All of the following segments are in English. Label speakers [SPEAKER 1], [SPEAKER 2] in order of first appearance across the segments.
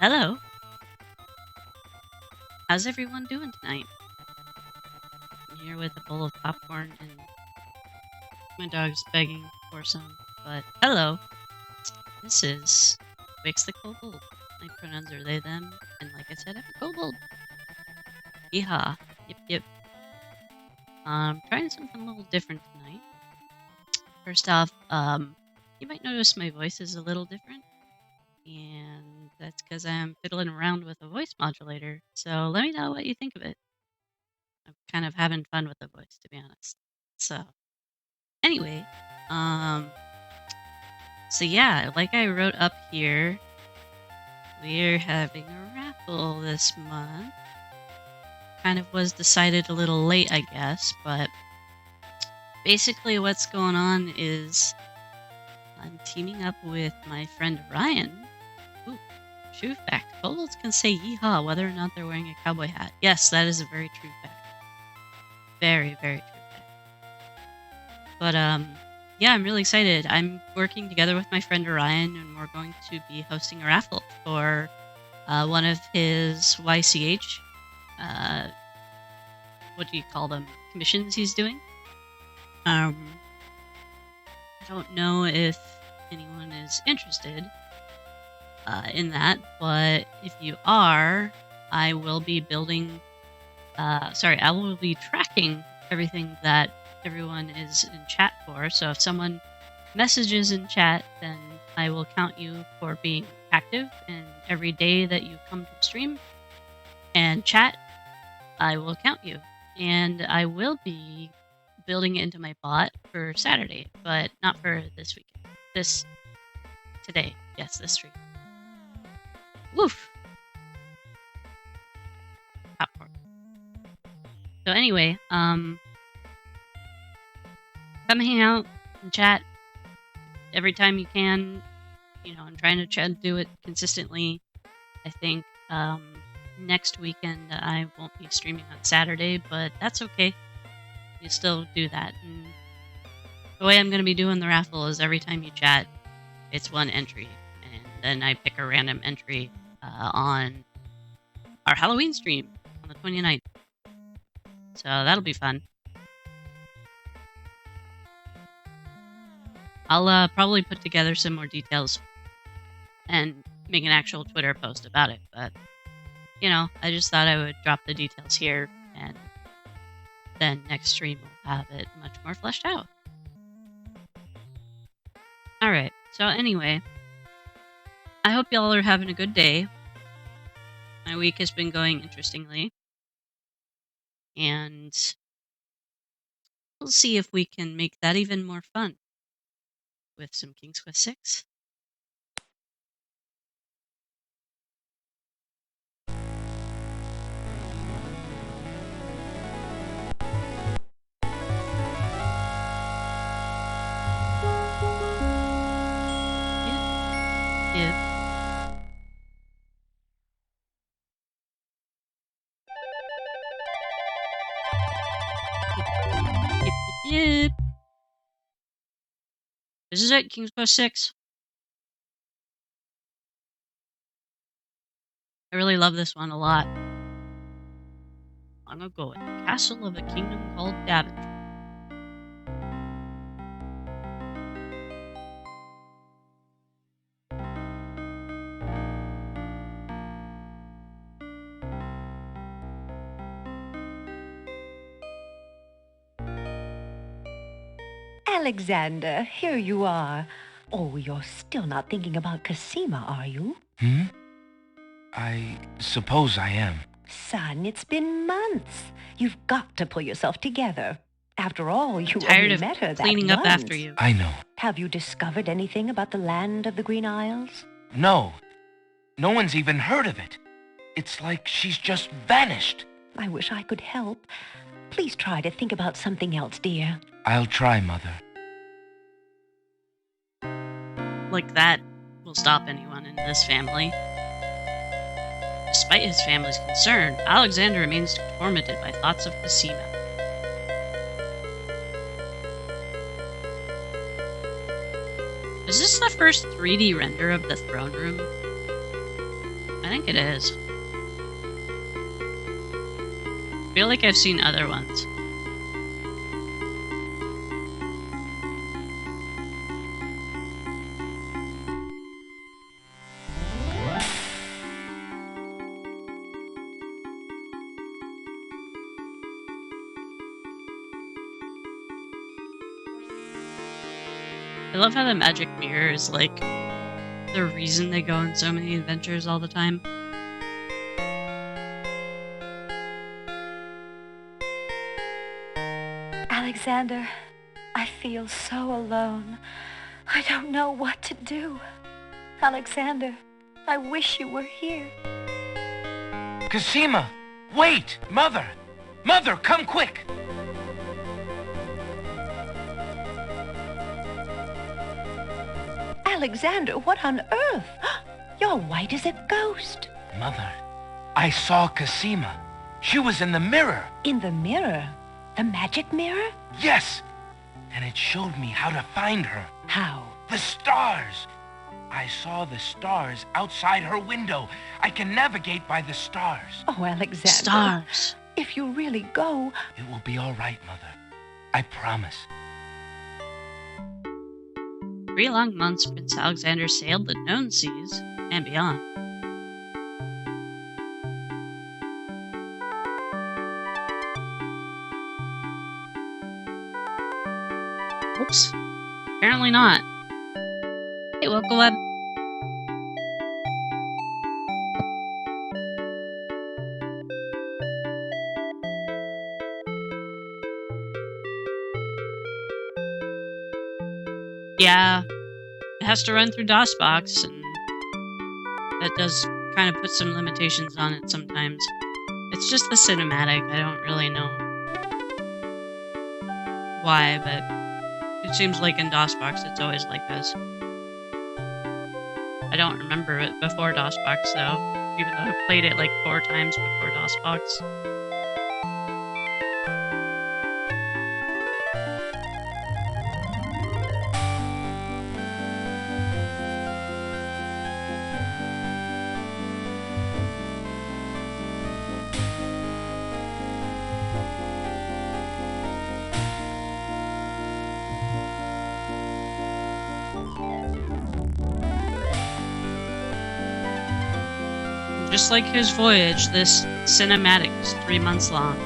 [SPEAKER 1] Hello. How's everyone doing tonight? I'm here with a bowl of popcorn and my dog's begging for some. But hello. This is Wix the Kobold. My pronouns are they, them, and like I said, I'm a kobold. Yeehaw. Yep, yep. Trying something a little different tonight. First off, you might notice my voice is a little different. And that's because I'm fiddling around with a voice modulator. So let me know what you think of it. I'm kind of having fun with the voice, to be honest. So, anyway, um, so yeah, like I wrote up here, we're having a raffle this month. Kind of was decided a little late, I guess, but basically what's going on is I'm teaming up with my friend Ryan. Ooh, true fact. Kobolds can say yeehaw whether or not they're wearing a cowboy hat. Yes, that is a very true fact. Very, very true fact. But, yeah, I'm really excited. I'm working together with my friend Orion, and we're going to be hosting a raffle for one of his YCH, what do you call them, commissions he's doing. I don't know if anyone is interested in that, but if you are, I will be building, I will be tracking everything that everyone is in chat for. So if someone messages in chat, then I will count you for being active, and every day that you come to stream and chat, I will count you. And I will be building it into my bot for Saturday, but not for this weekend. Today. Yes, this stream. Woof! Popcorn. So anyway, come hang out and chat every time you can. You know, I'm trying to do it consistently. I think next weekend I won't be streaming on Saturday, but that's okay. You still do that. And the way I'm going to be doing the raffle is every time you chat, it's one entry. And then I pick a random entry on our Halloween stream on the 29th. So that'll be fun. I'll probably put together some more details and make an actual Twitter post about it. But, you know, I just thought I would drop the details here, and then next stream will have it much more fleshed out. Alright, so anyway, I hope y'all are having a good day. My week has been going interestingly, and we'll see if we can make that even more fun with some King's Quest 6. Yep. This is it, King's Quest 6. I really love this one a lot. Long ago, in the castle of a kingdom called Daventry.
[SPEAKER 2] Alexander, here you are. Oh, you're still not thinking about Cosima, are you?
[SPEAKER 3] I suppose I am.
[SPEAKER 2] Son, it's been months. You've got to pull yourself together. After all, you
[SPEAKER 1] Tired
[SPEAKER 2] only
[SPEAKER 1] of
[SPEAKER 2] met her that
[SPEAKER 1] cleaning up
[SPEAKER 2] once.
[SPEAKER 1] after you.
[SPEAKER 3] I know.
[SPEAKER 2] Have you discovered anything about the land of the Green Isles?
[SPEAKER 3] No. No one's even heard of it. It's like she's just vanished.
[SPEAKER 2] I wish I could help. Please try to think about something else, dear.
[SPEAKER 3] I'll try, Mother.
[SPEAKER 1] Like that will stop anyone in this family. Despite his family's concern, Alexander remains tormented by thoughts of Cosima. Is this the first 3D render of the throne room? I think it is. I feel like I've seen other ones. I love how the magic mirror is like the reason they go on so many adventures all the time.
[SPEAKER 2] Alexander, I feel so alone. I don't know what to do. Alexander, I wish you were here.
[SPEAKER 3] Cosima! Wait! Mother! Mother, come quick!
[SPEAKER 2] Alexander, what on earth? You're white as a ghost.
[SPEAKER 3] Mother, I saw Cosima. She was in the mirror.
[SPEAKER 2] In the mirror? The magic mirror?
[SPEAKER 3] Yes! And it showed me how to find her.
[SPEAKER 2] How?
[SPEAKER 3] The stars! I saw the stars outside her window. I can navigate by the stars.
[SPEAKER 2] Oh, Alexander.
[SPEAKER 1] Stars.
[SPEAKER 2] If you really go...
[SPEAKER 3] It will be all right, Mother. I promise.
[SPEAKER 1] 3 long months Prince Alexander sailed the known seas and beyond. Oops. Apparently not. Hey, Web. Yeah, it has to run through DOSBox, and that does kind of put some limitations on it sometimes. It's just the cinematic. I don't really know why, but it seems like in DOSBox it's always like this. I don't remember it before DOSBox though, even though I played it like 4 times before DOSBox. Just like his voyage, this cinematic is 3 months long.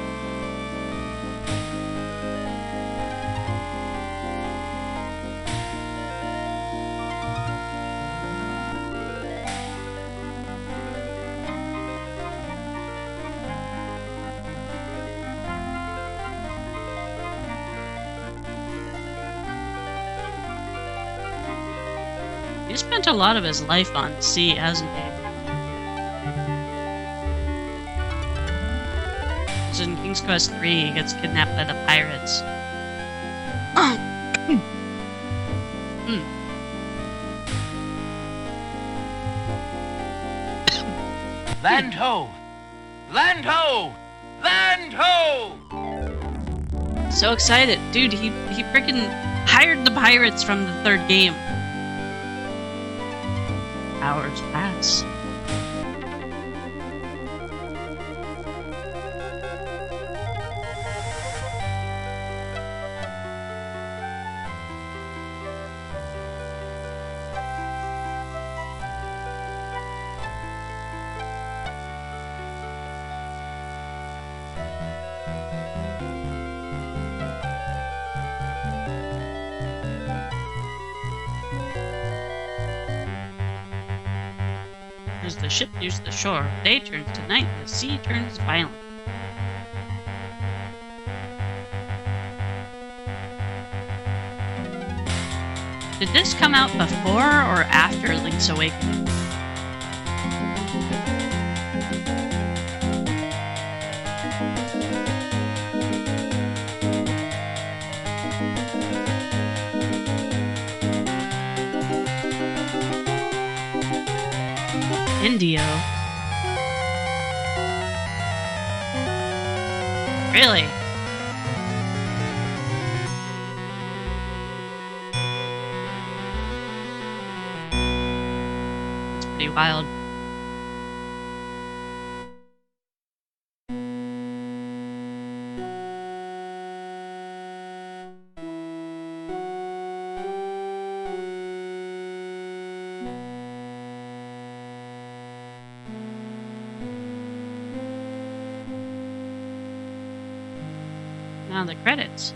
[SPEAKER 1] He spent a lot of his life on sea, hasn't he? In King's Quest 3, he gets kidnapped by the pirates.
[SPEAKER 3] Land ho! Land ho! Land ho!
[SPEAKER 1] So excited. Dude, he freaking hired the pirates from the 3rd game. Hours pass. As the ship nears the shore, day turns to night and the sea turns violent. Did this come out before or after Link's Awakening? Indio. Really? It's pretty wild. Now the credits.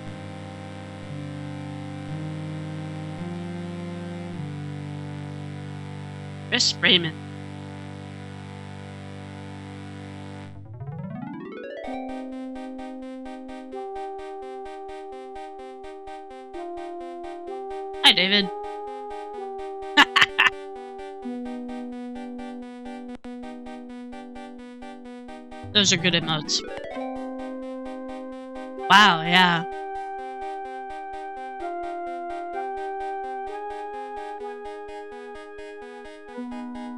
[SPEAKER 1] Chris Raymond. Hi, David. Those are good emotes. Wow, yeah.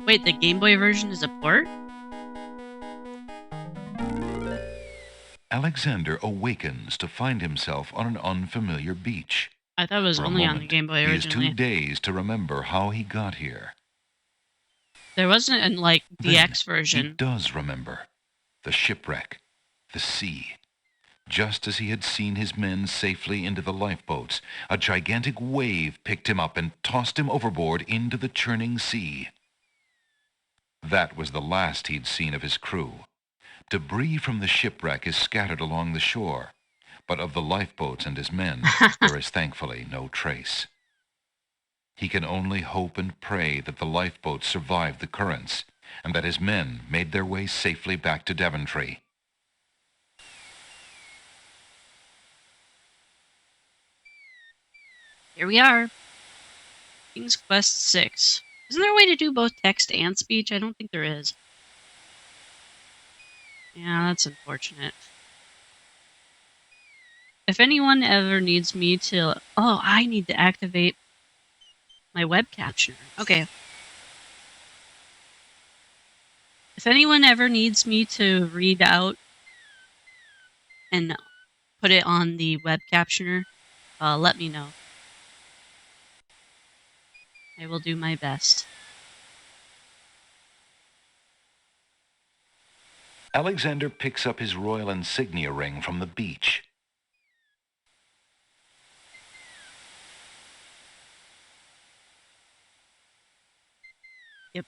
[SPEAKER 1] Wait, the Game Boy version is a port?
[SPEAKER 4] Alexander awakens to find himself on an unfamiliar beach.
[SPEAKER 1] I thought it was
[SPEAKER 4] For a
[SPEAKER 1] only on the
[SPEAKER 4] moment,
[SPEAKER 1] Game Boy
[SPEAKER 4] he is too
[SPEAKER 1] originally.
[SPEAKER 4] dazed to remember how he got here.
[SPEAKER 1] There wasn't an, like,
[SPEAKER 4] Then
[SPEAKER 1] DX
[SPEAKER 4] he
[SPEAKER 1] version.
[SPEAKER 4] does remember. The shipwreck. The sea. Just as he had seen his men safely into the lifeboats, a gigantic wave picked him up and tossed him overboard into the churning sea. That was the last he'd seen of his crew. Debris from the shipwreck is scattered along the shore, but of the lifeboats and his men, there is thankfully no trace. He can only hope and pray that the lifeboats survived the currents, and that his men made their way safely back to Daventry.
[SPEAKER 1] Here we are. King's Quest 6. Isn't there a way to do both text and speech? I don't think there is. Yeah, that's unfortunate. If anyone ever needs me to... Oh, I need to activate my web captioner. Okay. If anyone ever needs me to read out and put it on the web captioner, let me know. I will do my best.
[SPEAKER 4] Alexander picks up his royal insignia ring from the beach.
[SPEAKER 1] Yep.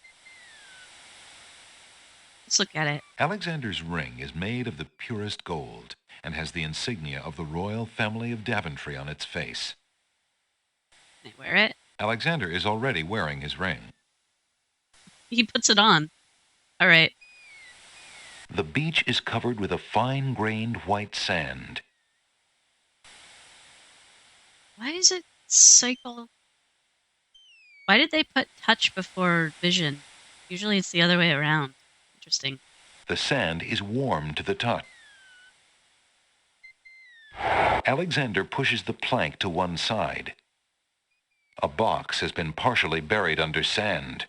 [SPEAKER 1] Let's look at it.
[SPEAKER 4] Alexander's ring is made of the purest gold and has the insignia of the royal family of Daventry on its face.
[SPEAKER 1] Can I wear it?
[SPEAKER 4] Alexander is already wearing his ring.
[SPEAKER 1] He puts it on. All right.
[SPEAKER 4] The beach is covered with a fine-grained white sand.
[SPEAKER 1] Why does it cycle? Why did they put touch before vision? Usually it's the other way around. Interesting.
[SPEAKER 4] The sand is warm to the touch. Alexander pushes the plank to one side. A box has been partially buried under sand.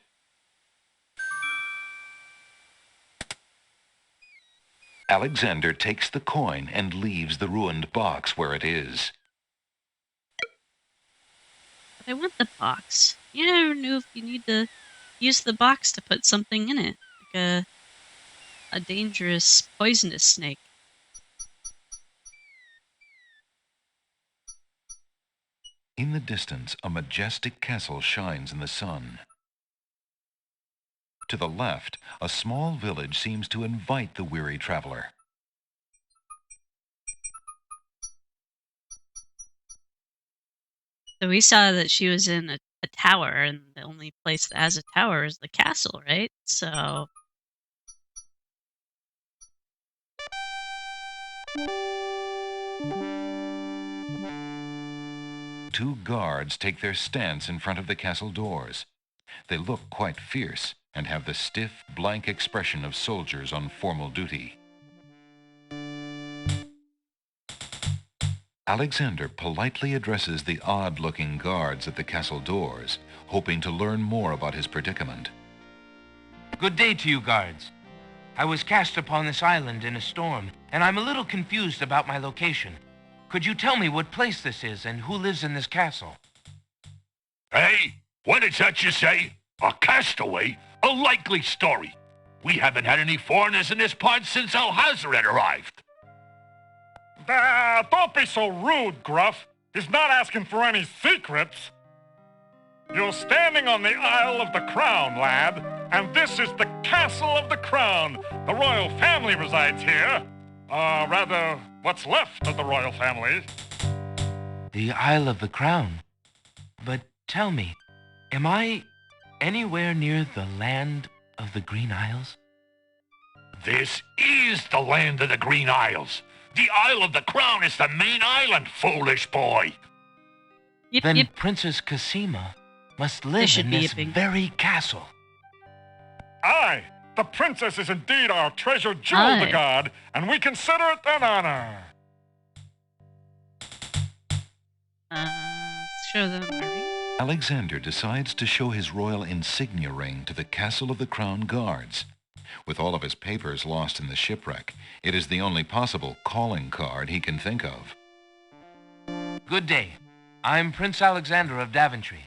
[SPEAKER 4] Alexander takes the coin and leaves the ruined box where it is.
[SPEAKER 1] But I want the box. You never knew if you need to use the box to put something in it. Like a dangerous, poisonous snake.
[SPEAKER 4] In the distance, a majestic castle shines in the sun. To the left, a small village seems to invite the weary traveler.
[SPEAKER 1] So we saw that she was in a tower, and the only place that has a tower is the castle, right? So...
[SPEAKER 4] Two guards take their stance in front of the castle doors. They look quite fierce and have the stiff, blank expression of soldiers on formal duty. Alexander politely addresses the odd-looking guards at the castle doors, hoping to learn more about his predicament.
[SPEAKER 3] Good day to you, guards. I was cast upon this island in a storm, and I'm a little confused about my location. Could you tell me what place this is and who lives in this castle?
[SPEAKER 5] Hey, what is that you say? A castaway? A likely story. We haven't had any foreigners in this part since Alhazred arrived.
[SPEAKER 6] Don't be so rude, Gruff. He's not asking for any secrets. You're standing on the Isle of the Crown, lad, and this is the Castle of the Crown. The royal family resides here. Rather, what's left of the royal family.
[SPEAKER 3] The Isle of the Crown. But tell me, am I anywhere near the land of the Green Isles?
[SPEAKER 5] This is the land of the Green Isles. The Isle of the Crown is the main island, foolish boy.
[SPEAKER 1] Yep,
[SPEAKER 3] Then
[SPEAKER 1] yep.
[SPEAKER 3] Princess Cassima must live
[SPEAKER 1] should
[SPEAKER 3] in
[SPEAKER 1] be
[SPEAKER 3] this
[SPEAKER 1] yipping.
[SPEAKER 3] very castle.
[SPEAKER 6] Aye, the princess is indeed our treasured jewel to
[SPEAKER 1] Aye.
[SPEAKER 6] God, and we consider it an honor.
[SPEAKER 1] Show them our ring.
[SPEAKER 4] Alexander decides to show his royal insignia ring to the Castle of the Crown guards. With all of his papers lost in the shipwreck, it is the only possible calling card he can think of.
[SPEAKER 3] Good day. I'm Prince Alexander of Daventry.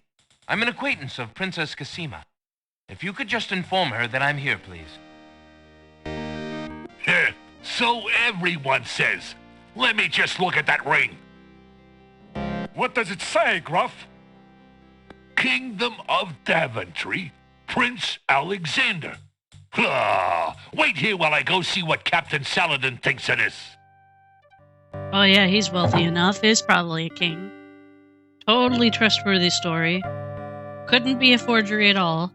[SPEAKER 3] I'm an acquaintance of Princess Cassima. If you could just inform her that I'm here, please.
[SPEAKER 5] So everyone says. Let me just look at that ring.
[SPEAKER 6] What does it say, Gruff?
[SPEAKER 5] Kingdom of Daventry, Prince Alexander. Wait here while I go see what Captain Saladin thinks of this.
[SPEAKER 1] Oh yeah, he's wealthy enough. Is probably a king. Totally trustworthy story. Couldn't be a forgery at all.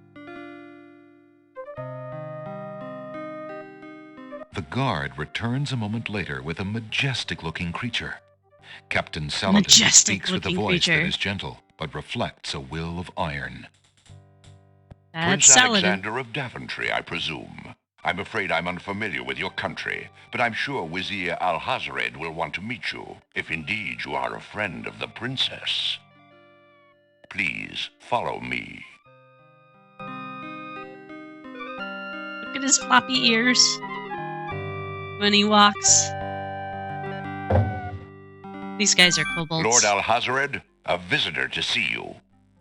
[SPEAKER 4] The guard returns a moment later with a majestic-looking creature. Captain Saladin speaks with a
[SPEAKER 1] Majestic-looking
[SPEAKER 4] voice that
[SPEAKER 1] creature.
[SPEAKER 4] is gentle, but reflects a will of iron.
[SPEAKER 1] That's
[SPEAKER 7] Prince
[SPEAKER 1] Saladin.
[SPEAKER 7] Alexander of Daventry, I presume. I'm afraid I'm unfamiliar with your country, but I'm sure Wazir Al-Hazred will want to meet you, if indeed you are a friend of the princess. Please follow me.
[SPEAKER 1] Look at his floppy ears when he walks. These guys are kobolds.
[SPEAKER 7] Lord Al-Hazred, a visitor to see you.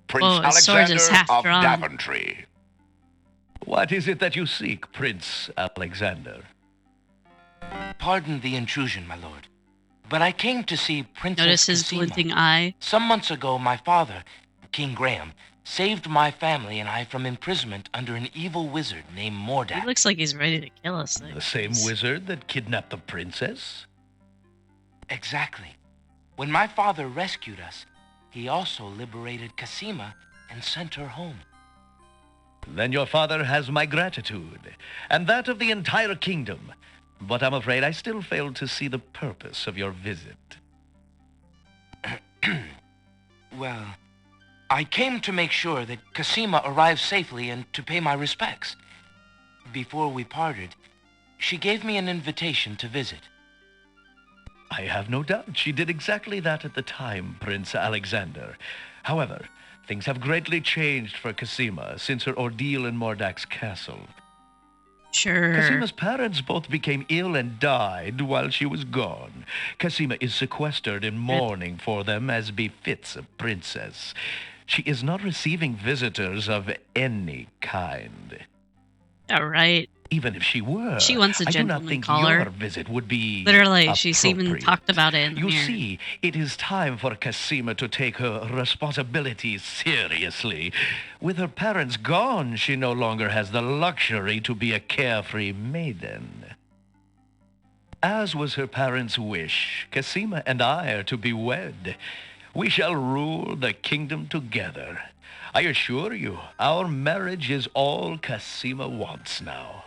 [SPEAKER 7] Prince
[SPEAKER 1] Oh, his sword is
[SPEAKER 7] Alexander
[SPEAKER 1] half
[SPEAKER 7] of
[SPEAKER 1] drawn.
[SPEAKER 7] Daventry.
[SPEAKER 8] What is it that you seek, Prince Alexander?
[SPEAKER 3] Pardon the intrusion, my lord. But I came to see Princess
[SPEAKER 1] Notice his
[SPEAKER 3] Cassima.
[SPEAKER 1] glinting eye.
[SPEAKER 3] Some months ago, my father, King Graham, saved my family and I from imprisonment under an evil wizard named
[SPEAKER 1] He
[SPEAKER 3] Mordak.
[SPEAKER 1] looks like he's ready to kill us.
[SPEAKER 8] The same wizard that kidnapped the princess?
[SPEAKER 3] Exactly. When my father rescued us, he also liberated Cassima and sent her home.
[SPEAKER 8] Then your father has my gratitude, and that of the entire kingdom. But I'm afraid I still fail to see the purpose of your visit.
[SPEAKER 3] Well, I came to make sure that Cassima arrived safely and to pay my respects. Before we parted, she gave me an invitation to visit.
[SPEAKER 8] I have no doubt she did exactly that at the time, Prince Alexander. However, things have greatly changed for Cassima since her ordeal in Mordak's castle.
[SPEAKER 1] Sure.
[SPEAKER 8] Cassima's parents both became ill and died while she was gone. Cassima is sequestered in mourning for them as befits a princess. She is not receiving visitors of any kind.
[SPEAKER 1] All right.
[SPEAKER 8] Even if she were,
[SPEAKER 1] She wants a
[SPEAKER 8] I do not
[SPEAKER 1] gentleman
[SPEAKER 8] think
[SPEAKER 1] caller.
[SPEAKER 8] your visit would be
[SPEAKER 1] Literally, she's even
[SPEAKER 8] appropriate.
[SPEAKER 1] talked about it in the
[SPEAKER 8] You
[SPEAKER 1] mirror.
[SPEAKER 8] see, it is time for Cassima to take her responsibilities seriously. With her parents gone, she no longer has the luxury to be a carefree maiden. As was her parents' wish, Cassima and I are to be wed. We shall rule the kingdom together. I assure you, our marriage is all Cassima wants now.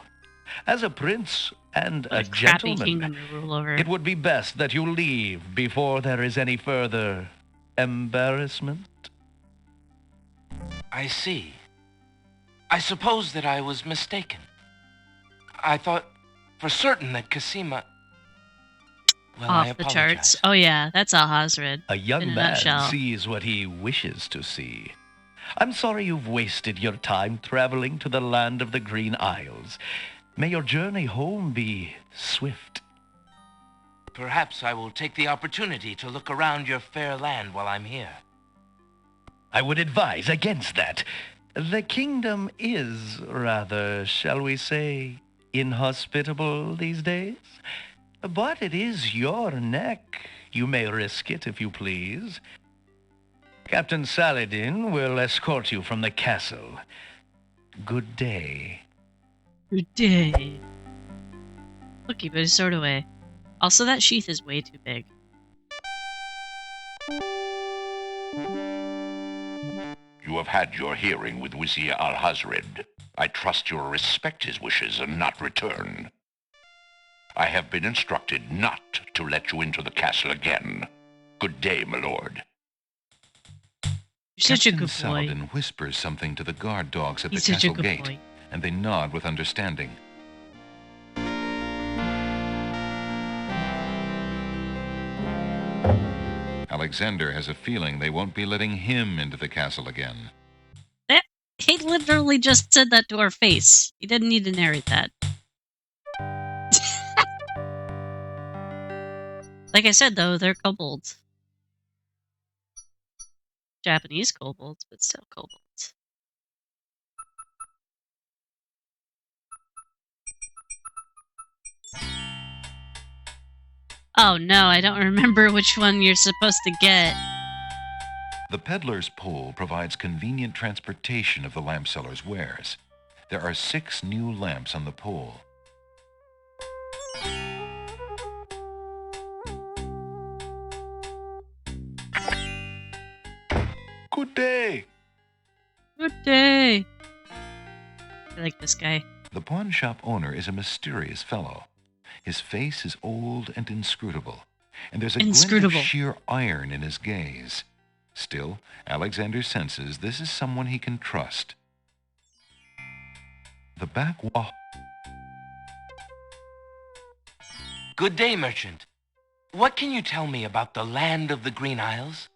[SPEAKER 8] As a prince and
[SPEAKER 1] What
[SPEAKER 8] a
[SPEAKER 1] crappy
[SPEAKER 8] gentleman,
[SPEAKER 1] kingdom to rule over.
[SPEAKER 8] it would be best that you leave before there is any further embarrassment.
[SPEAKER 3] I see. I suppose that I was mistaken. I thought for certain that Cassima... Well, I
[SPEAKER 1] Off the
[SPEAKER 3] apologize.
[SPEAKER 1] charts. Oh yeah, that's Al-Hazred.
[SPEAKER 8] A young
[SPEAKER 1] In a
[SPEAKER 8] man
[SPEAKER 1] nutshell.
[SPEAKER 8] sees what he wishes to see. I'm sorry you've wasted your time traveling to the land of the Green Isles. May your journey home be swift.
[SPEAKER 3] Perhaps I will take the opportunity to look around your fair land while I'm here.
[SPEAKER 8] I would advise against that. The kingdom is rather, shall we say, inhospitable these days. But it is your neck. You may risk it if you please. Captain Saladin will escort you from the castle. Good day.
[SPEAKER 1] Good day. Look, he put his sword away. Also, that sheath is way too big.
[SPEAKER 7] You have had your hearing with Vizier Alhazred. I trust you will respect his wishes and not return. I have been instructed not to let you into the castle again. Good day, my lord.
[SPEAKER 1] You're such a
[SPEAKER 4] Captain
[SPEAKER 1] good boy.
[SPEAKER 4] Saladin whispers something to the guard dogs at
[SPEAKER 1] He's
[SPEAKER 4] the
[SPEAKER 1] such a
[SPEAKER 4] castle
[SPEAKER 1] good
[SPEAKER 4] gate,
[SPEAKER 1] boy.
[SPEAKER 4] and they nod with understanding. Alexander has a feeling they won't be letting him into the castle again.
[SPEAKER 1] He literally just said that to our face. He didn't need to narrate that. Like I said, though, they're kobolds. Japanese kobolds, but still kobolds. Oh no, I don't remember which one you're supposed to get.
[SPEAKER 4] The peddler's pole provides convenient transportation of the lamp seller's wares. There are 6 new lamps on the pole.
[SPEAKER 7] Good day.
[SPEAKER 1] Good day. I like this guy.
[SPEAKER 4] The pawn shop owner is a mysterious fellow. His face is old and inscrutable, and there's a glint of
[SPEAKER 1] Inscrutable.
[SPEAKER 4] sheer iron in his gaze. Still, Alexander senses this is someone he can trust. The back wall...
[SPEAKER 3] Good day, merchant. What can you tell me about the land of the Green Isles?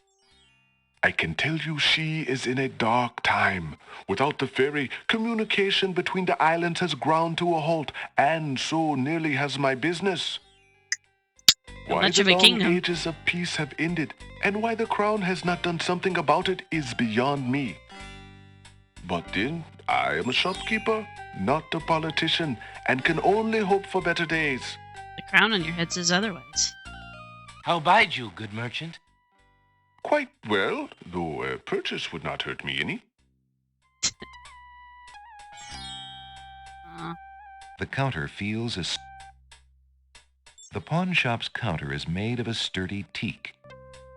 [SPEAKER 9] I can tell you she is in a dark time. Without the ferry, communication between the islands has ground to a halt, and so nearly has my business.
[SPEAKER 1] Not
[SPEAKER 9] Why
[SPEAKER 1] much
[SPEAKER 9] the
[SPEAKER 1] of a
[SPEAKER 9] long
[SPEAKER 1] kingdom.
[SPEAKER 9] ages of peace have ended, and why the crown has not done something about it is beyond me. But then, I am a shopkeeper, not a politician, and can only hope for better days.
[SPEAKER 1] The crown on your head says otherwise.
[SPEAKER 3] How bide you, good merchant?
[SPEAKER 9] Quite well, though a purchase would not hurt me any.
[SPEAKER 4] The counter feels as... The pawn shop's counter is made of a sturdy teak.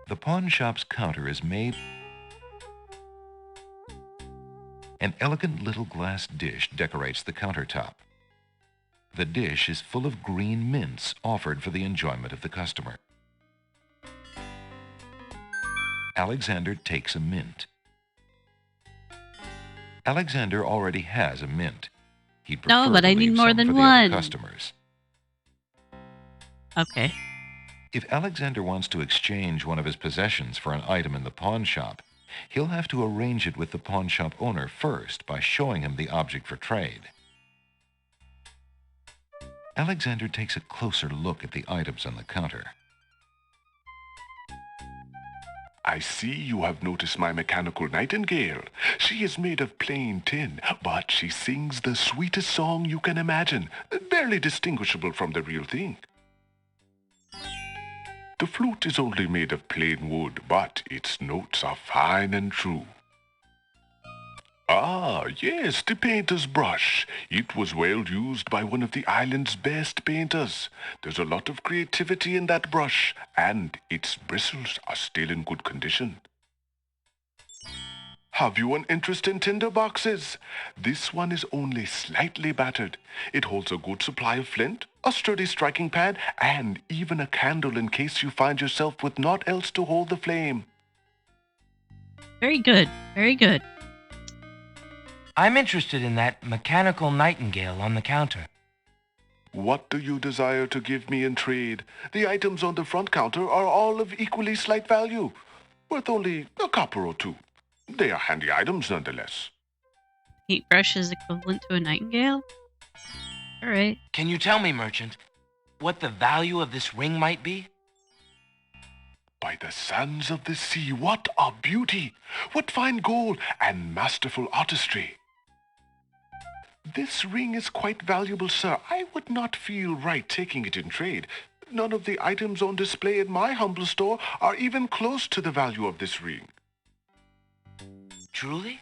[SPEAKER 4] The pawn shop's counter is made... An elegant little glass dish decorates the countertop. The dish is full of green mints offered for the enjoyment of the customer. Alexander takes a mint. Alexander already has a mint. He'd prefer
[SPEAKER 1] No, but
[SPEAKER 4] to
[SPEAKER 1] I need
[SPEAKER 4] leave
[SPEAKER 1] more
[SPEAKER 4] some
[SPEAKER 1] than
[SPEAKER 4] for the other
[SPEAKER 1] one.
[SPEAKER 4] customers.
[SPEAKER 1] Okay.
[SPEAKER 4] If Alexander wants to exchange one of his possessions for an item in the pawn shop, he'll have to arrange it with the pawn shop owner first by showing him the object for trade. Alexander takes a closer look at the items on the counter.
[SPEAKER 9] I see you have noticed my mechanical nightingale. She is made of plain tin, but she sings the sweetest song you can imagine, barely distinguishable from the real thing. The flute is only made of plain wood, but its notes are fine and true. Ah, yes, the painter's brush. It was well used by one of the island's best painters. There's a lot of creativity in that brush, and its bristles are still in good condition. Have you an interest in tinder boxes? This one is only slightly battered. It holds a good supply of flint, a sturdy striking pan, and even a candle in case you find yourself with naught else to hold the flame.
[SPEAKER 1] Very good. Very good.
[SPEAKER 3] I'm interested in that mechanical nightingale on the counter.
[SPEAKER 9] What do you desire to give me in trade? The items on the front counter are all of equally slight value, worth only a copper or two. They are handy items nonetheless.
[SPEAKER 1] Paintbrush is equivalent to a nightingale? Alright.
[SPEAKER 3] Can you tell me, merchant, what the value of this ring might be?
[SPEAKER 9] By the sands of the sea, what a beauty! What fine gold and masterful artistry! This ring is quite valuable, sir. I would not feel right taking it in trade. None of the items on display in my humble store are even close to the value of this ring.
[SPEAKER 3] Truly?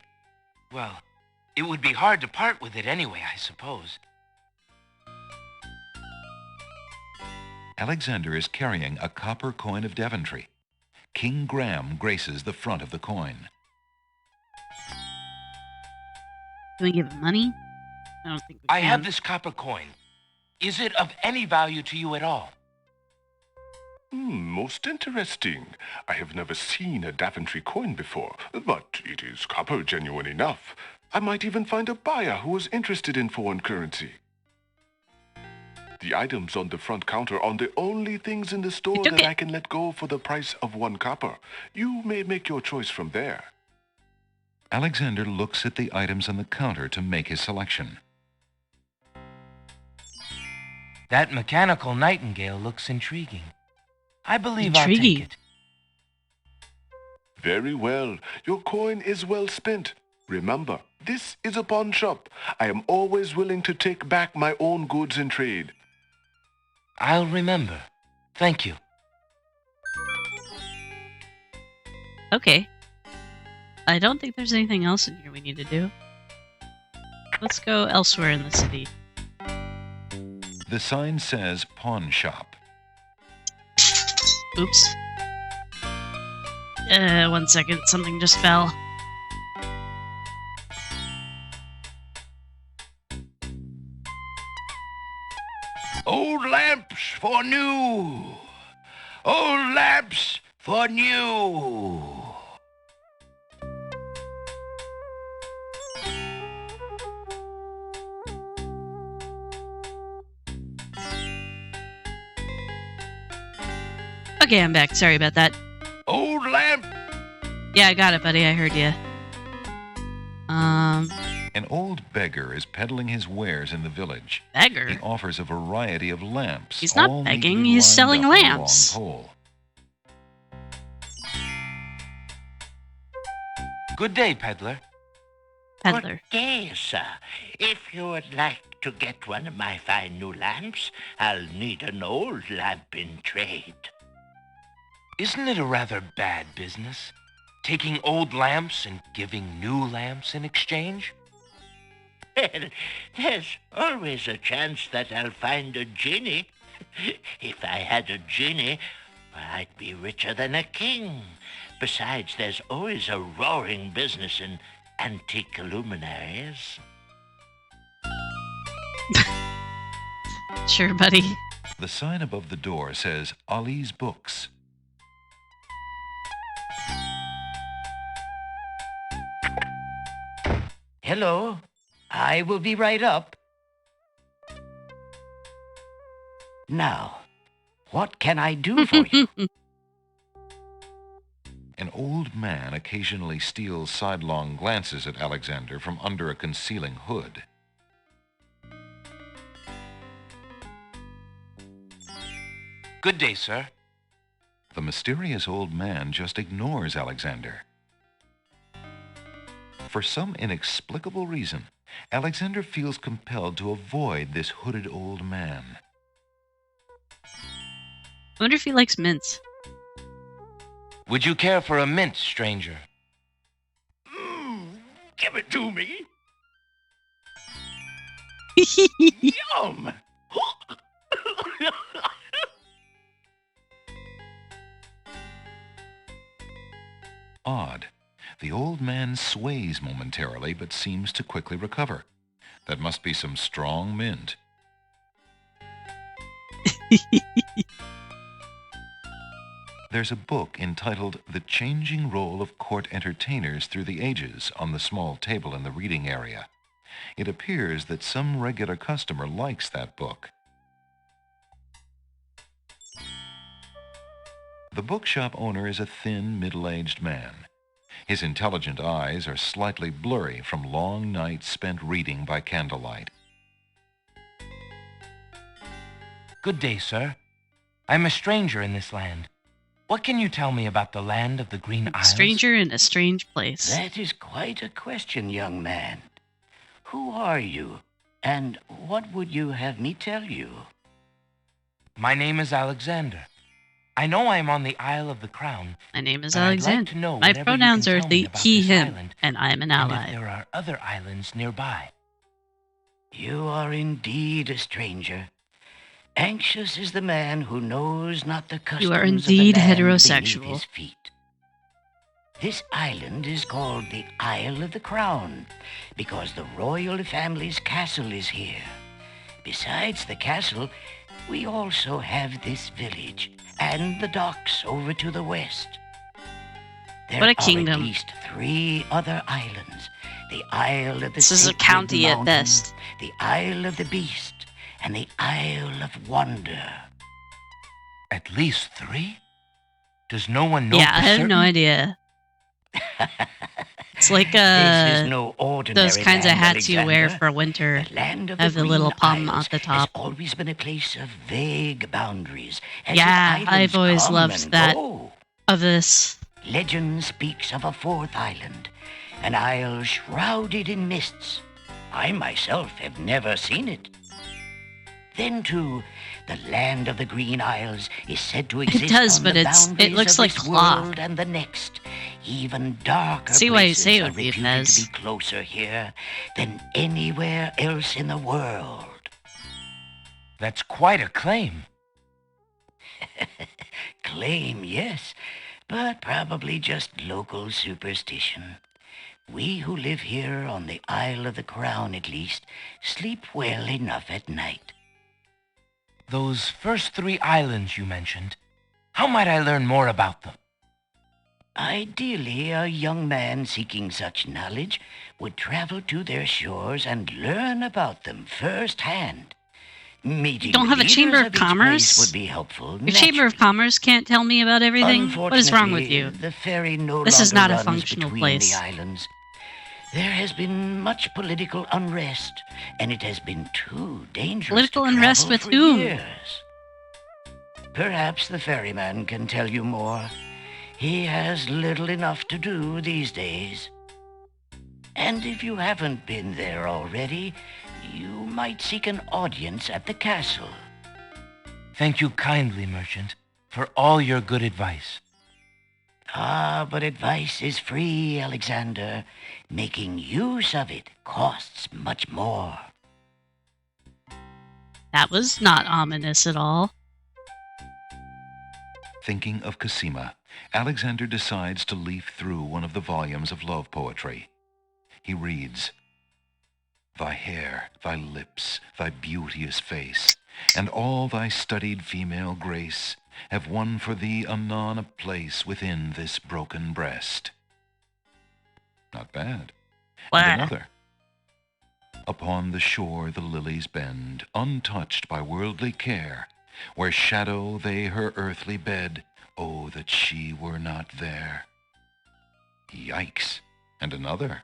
[SPEAKER 3] Well, it would be hard to part with it anyway, I suppose.
[SPEAKER 4] Alexander is carrying a copper coin of Devonry. King Graham graces the front of the coin.
[SPEAKER 1] Can we give him money? I don't think we
[SPEAKER 3] I
[SPEAKER 1] can.
[SPEAKER 3] have this copper coin. Is it of any value to you at all?
[SPEAKER 9] Most interesting. I have never seen a Daventry coin before, but it is copper genuine enough. I might even find a buyer who is interested in foreign currency. The items on the front counter are the only things in the store that I can let go for the price of 1 copper. You may make your choice from there.
[SPEAKER 4] Alexander looks at the items on the counter to make his selection.
[SPEAKER 3] That mechanical nightingale looks intriguing. I believe I'll take it.
[SPEAKER 9] Very well. Your coin is well spent. Remember, this is a pawn shop. I am always willing to take back my own goods in trade.
[SPEAKER 3] I'll remember. Thank you.
[SPEAKER 1] Okay. I don't think there's anything else in here we need to do. Let's go elsewhere in the city.
[SPEAKER 4] The sign says pawn shop.
[SPEAKER 1] Oops. 1 second. Something just fell.
[SPEAKER 5] Old lamps for new. Old lamps for new.
[SPEAKER 1] Okay, I'm back. Sorry about that.
[SPEAKER 5] Old lamp.
[SPEAKER 1] Yeah, I got it, buddy. I heard you.
[SPEAKER 4] An old beggar is peddling his wares in the village.
[SPEAKER 1] Beggar?
[SPEAKER 4] He offers a variety of lamps.
[SPEAKER 1] He's not
[SPEAKER 4] all
[SPEAKER 1] begging,
[SPEAKER 4] neatly
[SPEAKER 1] he's
[SPEAKER 4] lined
[SPEAKER 1] selling
[SPEAKER 4] up on a long
[SPEAKER 1] lamps.
[SPEAKER 4] pole.
[SPEAKER 3] Good day, peddler.
[SPEAKER 1] Peddler.
[SPEAKER 10] Good day, sir. If you would like to get one of my fine new lamps, I'll need an old lamp in trade.
[SPEAKER 3] Isn't it a rather bad business? Taking old lamps and giving new lamps in exchange?
[SPEAKER 10] Well, there's always a chance that I'll find a genie. If I had a genie, I'd be richer than a king. Besides, there's always a roaring business in antique luminaries.
[SPEAKER 1] Sure, buddy.
[SPEAKER 4] The sign above the door says Ali's Books.
[SPEAKER 10] Hello. I will be right up. Now, what can I do for you?
[SPEAKER 4] An old man occasionally steals sidelong glances at Alexander from under a concealing hood.
[SPEAKER 3] Good day, sir.
[SPEAKER 4] The mysterious old man just ignores Alexander. For some inexplicable reason, Alexander feels compelled to avoid this hooded old man.
[SPEAKER 1] I wonder if he likes mints.
[SPEAKER 3] Would you care for a mint, stranger?
[SPEAKER 5] Give it to me. Yum.
[SPEAKER 4] Odd. The old man sways momentarily, but seems to quickly recover. That must be some strong mint. There's a book entitled The Changing Role of Court Entertainers Through the Ages on the small table in the reading area. It appears that some regular customer likes that book. The bookshop owner is a thin, middle-aged man. His intelligent eyes are slightly blurry from long nights spent reading by candlelight.
[SPEAKER 3] Good day, sir. I'm a stranger in this land. What can you tell me about the land of the Green Isles?
[SPEAKER 1] Stranger in a strange place.
[SPEAKER 10] That is quite a question, young man. Who are you, and what would you have me tell you?
[SPEAKER 3] My name is Alexander. I know I'm on the Isle of the Crown.
[SPEAKER 1] My name is
[SPEAKER 3] but I'd like
[SPEAKER 1] Alexander.
[SPEAKER 3] to know
[SPEAKER 1] My
[SPEAKER 3] whatever you
[SPEAKER 1] pronouns
[SPEAKER 3] can
[SPEAKER 1] are
[SPEAKER 3] tell me
[SPEAKER 1] the
[SPEAKER 3] about
[SPEAKER 1] he,
[SPEAKER 3] this
[SPEAKER 1] him,
[SPEAKER 3] island,
[SPEAKER 1] and I'm an
[SPEAKER 3] and
[SPEAKER 1] ally.
[SPEAKER 3] if there are other islands nearby.
[SPEAKER 10] You are indeed a stranger, Anxious is the man who knows not the customs
[SPEAKER 1] You are
[SPEAKER 10] of
[SPEAKER 1] indeed
[SPEAKER 10] the land
[SPEAKER 1] heterosexual.
[SPEAKER 10] beneath his feet. This island is called the Isle of the Crown because the royal family's castle is here. Besides the castle, we also have this village and the docks over to the west. There
[SPEAKER 1] What a
[SPEAKER 10] are
[SPEAKER 1] kingdom.
[SPEAKER 10] at least 3 other islands. The Isle of the
[SPEAKER 1] This is a
[SPEAKER 10] Sacred
[SPEAKER 1] county at
[SPEAKER 10] Mountain,
[SPEAKER 1] best.
[SPEAKER 10] the Isle of the Beast, and the Isle of Wonder.
[SPEAKER 3] At least 3? Does no one know
[SPEAKER 1] Yeah,
[SPEAKER 3] for
[SPEAKER 1] I have
[SPEAKER 3] certain?
[SPEAKER 1] no idea. It's like
[SPEAKER 10] This is no ordinary
[SPEAKER 1] those kinds of
[SPEAKER 10] land,
[SPEAKER 1] hats you wear
[SPEAKER 10] Alexander.
[SPEAKER 1] for winter.
[SPEAKER 10] The land of
[SPEAKER 1] Have the little
[SPEAKER 10] Green
[SPEAKER 1] palm
[SPEAKER 10] Isles
[SPEAKER 1] at the
[SPEAKER 10] has
[SPEAKER 1] top.
[SPEAKER 10] always been a place of vague boundaries. As
[SPEAKER 1] Yeah,
[SPEAKER 10] its islands
[SPEAKER 1] I've always
[SPEAKER 10] come
[SPEAKER 1] loved
[SPEAKER 10] and
[SPEAKER 1] that
[SPEAKER 10] go.
[SPEAKER 1] of this.
[SPEAKER 10] Legend speaks of a 4th island, an isle shrouded in mists. I myself have never seen it. Then, too, the land of the Green Isles is said to exist
[SPEAKER 1] does,
[SPEAKER 10] on
[SPEAKER 1] but
[SPEAKER 10] the
[SPEAKER 1] it
[SPEAKER 10] boundaries
[SPEAKER 1] looks
[SPEAKER 10] of
[SPEAKER 1] like
[SPEAKER 10] this
[SPEAKER 1] cloth.
[SPEAKER 10] world and the next. Even darker
[SPEAKER 1] See why you
[SPEAKER 10] places
[SPEAKER 1] say it
[SPEAKER 10] are
[SPEAKER 1] would be
[SPEAKER 10] reputed
[SPEAKER 1] Fez.
[SPEAKER 10] to be closer here than anywhere else in the world.
[SPEAKER 3] That's quite a claim.
[SPEAKER 10] Claim, yes, but probably just local superstition. We who live here on the Isle of the Crown, at least, sleep well enough at night.
[SPEAKER 3] Those first 3 islands you mentioned, how might I learn more about them?
[SPEAKER 10] Ideally, a young man seeking such knowledge would travel to their shores and learn about them firsthand. Meeting
[SPEAKER 1] You don't have a
[SPEAKER 10] leaders
[SPEAKER 1] chamber of
[SPEAKER 10] each
[SPEAKER 1] commerce?
[SPEAKER 10] place would be helpful.
[SPEAKER 1] Your Chamber of Commerce can't tell me about everything? What is wrong with you?
[SPEAKER 10] The ferry no
[SPEAKER 1] This is
[SPEAKER 10] longer
[SPEAKER 1] not a
[SPEAKER 10] runs
[SPEAKER 1] functional
[SPEAKER 10] between
[SPEAKER 1] place.
[SPEAKER 10] the islands. There has been much political unrest, and it has been too dangerous
[SPEAKER 1] Political
[SPEAKER 10] to
[SPEAKER 1] unrest
[SPEAKER 10] travel
[SPEAKER 1] with
[SPEAKER 10] for
[SPEAKER 1] whom?
[SPEAKER 10] years. Perhaps the ferryman can tell you more. He has little enough to do these days. And if you haven't been there already, you might seek an audience at the castle.
[SPEAKER 3] Thank you kindly, merchant, for all your good advice.
[SPEAKER 10] Ah, but advice is free, Alexander. Making use of it costs much more.
[SPEAKER 1] That was not ominous at all.
[SPEAKER 4] Thinking of Cosima, Alexander decides to leaf through one of the volumes of love poetry. He reads, "Thy hair, thy lips, thy beauteous face, and all thy studied female grace have won for thee anon a place within this broken breast." Not bad.
[SPEAKER 1] Wah.
[SPEAKER 4] And another. "Upon the shore the lilies bend, untouched by worldly care, where shadow they her earthly bed, oh, that she were not there." Yikes. And another.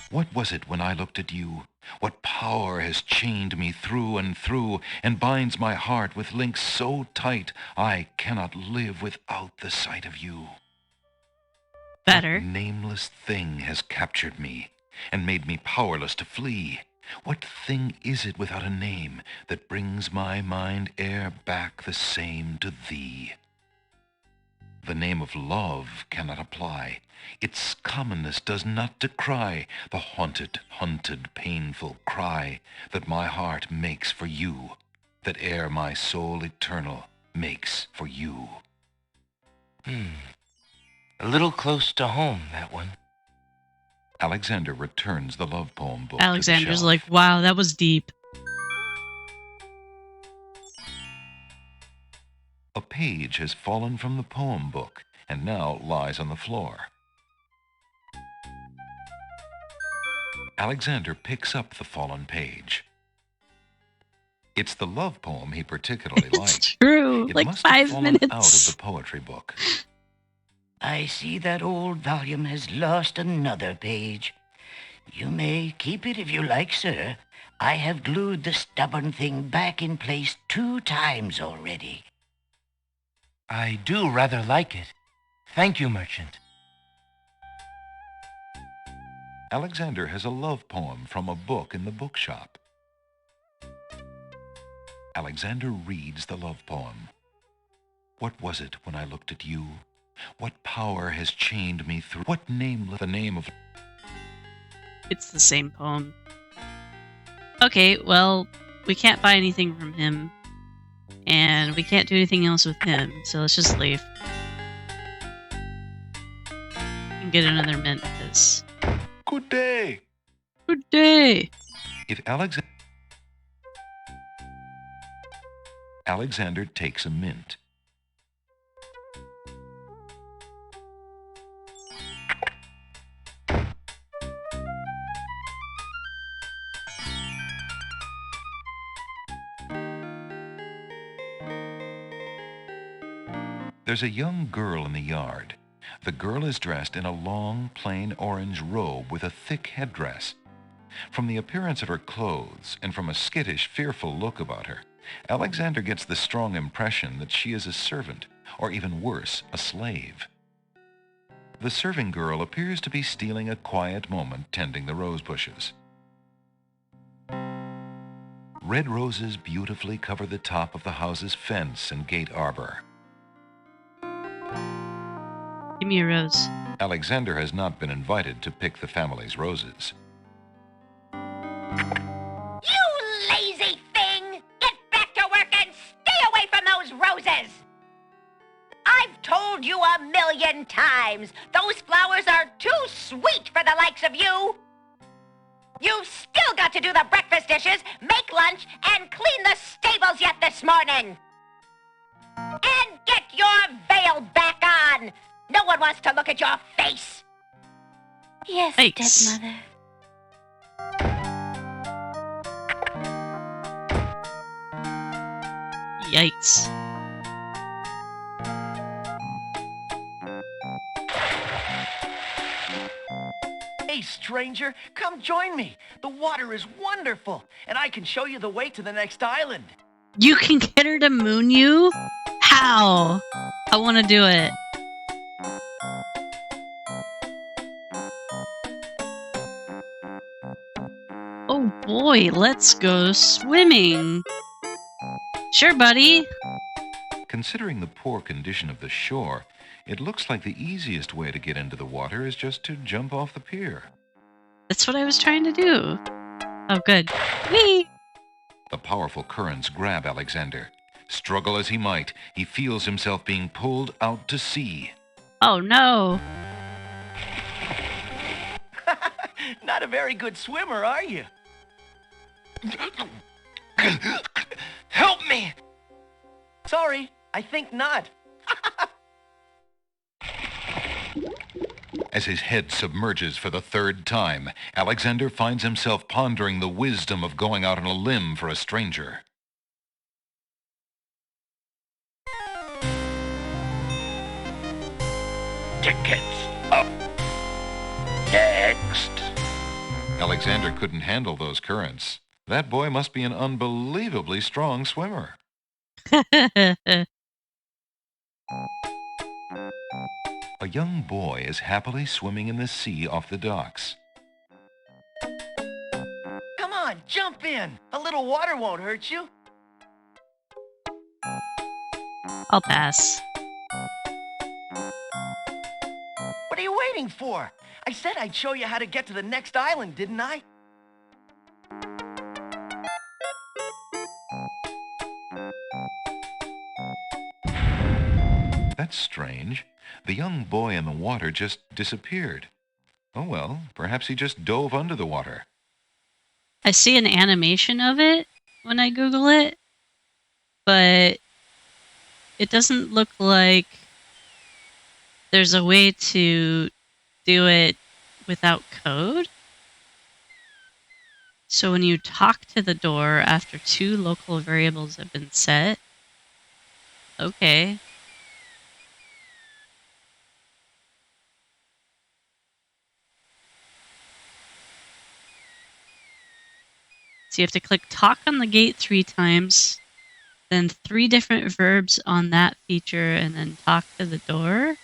[SPEAKER 4] "What was it when I looked at you? What power has chained me through and through, and binds my heart with links so tight, I cannot live without the sight of you?
[SPEAKER 1] Better.
[SPEAKER 4] What nameless thing has captured me, and made me powerless to flee? What thing is it without a name, that brings my mind e'er back the same to thee? The name of love cannot apply. Its commonness does not decry the haunted, hunted, painful cry that my heart makes for you, that e'er my soul eternal makes for you."
[SPEAKER 3] A little close to home, that one.
[SPEAKER 4] Alexander returns the love poem book
[SPEAKER 1] Alexander's
[SPEAKER 4] to the shelf.
[SPEAKER 1] like, wow, that was deep.
[SPEAKER 4] A page has fallen from the poem book and now lies on the floor. Alexander picks up the fallen page. It's the love poem he particularly
[SPEAKER 1] It's
[SPEAKER 4] liked.
[SPEAKER 1] true.
[SPEAKER 4] It
[SPEAKER 1] Like
[SPEAKER 4] must have
[SPEAKER 1] 5
[SPEAKER 4] fallen
[SPEAKER 1] minutes.
[SPEAKER 4] out of the poetry book.
[SPEAKER 10] I see that old volume has lost another page. You may keep it if you like, sir. I have glued the stubborn thing back in place 2 times already.
[SPEAKER 3] I do rather like it. Thank you, merchant.
[SPEAKER 4] Alexander has a love poem from a book in the bookshop. Alexander reads the love poem. "What was it when I looked at you? What power has chained me through? What nameless the name of..."
[SPEAKER 1] It's the same poem. Okay, well, we can't buy anything from him, and we can't do anything else with him, so let's just leave. And get another mint, because...
[SPEAKER 9] Good day.
[SPEAKER 1] Good day!
[SPEAKER 4] If Alexander takes a mint. There's a young girl in the yard. The girl is dressed in a long, plain orange robe with a thick headdress. From the appearance of her clothes and from a skittish, fearful look about her, Alexander gets the strong impression that she is a servant, or even worse, a slave. The serving girl appears to be stealing a quiet moment tending the rose bushes. Red roses beautifully cover the top of the house's fence and gate arbor.
[SPEAKER 1] Give me a rose.
[SPEAKER 4] Alexander has not been invited to pick the family's roses.
[SPEAKER 11] You lazy thing! Get back to work and stay away from those roses! I've told you 1,000,000 times, those flowers are too sweet for the likes of you! You've still got to do the breakfast dishes, make lunch, and clean the stables yet this morning! And get your veil back on! No one wants to look at your face!
[SPEAKER 2] Yes,
[SPEAKER 1] Yikes.
[SPEAKER 2] stepmother.
[SPEAKER 1] Yikes.
[SPEAKER 12] Hey, stranger, come join me. The water is wonderful, and I can show you the way to the next island.
[SPEAKER 1] You can get her to moon you? How? I want to do it. Oh boy, let's go swimming. Sure, buddy.
[SPEAKER 4] Considering the poor condition of the shore, it looks like the easiest way to get into the water is just to jump off the pier.
[SPEAKER 1] That's what I was trying to do. Oh, good. Whee!
[SPEAKER 4] The powerful currents grab Alexander. Struggle as he might, he feels himself being pulled out to sea.
[SPEAKER 1] Oh, no.
[SPEAKER 12] Not a very good swimmer, are you?
[SPEAKER 3] Help me!
[SPEAKER 12] Sorry, I think not.
[SPEAKER 4] As his head submerges for the third time, Alexander finds himself pondering the wisdom of going out on a limb for a stranger.
[SPEAKER 5] Tickets up. Next.
[SPEAKER 4] Alexander couldn't handle those currents. That boy must be an unbelievably strong swimmer. A young boy is happily swimming in the sea off the docks.
[SPEAKER 12] Come on, jump in. A little water won't hurt you.
[SPEAKER 1] I'll pass.
[SPEAKER 12] What are you waiting for? I said I'd show you how to get to the next island, didn't I?
[SPEAKER 4] That's strange. The young boy in the water just disappeared. Oh well, perhaps he just dove under the water.
[SPEAKER 1] I see an animation of it when I Google it, but it doesn't look like there's a way to do it without code. So when you talk to the door after 2 local variables have been set, okay. So you have to click talk on the gate 3 times, then 3 different verbs on that feature, and then talk to the door.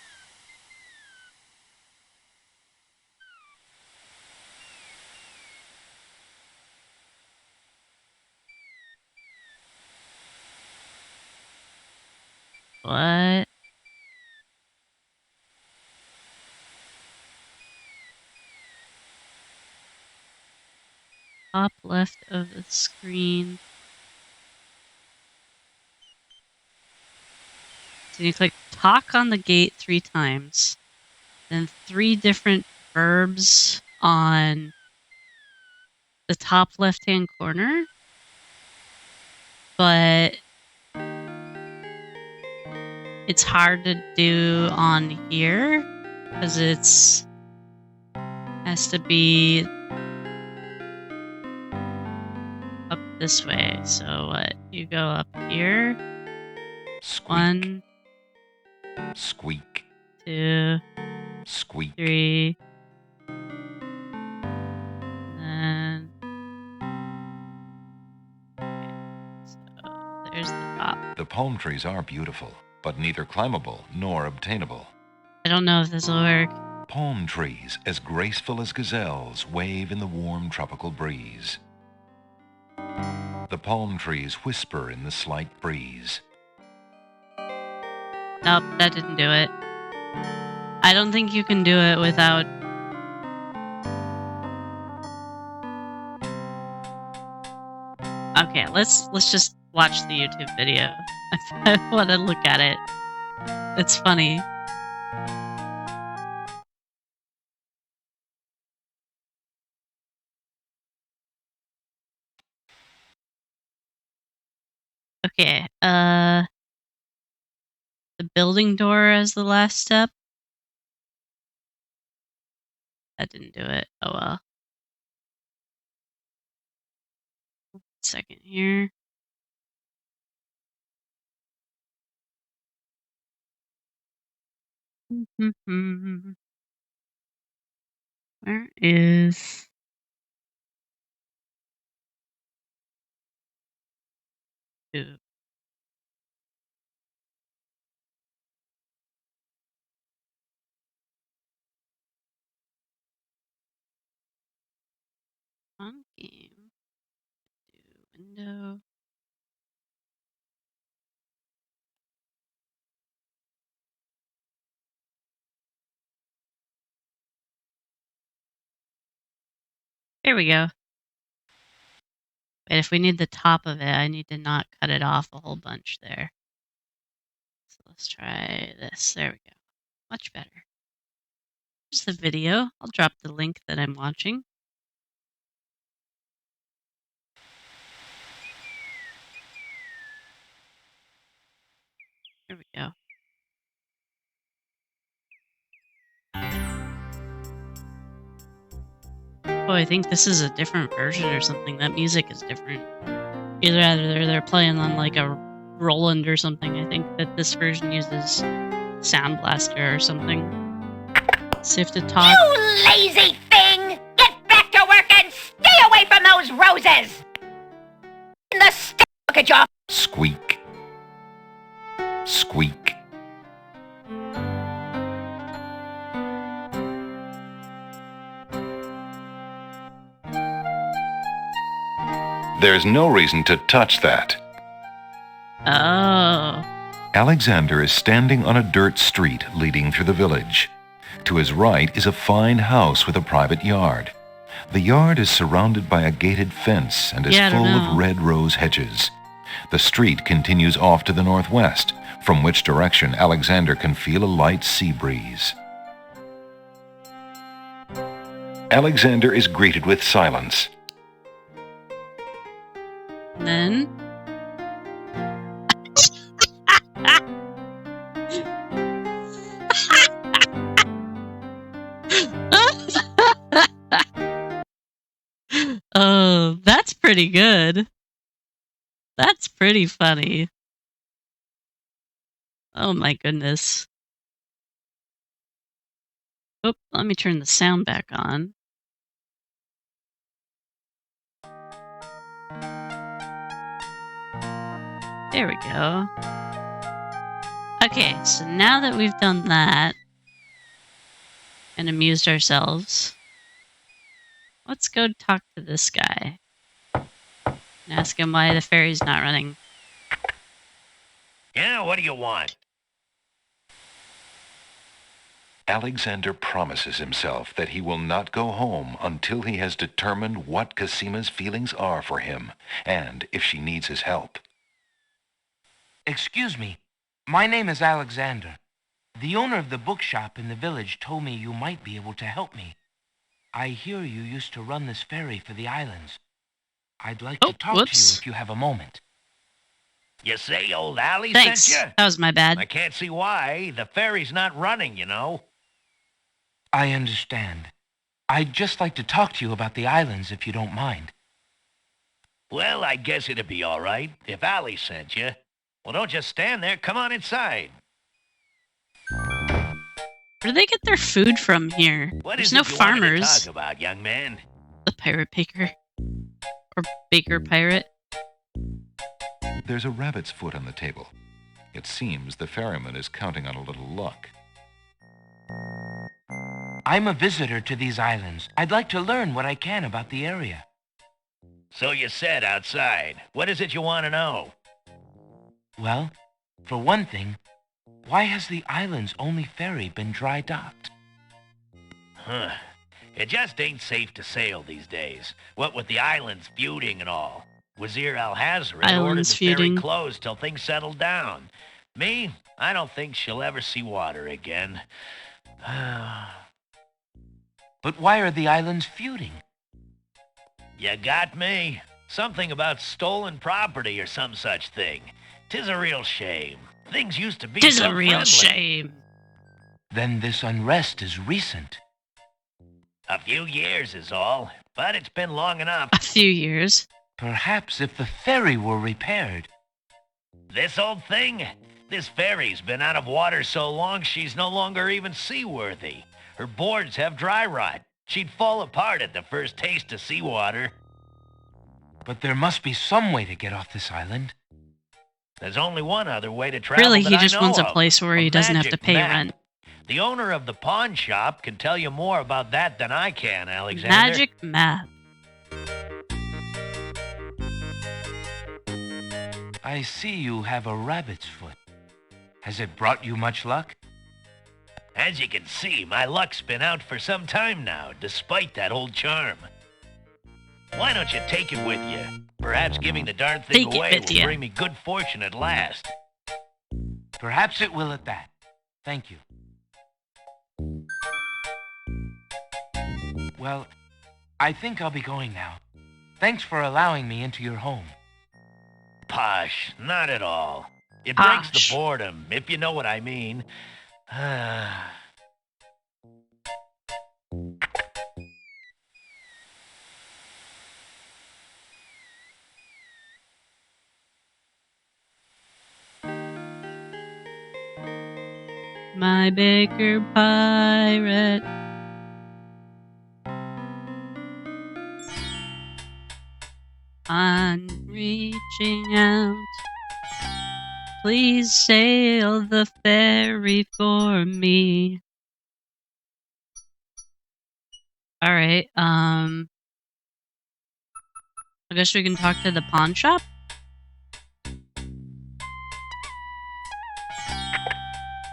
[SPEAKER 1] What? Top left of the screen. And you click talk on the gate 3 times. Then 3 different verbs on the top left-hand corner. But it's hard to do on here because it's has to be up this way. So what? You go up here.
[SPEAKER 4] Squeak.
[SPEAKER 1] 1,
[SPEAKER 4] Squeak.
[SPEAKER 1] 2,
[SPEAKER 4] Squeak.
[SPEAKER 1] 3. And okay, so there's the top.
[SPEAKER 4] The palm trees are beautiful, but neither climbable nor obtainable.
[SPEAKER 1] I don't know if this will work.
[SPEAKER 4] Palm trees, as graceful as gazelles, wave in the warm tropical breeze. The palm trees whisper in the slight breeze.
[SPEAKER 1] Nope, that didn't do it. I don't think you can do it without... Okay, let's just watch the YouTube video. I want to look at it. It's funny. Okay, the building door as the last step. That didn't do it. Oh well. Second here. Where is... Ooh. On game. Do window. There we go. But if we need the top of it, I need to not cut it off a whole bunch there. So let's try this. There we go. Much better. Here's the video. I'll drop the link that I'm watching. Here we go. Oh, I think this is a different version or something. That music is different. Either they're playing on like a Roland or something. I think that this version uses Sound Blaster or something. So you have to talk.
[SPEAKER 11] You lazy thing! Get back to work and stay away from those roses! And the look at your...
[SPEAKER 4] Squeak. Squeak. There's no reason to touch that.
[SPEAKER 1] Oh.
[SPEAKER 4] Alexander is standing on a dirt street leading through the village. To his right is a fine house with a private yard. The yard is surrounded by a gated fence and is full of red rose hedges. The street continues off to the northwest, from which direction Alexander can feel a light sea breeze. Alexander is greeted with silence.
[SPEAKER 1] And then... Oh, that's pretty good. That's pretty funny. Oh my goodness. Oh, let me turn the sound back on. There we go. Okay, so now that we've done that and amused ourselves, let's go talk to this guy and ask him why the ferry's not running.
[SPEAKER 10] Yeah, what do you want?
[SPEAKER 4] Alexander promises himself that he will not go home until he has determined what Casima's feelings are for him, and if she needs his help.
[SPEAKER 3] Excuse me, My name is Alexander. The owner of the bookshop in the village told me you might be able to help me. I hear you used to run this ferry for the islands. I'd like to talk to you if you have a moment.
[SPEAKER 8] You say old Allie
[SPEAKER 1] Thanks.
[SPEAKER 8] sent you?
[SPEAKER 1] That was my bad.
[SPEAKER 8] I can't see why. The ferry's not running, you know.
[SPEAKER 3] I understand. I'd just like to talk to you about the islands if you don't mind.
[SPEAKER 8] Well, I guess it'd be all right if Allie sent you. Well, don't just stand there. Come on inside.
[SPEAKER 1] Where do they get their food from here?
[SPEAKER 8] What
[SPEAKER 1] There's
[SPEAKER 8] is
[SPEAKER 1] no
[SPEAKER 8] it you wanted to
[SPEAKER 1] farmers.
[SPEAKER 8] talk about, young man?
[SPEAKER 1] The pirate baker. Or baker pirate.
[SPEAKER 4] There's a rabbit's foot on the table. It seems the ferryman is counting on a little luck.
[SPEAKER 3] I'm a visitor to these islands. I'd like to learn what I can about the area.
[SPEAKER 8] So you said outside. What is it you want to know?
[SPEAKER 3] Well, for one thing, why has the island's only ferry been dry docked?
[SPEAKER 8] Huh. It just ain't safe to sail these days. What with the islands feuding and all. Wazir Al-Hazred ordered the ferry closed till things settled down. Me, I don't think she'll ever see water again.
[SPEAKER 3] But why are the islands feuding?
[SPEAKER 8] You got me. Something about stolen property or some such thing. 'Tis a real shame. Things used to be
[SPEAKER 1] Tis
[SPEAKER 8] so
[SPEAKER 1] a real
[SPEAKER 8] friendly.
[SPEAKER 1] shame.
[SPEAKER 3] Then this unrest is recent.
[SPEAKER 8] A few years is all, but it's been long enough.
[SPEAKER 1] A few years.
[SPEAKER 3] Perhaps if the ferry were repaired.
[SPEAKER 8] This old thing? This ferry's been out of water so long she's no longer even seaworthy. Her boards have dry rot. She'd fall apart at the first taste of seawater.
[SPEAKER 3] But there must be some way to get off this island.
[SPEAKER 8] There's only one other way to travel
[SPEAKER 1] Really,
[SPEAKER 8] that
[SPEAKER 1] he
[SPEAKER 8] I
[SPEAKER 1] just
[SPEAKER 8] know
[SPEAKER 1] wants a
[SPEAKER 8] of.
[SPEAKER 1] place where he doesn't have to
[SPEAKER 8] magic
[SPEAKER 1] pay
[SPEAKER 8] map.
[SPEAKER 1] rent.
[SPEAKER 8] The owner of the pawn shop can tell you more about that than I can, Alexander.
[SPEAKER 1] Magic map.
[SPEAKER 3] I see you have a rabbit's foot. Has it brought you much luck?
[SPEAKER 8] As you can see, my luck's been out for some time now, despite that old charm. Why don't you take it with you? Perhaps giving the darn thing
[SPEAKER 1] Take it
[SPEAKER 8] away
[SPEAKER 1] with
[SPEAKER 8] will
[SPEAKER 1] ya.
[SPEAKER 8] bring me good fortune at last.
[SPEAKER 3] Perhaps it will at that. Thank you. Well, I think I'll be going now. Thanks for allowing me into your home.
[SPEAKER 8] Posh, not at all. It
[SPEAKER 1] Posh.
[SPEAKER 8] breaks the boredom, if you know what I mean.
[SPEAKER 1] My baker pirate. I'm reaching out. Please sail the ferry for me. Alright, I guess we can talk to the pawn shop?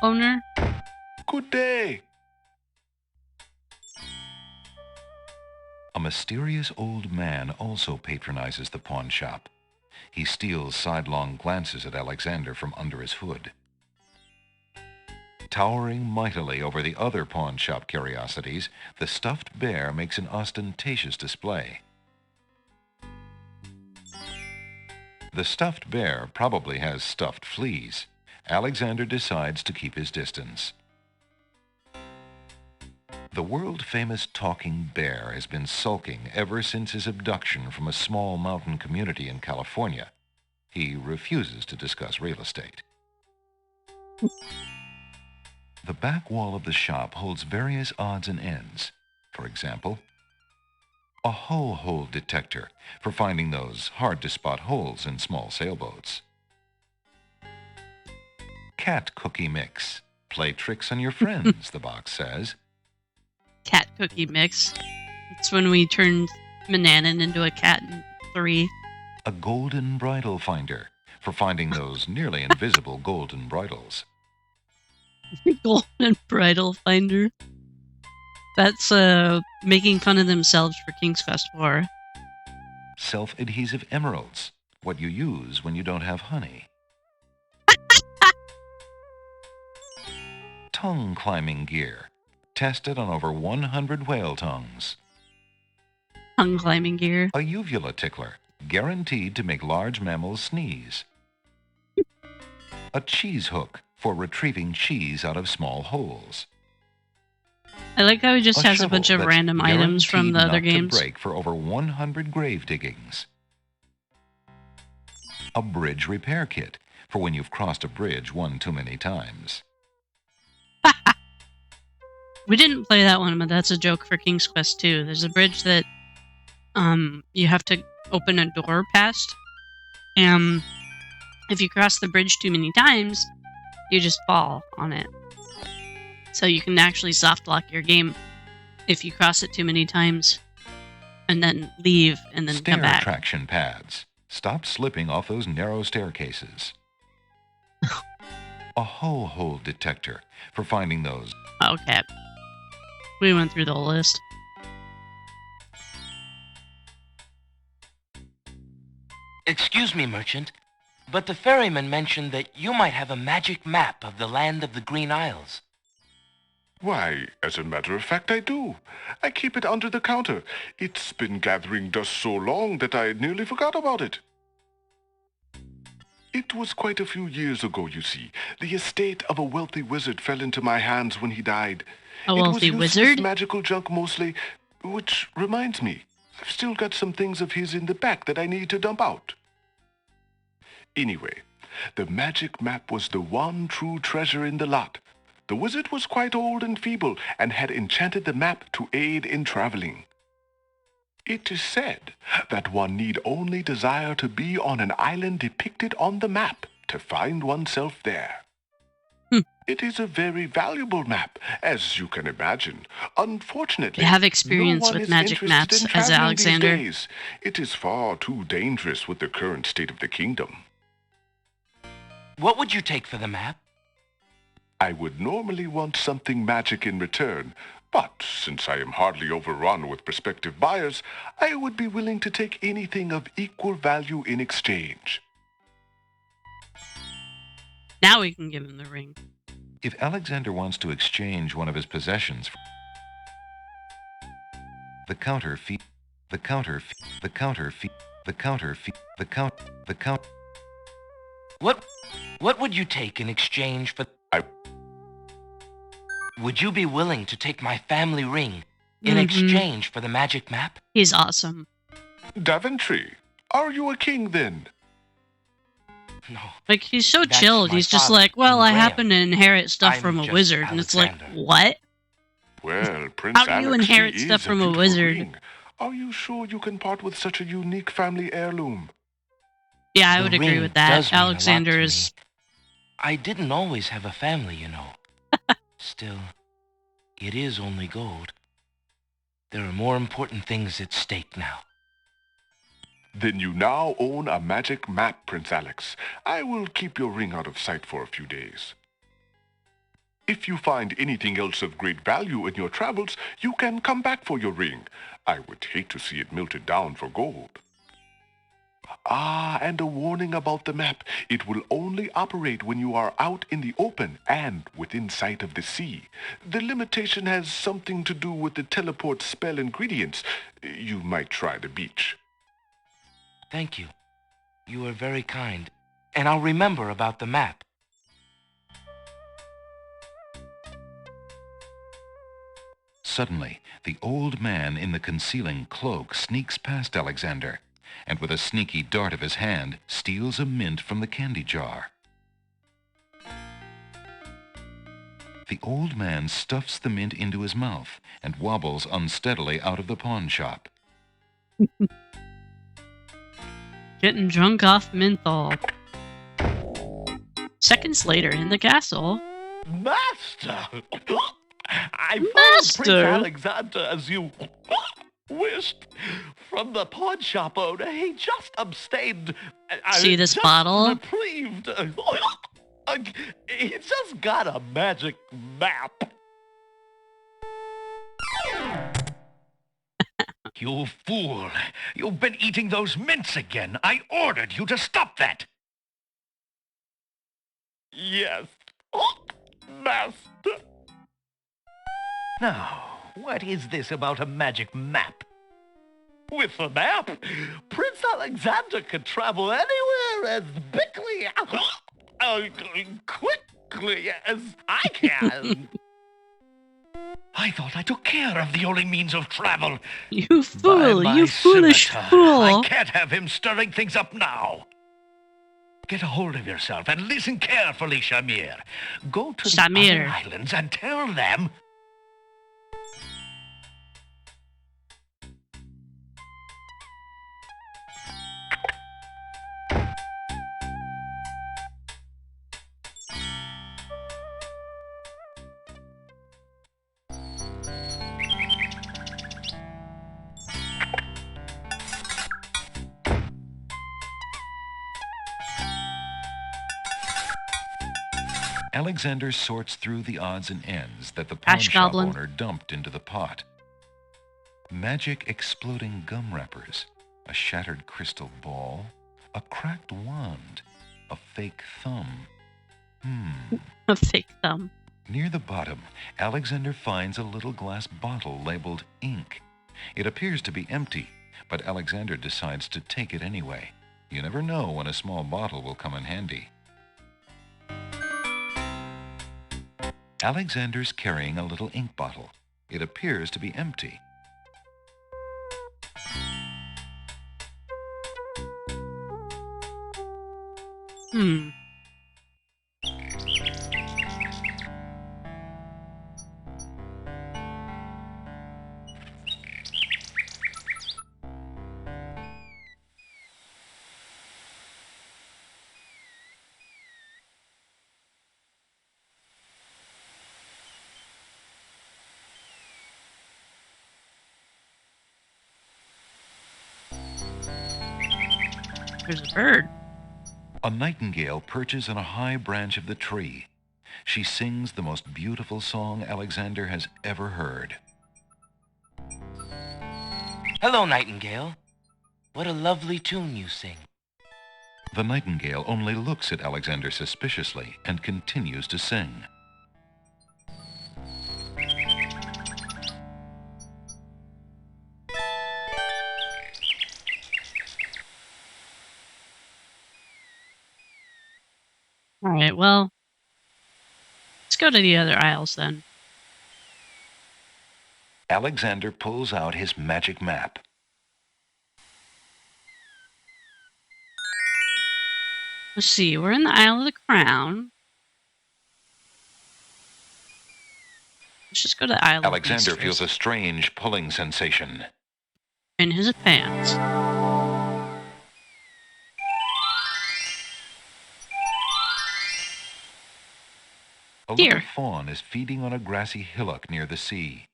[SPEAKER 1] Owner?
[SPEAKER 9] Good day.
[SPEAKER 4] A mysterious old man also patronizes the pawn shop. He steals sidelong glances at Alexander from under his hood. Towering mightily over the other pawn shop curiosities, the stuffed bear makes an ostentatious display. The stuffed bear probably has stuffed fleas. Alexander decides to keep his distance. The world-famous talking bear has been sulking ever since his abduction from a small mountain community in California. He refuses to discuss real estate. The back wall of the shop holds various odds and ends. For example, a hull hole detector for finding those hard-to-spot holes in small sailboats. Cat cookie mix. Play tricks on your friends, the box says.
[SPEAKER 1] Cat cookie mix. It's when we turned Mananan into a cat in 3.
[SPEAKER 4] A golden bridle finder for finding those nearly invisible golden bridles.
[SPEAKER 1] Golden bridal finder. That's making fun of themselves for King's Quest 4.
[SPEAKER 4] Self-adhesive emeralds. What you use when you don't have honey. tongue climbing gear, tested on over 100 whale tongues.
[SPEAKER 1] Tongue climbing gear.
[SPEAKER 4] A uvula tickler, guaranteed to make large mammals sneeze. A cheese hook for retrieving cheese out of small holes.
[SPEAKER 1] I like how he just has a bunch of
[SPEAKER 4] that's
[SPEAKER 1] random items from the other
[SPEAKER 4] guaranteed not
[SPEAKER 1] games.
[SPEAKER 4] to break for over 100 grave diggings. A bridge repair kit for when you've crossed a bridge one too many times.
[SPEAKER 1] We didn't play that one, but that's a joke for King's Quest 2. There's a bridge that you have to open a door past, and if you cross the bridge too many times, you just fall on it. So you can actually soft lock your game if you cross it too many times, and then leave and then come back.
[SPEAKER 4] Stair traction pads. Stop slipping off those narrow staircases. A hole detector for finding those.
[SPEAKER 1] Okay. We went through the whole list.
[SPEAKER 3] Excuse me, merchant, but the ferryman mentioned that you might have a magic map of the land of the Green Isles.
[SPEAKER 9] Why, as a matter of fact, I do. I keep it under the counter. It's been gathering dust so long that I nearly forgot about it. It was quite a few years ago, you see. The estate of a wealthy wizard fell into my hands when he died.
[SPEAKER 1] A wealthy
[SPEAKER 9] it was
[SPEAKER 1] wizard?
[SPEAKER 9] useless magical junk mostly, which reminds me, I've still got some things of his in the back that I need to dump out. Anyway, the magic map was the one true treasure in the lot. The wizard was quite old and feeble and had enchanted the map to aid in traveling. It is said that one need only desire to be on an island depicted on the map to find oneself there. It is a very valuable map, as you can imagine. Unfortunately,
[SPEAKER 1] You have experience
[SPEAKER 9] no one
[SPEAKER 1] with
[SPEAKER 9] is
[SPEAKER 1] magic
[SPEAKER 9] interested
[SPEAKER 1] maps
[SPEAKER 9] in
[SPEAKER 1] as
[SPEAKER 9] traveling
[SPEAKER 1] Alexander.
[SPEAKER 9] these days. It is far too dangerous with the current state of the kingdom.
[SPEAKER 3] What would you take for the map?
[SPEAKER 9] I would normally want something magic in return, but since I am hardly overrun with prospective buyers, I would be willing to take anything of equal value in exchange.
[SPEAKER 1] Now we can give him the ring.
[SPEAKER 4] If Alexander wants to exchange one of his possessions for the counterfeit.
[SPEAKER 3] What would you take in exchange for... Would you be willing to take my family ring in exchange for the magic map?
[SPEAKER 1] He's awesome.
[SPEAKER 9] Daventry, are you a king then?
[SPEAKER 3] No.
[SPEAKER 1] Like, he's so
[SPEAKER 3] That's
[SPEAKER 1] chilled.
[SPEAKER 3] my
[SPEAKER 1] He's just
[SPEAKER 3] father,
[SPEAKER 1] like, well,
[SPEAKER 3] King
[SPEAKER 1] I
[SPEAKER 3] Graham.
[SPEAKER 1] happen to inherit stuff
[SPEAKER 3] I'm
[SPEAKER 1] from a
[SPEAKER 3] just
[SPEAKER 1] wizard. And it's like,
[SPEAKER 3] Alexander.
[SPEAKER 1] what?
[SPEAKER 9] Well, Prince
[SPEAKER 1] How do you
[SPEAKER 9] Alex,
[SPEAKER 1] inherit
[SPEAKER 9] he
[SPEAKER 1] stuff
[SPEAKER 9] is
[SPEAKER 1] from a
[SPEAKER 9] beautiful
[SPEAKER 1] wizard?
[SPEAKER 9] ring. Are you sure you can part with such a unique family heirloom?
[SPEAKER 1] Yeah, I
[SPEAKER 3] The
[SPEAKER 1] would agree
[SPEAKER 3] ring
[SPEAKER 1] with that.
[SPEAKER 3] does mean a lot
[SPEAKER 1] Alexander
[SPEAKER 3] to
[SPEAKER 1] is...
[SPEAKER 3] me. I didn't always have a family, you know. Still, it is only gold. There are more important things at stake now.
[SPEAKER 9] Then you now own a magic map, Prince Alex. I will keep your ring out of sight for a few days. If you find anything else of great value in your travels, you can come back for your ring. I would hate to see it melted down for gold. Ah, and a warning about the map. It will only operate when you are out in the open and within sight of the sea. The limitation has something to do with the teleport spell ingredients. You might try the beach.
[SPEAKER 3] Thank you. You are very kind. And I'll remember about the map.
[SPEAKER 4] Suddenly, the old man in the concealing cloak sneaks past Alexander, and with a sneaky dart of his hand, steals a mint from the candy jar. The old man stuffs the mint into his mouth and wobbles unsteadily out of the pawn shop.
[SPEAKER 1] Getting drunk off menthol. Seconds later in the castle.
[SPEAKER 8] Master! I followed
[SPEAKER 1] Master!
[SPEAKER 8] Prince Alexander as you wished. From the pawn shop owner, he just abstained.
[SPEAKER 1] See this
[SPEAKER 8] just
[SPEAKER 1] bottle?
[SPEAKER 8] Reprieved. He just got a magic map. You fool! You've been eating those mints again. I ordered you to stop that. Yes.
[SPEAKER 6] best.
[SPEAKER 8] Now, what is this about a magic map?
[SPEAKER 12] With the map, Prince Alexander can travel anywhere as quickly as I can.
[SPEAKER 8] I thought I took care of the only means of travel.
[SPEAKER 1] You fool! You foolish fool!
[SPEAKER 8] I can't have him stirring things up now. Get a hold of yourself and listen carefully, Shamir. Go to the other islands and tell them...
[SPEAKER 4] Alexander sorts through the odds and ends that the pawn shop owner dumped into the pot. Magic exploding gum wrappers, a shattered crystal ball, a cracked wand, a fake thumb.
[SPEAKER 1] A fake thumb.
[SPEAKER 4] Near the bottom, Alexander finds a little glass bottle labeled ink. It appears to be empty, but Alexander decides to take it anyway. You never know when a small bottle will come in handy. Alexander's carrying a little ink bottle. It appears to be empty.
[SPEAKER 1] There's a bird.
[SPEAKER 4] A nightingale perches on a high branch of the tree. She sings the most beautiful song Alexander has ever heard.
[SPEAKER 3] Hello, Nightingale. What a lovely tune you sing.
[SPEAKER 4] The nightingale only looks at Alexander suspiciously and continues to sing.
[SPEAKER 1] All right, well, let's go to the other aisles then.
[SPEAKER 4] Alexander pulls out his magic map.
[SPEAKER 1] Let's see, we're in the Isle of the Crown. Let's just go to the Isle of the
[SPEAKER 4] Alexander feels a strange pulling sensation.
[SPEAKER 1] In his pants.
[SPEAKER 4] A little fawn is feeding on a grassy hillock near the sea.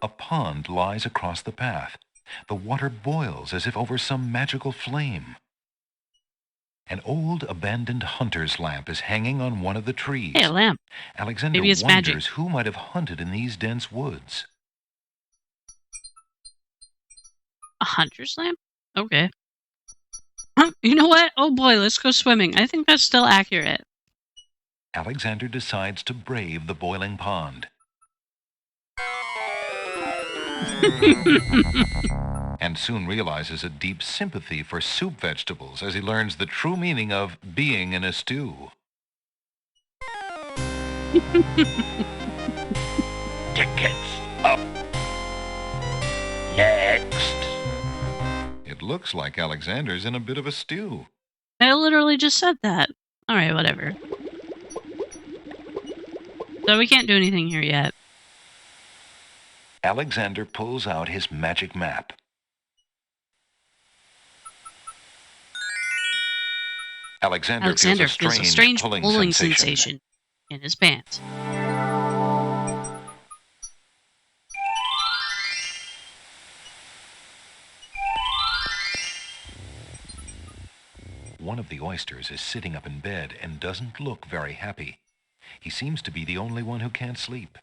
[SPEAKER 4] A pond lies across the path. The water boils as if over some magical flame. An old abandoned hunter's lamp is hanging on one of the trees.
[SPEAKER 1] Hey, a lamp.
[SPEAKER 4] Alexander
[SPEAKER 1] Maybe it's
[SPEAKER 4] wonders
[SPEAKER 1] magic.
[SPEAKER 4] who might have hunted in these dense woods.
[SPEAKER 1] A hunter's lamp? Okay. You know what? Oh boy, let's go swimming. I think that's still accurate.
[SPEAKER 4] Alexander decides to brave the boiling pond. And soon realizes a deep sympathy for soup vegetables as he learns the true meaning of being in a stew.
[SPEAKER 10] Tickets up. Next.
[SPEAKER 4] It looks like Alexander's in a bit of a stew.
[SPEAKER 1] I literally just said that. Alright, whatever. So we can't do anything here yet.
[SPEAKER 4] Alexander pulls out his magic map. Alexander feels a strange pulling sensation
[SPEAKER 1] in his pants.
[SPEAKER 4] One of the oysters is sitting up in bed and doesn't look very happy. He seems to be the only one who can't sleep.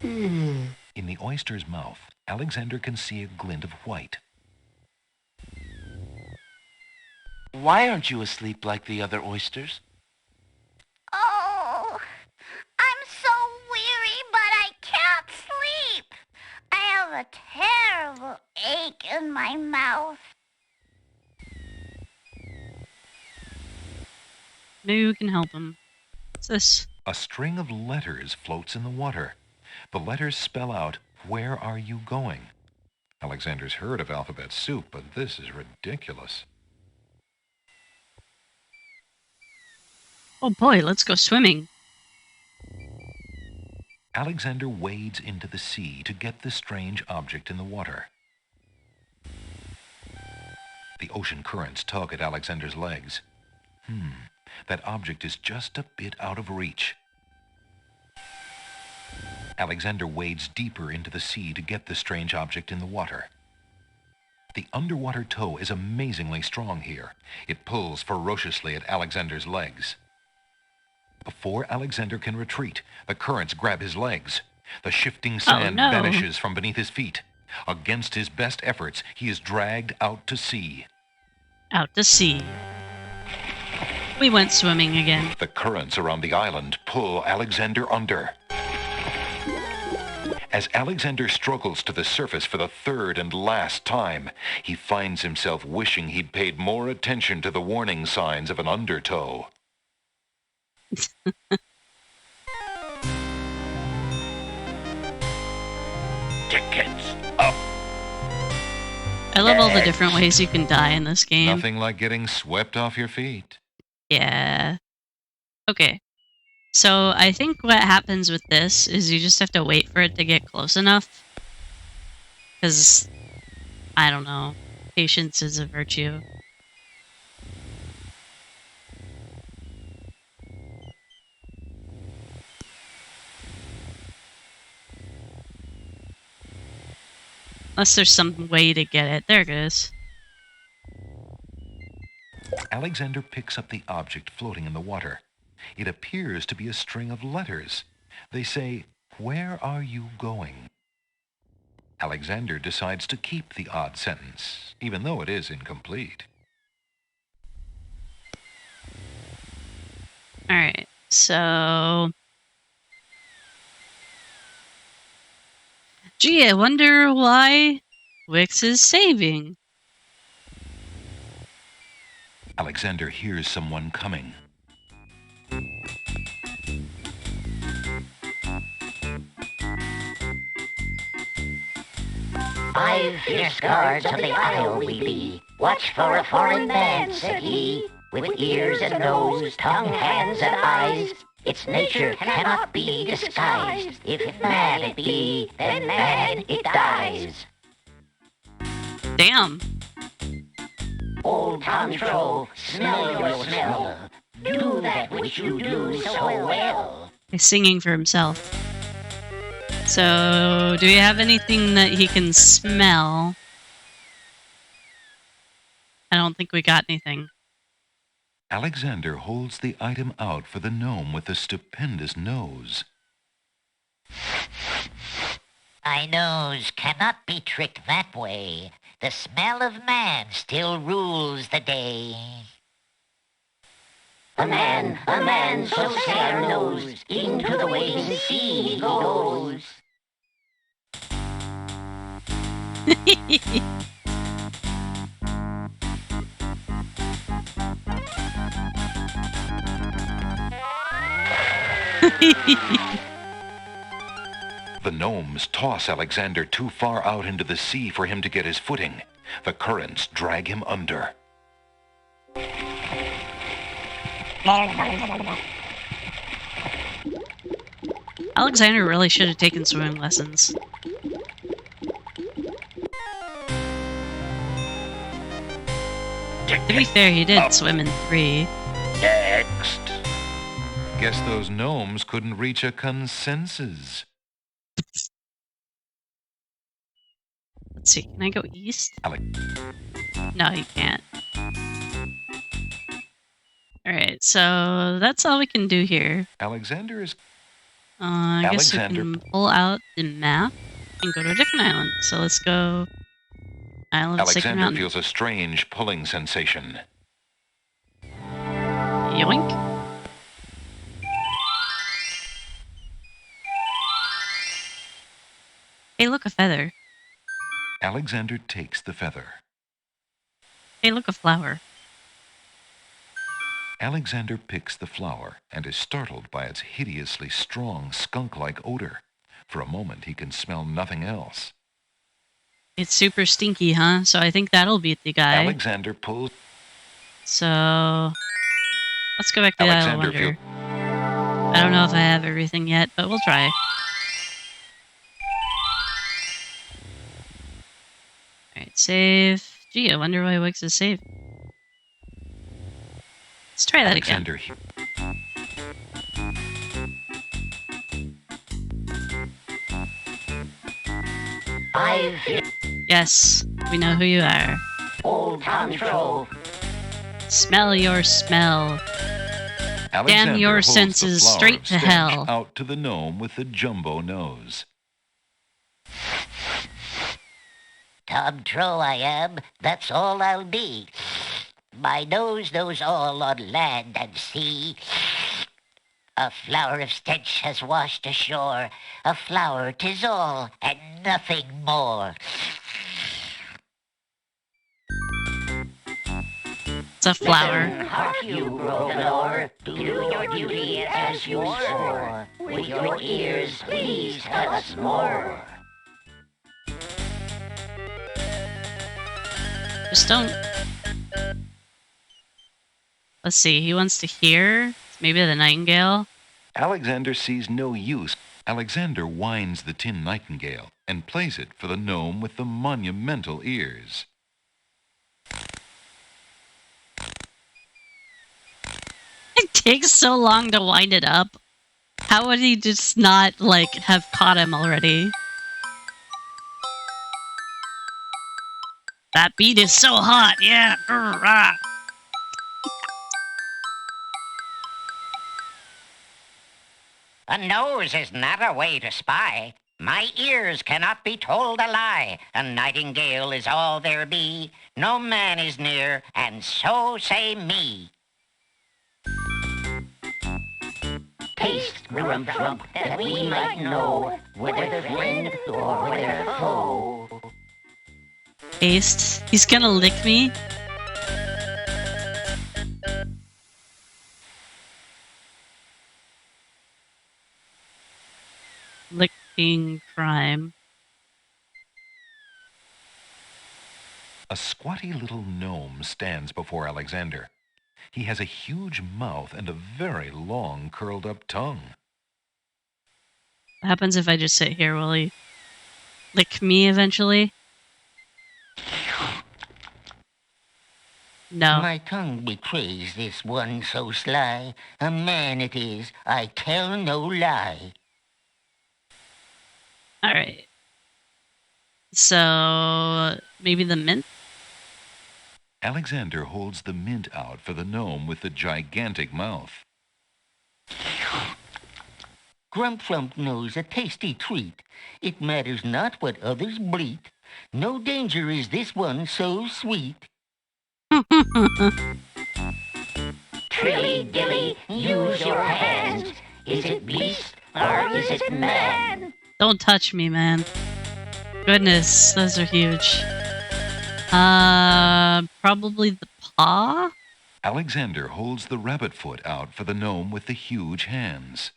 [SPEAKER 4] In the oyster's mouth, Alexander can see a glint of white.
[SPEAKER 3] Why aren't you asleep like the other oysters?
[SPEAKER 11] Oh, I'm so weary, but I can't sleep. I have a terrible ache in my mouth.
[SPEAKER 1] Maybe we can help him. What's this?
[SPEAKER 4] A string of letters floats in the water. The letters spell out, "Where are you going?" Alexander's heard of alphabet soup, but this is ridiculous.
[SPEAKER 1] Oh boy, let's go swimming.
[SPEAKER 4] Alexander wades into the sea to get the strange object in the water. The ocean currents tug at Alexander's legs. That object is just a bit out of reach. Alexander wades deeper into the sea to get the strange object in the water. The underwater tow is amazingly strong here. It pulls ferociously at Alexander's legs. Before Alexander can retreat, the currents grab his legs. The shifting sand vanishes from beneath his feet. Against his best efforts, he is dragged out to sea.
[SPEAKER 1] Out to sea. We went swimming again.
[SPEAKER 4] The currents around the island pull Alexander under. As Alexander struggles to the surface for the third and last time, he finds himself wishing he'd paid more attention to the warning signs of an undertow.
[SPEAKER 5] Tickets up.
[SPEAKER 1] I love all the different ways you can die in this game.
[SPEAKER 4] Nothing like getting swept off your feet.
[SPEAKER 1] Yeah. Okay. So I think what happens with this is you just have to wait for it to get close enough. Because, I don't know, patience is a virtue. Unless there's some way to get it. There it is.
[SPEAKER 4] Alexander picks up the object floating in the water. It appears to be a string of letters. They say, "Where are you going?" Alexander decides to keep the odd sentence, even though it is incomplete.
[SPEAKER 1] Alright, so... Gee, I wonder why Wix is saving.
[SPEAKER 4] Alexander hears someone coming.
[SPEAKER 10] "5 fierce guards of the isle we be. Watch for a foreign man," said he, "with ears and nose, tongue, hands, and eyes. Its nature cannot be disguised. If man it be, then man it dies."
[SPEAKER 1] Damn.
[SPEAKER 10] "Old Tom Trow, smell your smell. Do that which you do so well."
[SPEAKER 1] He's singing for himself. So, do we have anything that he can smell? I don't think we got anything.
[SPEAKER 4] Alexander holds the item out for the gnome with the stupendous nose.
[SPEAKER 10] "My nose cannot be tricked that way. The smell of man still rules the day." A man, so say our nose, into the waiting sea he goes."
[SPEAKER 4] The gnomes toss Alexander too far out into the sea for him to get his footing. The currents drag him under.
[SPEAKER 1] Alexander really should have taken swimming lessons. To be fair, he did swim in 3.
[SPEAKER 5] Next.
[SPEAKER 4] Guess those gnomes couldn't reach a consensus.
[SPEAKER 1] Let's see, can I go east?
[SPEAKER 4] Alex.
[SPEAKER 1] No, you can't. Alright, so that's all we can do here.
[SPEAKER 4] Alexander is...
[SPEAKER 1] I guess we can pull out the map and go to a different island. So let's go... Island of Sacred
[SPEAKER 4] Alexander
[SPEAKER 1] Mountain.
[SPEAKER 4] feels a strange pulling sensation.
[SPEAKER 1] Yoink. Hey, look, a feather.
[SPEAKER 4] Alexander takes the feather.
[SPEAKER 1] Hey, look, a flower.
[SPEAKER 4] Alexander picks the flower and is startled by its hideously strong skunk-like odor. For a moment, he can smell nothing else.
[SPEAKER 1] It's super stinky, huh? So I think that'll beat the guy.
[SPEAKER 4] Alexander pulls...
[SPEAKER 1] So... let's go back to the Isle of Wonder. I don't know if I have everything yet, but we'll try. Alright, save. Gee, I wonder why Wix is saved. Let's try that
[SPEAKER 4] Alexander
[SPEAKER 1] again. Yes, we know who you are.
[SPEAKER 10] Old Tom Troll.
[SPEAKER 1] Smell your smell.
[SPEAKER 4] Alexander
[SPEAKER 1] Damn your
[SPEAKER 4] holds the
[SPEAKER 1] senses
[SPEAKER 4] flower
[SPEAKER 1] straight
[SPEAKER 4] of
[SPEAKER 1] to
[SPEAKER 4] stench
[SPEAKER 1] hell.
[SPEAKER 4] out to the gnome with the jumbo nose.
[SPEAKER 10] Tom Troll I am, that's all I'll be. My nose knows all on land and sea. A flower of stench has washed ashore. A flower 'tis all, and nothing more.
[SPEAKER 1] It's a flower.
[SPEAKER 10] Hark you, Grovelor, do your duty as you swore. With your ears, please tell us more.
[SPEAKER 1] Just don't... let's see, he wants to hear? Maybe the nightingale?
[SPEAKER 4] Alexander sees no use. Alexander winds the tin nightingale and plays it for the gnome with the monumental ears.
[SPEAKER 1] It takes so long to wind it up. How would he just not, like, have caught him already? That beat is so hot, yeah. Rah.
[SPEAKER 10] A nose is not a way to spy. My ears cannot be told a lie. A nightingale is all there be. No man is near, and so say me. Taste, Grump, that we might know whether friend or whether foe.
[SPEAKER 1] Taste. He's gonna lick me? Licking crime.
[SPEAKER 4] A squatty little gnome stands before Alexander. He has a huge mouth and a very long curled-up tongue.
[SPEAKER 1] What happens if I just sit here? Will he lick me eventually? No.
[SPEAKER 10] My tongue betrays this one so sly. A man it is, I tell no lie.
[SPEAKER 1] Alright. So, maybe the mint?
[SPEAKER 4] Alexander holds the mint out for the gnome with the gigantic mouth.
[SPEAKER 10] Grump knows a tasty treat. It matters not what others bleat. No danger is this one so sweet. Trilly dilly, use your hands. Is it beast or is it man?
[SPEAKER 1] Don't touch me, man. Goodness, those are huge. Probably the paw?
[SPEAKER 4] Alexander holds the rabbit foot out for the gnome with the huge hands.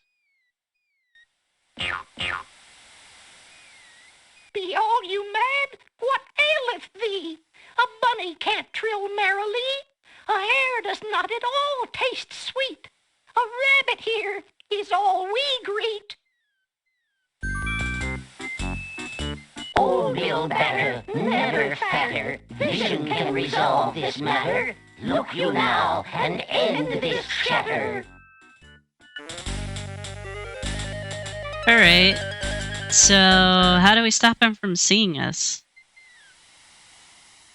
[SPEAKER 10] Be all you mad? What aileth thee? A bunny can't trill merrily. A hare does not at all taste sweet. A rabbit here is all we greet. Old Bill Batter, never fatter. Vision can resolve this matter. Look you now and end this chatter.
[SPEAKER 1] Alright. So, how do we stop him from seeing us?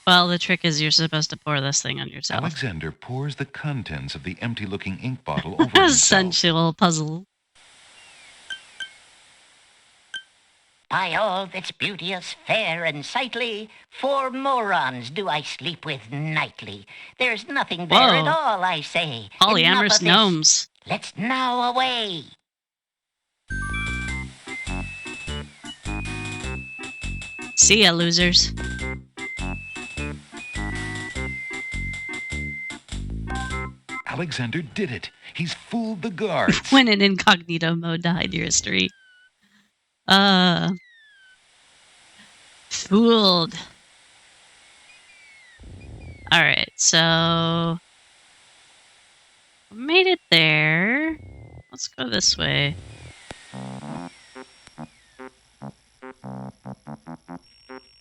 [SPEAKER 1] Well, the trick is you're supposed to pour this thing on yourself.
[SPEAKER 4] Alexander pours the contents of the empty-looking ink bottle over himself.
[SPEAKER 1] Sensual puzzle.
[SPEAKER 10] By all that's beauteous, fair, and sightly, 4 morons do I sleep with nightly. There's nothing there at
[SPEAKER 1] Whoa.
[SPEAKER 10] all, I say.
[SPEAKER 1] Polyamorous
[SPEAKER 10] Enough of this.
[SPEAKER 1] gnomes.
[SPEAKER 10] Let's now away.
[SPEAKER 1] See ya, losers.
[SPEAKER 4] Alexander did it. He's fooled the guards.
[SPEAKER 1] Went in incognito mode to hide your history. Fooled. Alright, so... made it there. Let's go this way.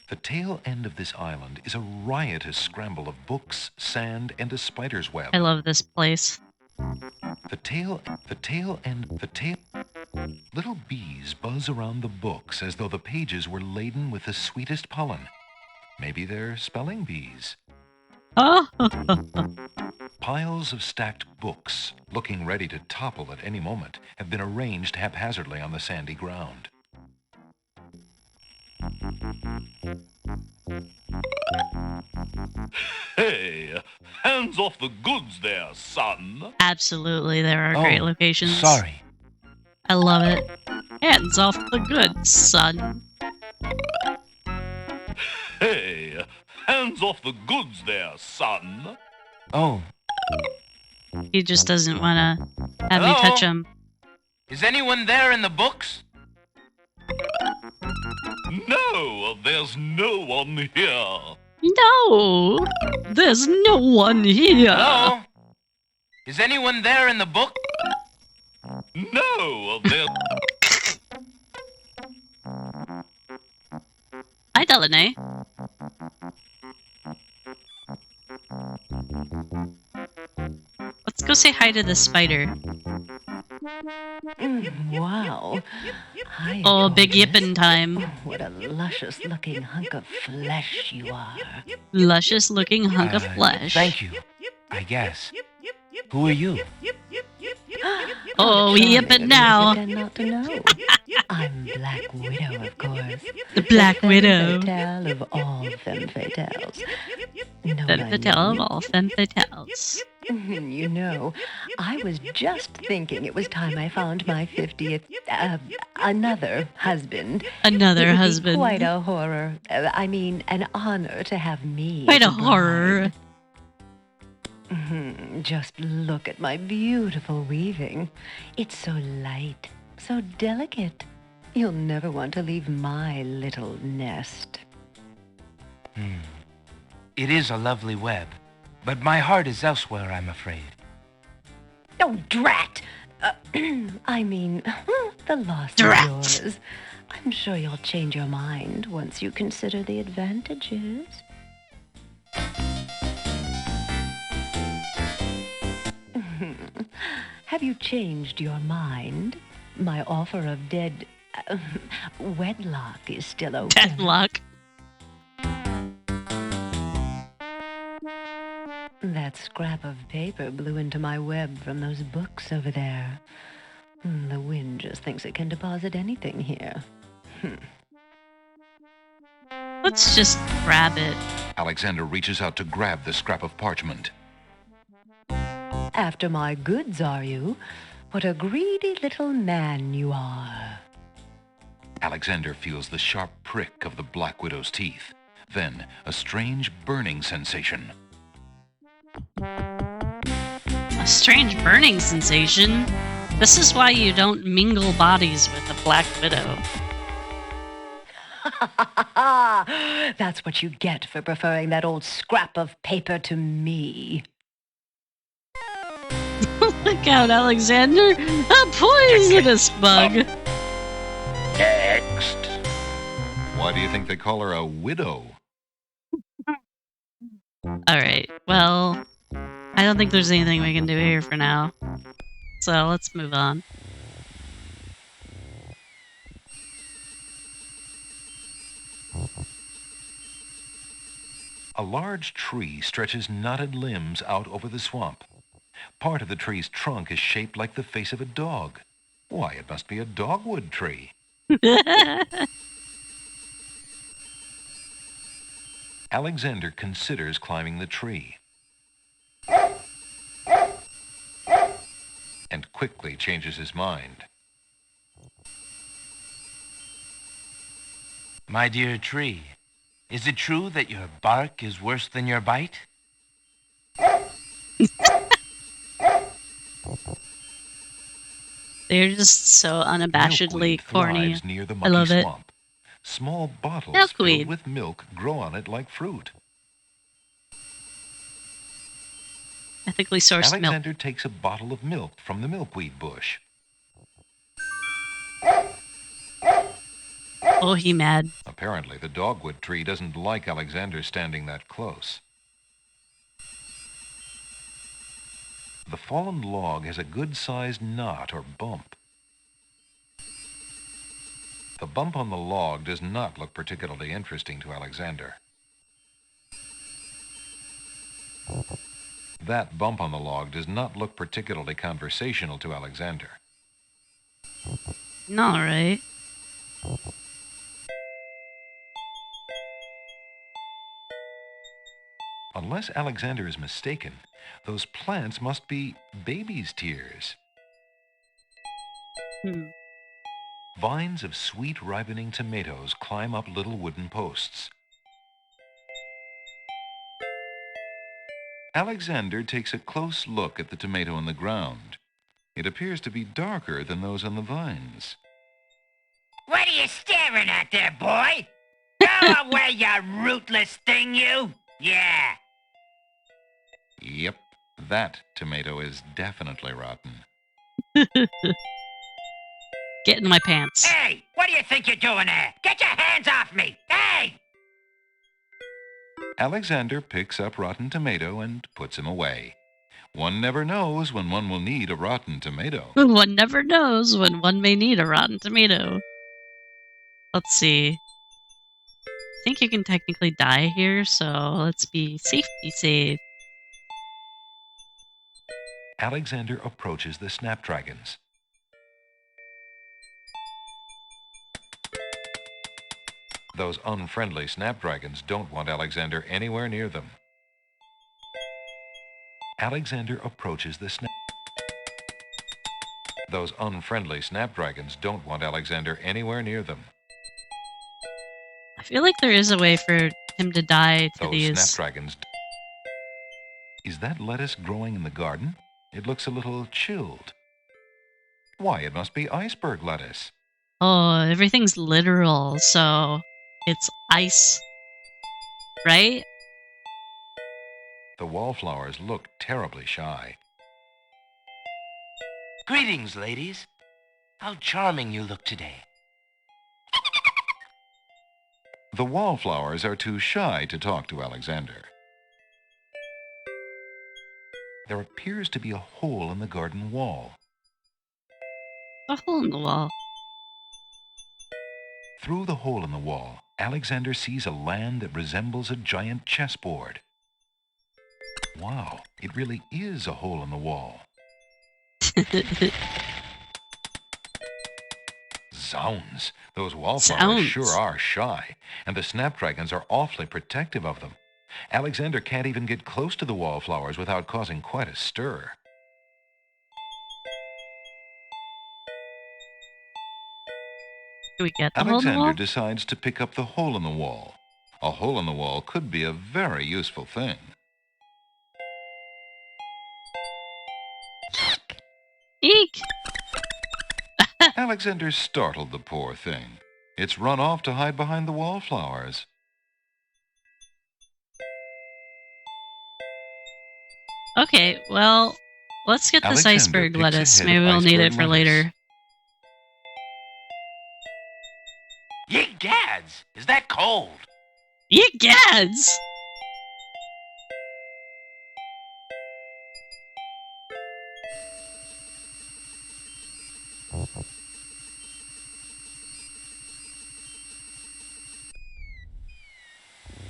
[SPEAKER 4] The tail end of this island is a riotous scramble of books, sand, and a spider's web.
[SPEAKER 1] I love this place.
[SPEAKER 4] Little bees buzz around the books as though the pages were laden with the sweetest pollen. Maybe they're spelling bees.
[SPEAKER 1] Oh!
[SPEAKER 4] Piles of stacked books, looking ready to topple at any moment, have been arranged haphazardly on the sandy ground.
[SPEAKER 5] Hey, hands off the goods there, son.
[SPEAKER 1] Absolutely, there are great locations.
[SPEAKER 3] Sorry.
[SPEAKER 1] I love it. Hands off the goods, son.
[SPEAKER 5] Hey, hands off the goods there, son.
[SPEAKER 3] Oh,
[SPEAKER 1] He just doesn't want to have me
[SPEAKER 3] Hello?
[SPEAKER 1] touch him.
[SPEAKER 3] is anyone there in the books?
[SPEAKER 5] No, there's no one here.
[SPEAKER 1] No! There's no one here!
[SPEAKER 3] Hello? Is anyone there in the book?
[SPEAKER 5] No, there's...
[SPEAKER 1] Hi, Delaney. Let's go say hi to the spider.
[SPEAKER 2] Wow. Hi,
[SPEAKER 1] Oh, big
[SPEAKER 2] gorgeous.
[SPEAKER 1] yippin' time.
[SPEAKER 2] What a luscious-looking hunk of flesh you are.
[SPEAKER 1] Luscious looking hunk of flesh.
[SPEAKER 3] Thank you, I guess. Who are you?
[SPEAKER 1] Oh, yippin' now.
[SPEAKER 2] Pretend not to know. I'm Black Widow, of course.
[SPEAKER 1] The Black
[SPEAKER 2] femme
[SPEAKER 1] Widow.
[SPEAKER 2] fatale of all femme fatales. Know what
[SPEAKER 1] Femme
[SPEAKER 2] I
[SPEAKER 1] fatale of
[SPEAKER 2] mean?
[SPEAKER 1] all femme fatales.
[SPEAKER 2] You know, I was just thinking it was time I found my 50th, another husband.
[SPEAKER 1] Another
[SPEAKER 2] It would be
[SPEAKER 1] husband.
[SPEAKER 2] quite a horror. I mean, an honor to have me.
[SPEAKER 1] Quite
[SPEAKER 2] as
[SPEAKER 1] a horror.
[SPEAKER 2] bride. Just look at my beautiful weaving. It's so light, so delicate. You'll never want to leave my little nest.
[SPEAKER 3] It is a lovely web, but my heart is elsewhere, I'm afraid.
[SPEAKER 2] Oh, drat! I mean, the loss
[SPEAKER 1] Drat.
[SPEAKER 2] is yours. I'm sure you'll change your mind once you consider the advantages. Have you changed your mind? My offer of wedlock is still open.
[SPEAKER 1] Deathlock.
[SPEAKER 2] That scrap of paper blew into my web from those books over there. The wind just thinks it can deposit anything here.
[SPEAKER 1] Let's just grab it.
[SPEAKER 4] Alexander reaches out to grab the scrap of parchment.
[SPEAKER 2] After my goods, are you? What a greedy little man you are.
[SPEAKER 4] Alexander feels the sharp prick of the Black Widow's teeth. Then, a strange burning sensation.
[SPEAKER 1] A strange burning sensation. This is why you don't mingle bodies with a Black Widow.
[SPEAKER 2] That's what you get for preferring that old scrap of paper to me.
[SPEAKER 1] Look out, Alexander! A poisonous bug!
[SPEAKER 7] Next.
[SPEAKER 4] Why do you think they call her a widow?
[SPEAKER 1] Alright, well, I don't think there's anything we can do here for now. So let's move on.
[SPEAKER 4] A large tree stretches knotted limbs out over the swamp. Part of the tree's trunk is shaped like the face of a dog. Why, it must be a dogwood tree. Alexander considers climbing the tree and quickly changes his mind.
[SPEAKER 3] My dear tree, is it true that your bark is worse than your bite?
[SPEAKER 1] They're just so unabashedly
[SPEAKER 4] Milkweed
[SPEAKER 1] corny.
[SPEAKER 4] thrives near the
[SPEAKER 1] I
[SPEAKER 4] mucky
[SPEAKER 1] love it.
[SPEAKER 4] swamp. Small bottles filled
[SPEAKER 1] Milkweed.
[SPEAKER 4] with milk grow on it like fruit.
[SPEAKER 1] Ethically sourced
[SPEAKER 4] Alexander
[SPEAKER 1] milk.
[SPEAKER 4] takes a bottle of milk from the milkweed bush.
[SPEAKER 1] Oh, he mad.
[SPEAKER 4] Apparently, the dogwood tree doesn't like Alexander standing that close. The fallen log has a good-sized knot or bump. The bump on the log does not look particularly interesting to Alexander. That bump on the log does not look particularly conversational to Alexander.
[SPEAKER 1] All right.
[SPEAKER 4] Unless Alexander is mistaken, those plants must be baby's tears. Vines of sweet ripening tomatoes climb up little wooden posts. Alexander takes a close look at the tomato in the ground. It appears to be darker than those on the vines.
[SPEAKER 10] What are you staring at there, boy? Go away, you rootless thing, you! Yeah.
[SPEAKER 4] Yep, that tomato is definitely rotten.
[SPEAKER 1] Get in my pants.
[SPEAKER 10] Hey, what do you think you're doing there? Get your hands off me! Hey!
[SPEAKER 4] Alexander picks up rotten tomato and puts him away. One never knows when one will need a rotten tomato.
[SPEAKER 1] One never knows when one may need a rotten tomato. Let's see. I think you can technically die here, so let's be safe.
[SPEAKER 4] Alexander approaches the snapdragons. Those unfriendly snapdragons don't want Alexander anywhere near them. Alexander approaches the Those unfriendly snapdragons don't want Alexander anywhere near them.
[SPEAKER 1] I feel like there is a way for him to die to
[SPEAKER 4] Those
[SPEAKER 1] these.
[SPEAKER 4] Snapdragons. Is that lettuce growing in the garden? It looks a little chilled. Why, it must be iceberg lettuce.
[SPEAKER 1] Oh, everything's literal, so it's ice, right?
[SPEAKER 4] The wallflowers look terribly shy.
[SPEAKER 3] Greetings, ladies. How charming you look today.
[SPEAKER 4] The wallflowers are too shy to talk to Alexander. There appears to be a hole in the garden wall.
[SPEAKER 1] A hole in the wall.
[SPEAKER 4] Through the hole in the wall, Alexander sees a land that resembles a giant chessboard. Wow, it really is a hole in the wall. Zounds, those wallflowers sure are shy, and the snapdragons are awfully protective of them. Alexander can't even get close to the wallflowers without causing quite a stir.
[SPEAKER 1] Do we get the hole in the wall?
[SPEAKER 4] Alexander decides to pick up the hole in the wall. A hole in the wall could be a very useful thing.
[SPEAKER 1] Eek!
[SPEAKER 4] Alexander startled the poor thing. It's run off to hide behind the wallflowers.
[SPEAKER 1] Okay, well, let's get this
[SPEAKER 4] Alexander
[SPEAKER 1] iceberg
[SPEAKER 4] picks
[SPEAKER 1] lettuce.
[SPEAKER 4] a head
[SPEAKER 1] Maybe
[SPEAKER 4] of
[SPEAKER 1] we'll need it
[SPEAKER 4] iceberg
[SPEAKER 1] for
[SPEAKER 4] lettuce.
[SPEAKER 1] later.
[SPEAKER 3] Ye gads! Is that cold?
[SPEAKER 1] Ye gads!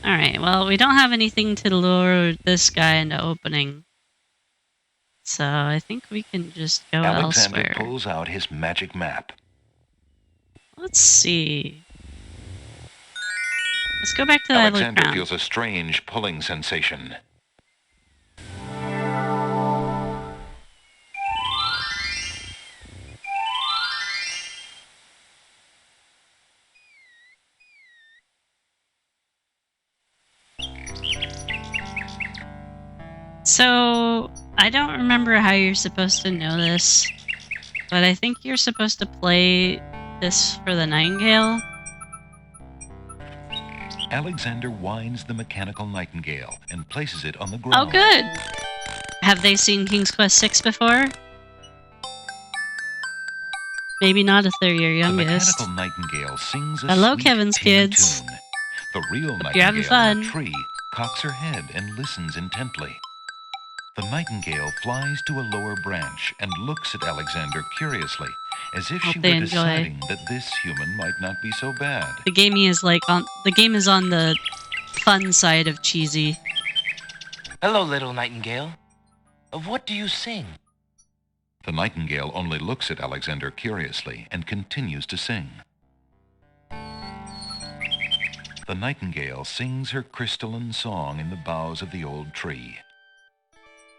[SPEAKER 1] Alright, well, we don't have anything to lure this guy into opening. So I think we can just go
[SPEAKER 4] Alexander
[SPEAKER 1] elsewhere.
[SPEAKER 4] pulls out his magic map.
[SPEAKER 1] Let's see. Let's go back to the Isle of the
[SPEAKER 4] Alexander
[SPEAKER 1] Crown.
[SPEAKER 4] feels a strange pulling sensation.
[SPEAKER 1] So, I don't remember how you're supposed to know this, but I think you're supposed to play this for the Nightingale.
[SPEAKER 4] Alexander winds the mechanical nightingale and places it on the ground.
[SPEAKER 1] Oh, good! Have they seen King's Quest VI before? Maybe not if they're your youngest.
[SPEAKER 4] The mechanical nightingale sings a
[SPEAKER 1] Hello,
[SPEAKER 4] sweet
[SPEAKER 1] Kevin's
[SPEAKER 4] tin
[SPEAKER 1] kids.
[SPEAKER 4] tune. The real
[SPEAKER 1] Hope you're having
[SPEAKER 4] nightingale in
[SPEAKER 1] fun.
[SPEAKER 4] a tree cocks her head and listens intently. The nightingale flies to a lower branch and looks at Alexander curiously, as if
[SPEAKER 1] Hope
[SPEAKER 4] she
[SPEAKER 1] they
[SPEAKER 4] were
[SPEAKER 1] enjoy.
[SPEAKER 4] deciding that this human might not be so bad.
[SPEAKER 1] The game is on the fun side of cheesy.
[SPEAKER 3] Hello, little nightingale. Of what do you sing?
[SPEAKER 4] The nightingale only looks at Alexander curiously and continues to sing. The nightingale sings her crystalline song in the boughs of the old tree.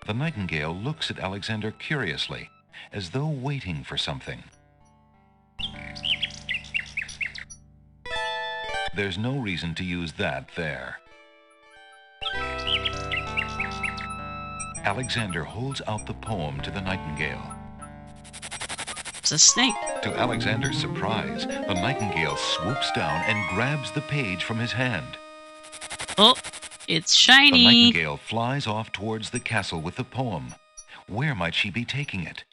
[SPEAKER 4] The nightingale looks at Alexander curiously, as though waiting for something. There's no reason to use that there. Alexander holds out the poem to the nightingale.
[SPEAKER 1] It's a snake.
[SPEAKER 4] To Alexander's surprise, the nightingale swoops down and grabs the page from his hand.
[SPEAKER 1] Oh, it's
[SPEAKER 4] The
[SPEAKER 1] shiny.
[SPEAKER 4] nightingale flies off towards the castle with the poem. Where might she be taking it?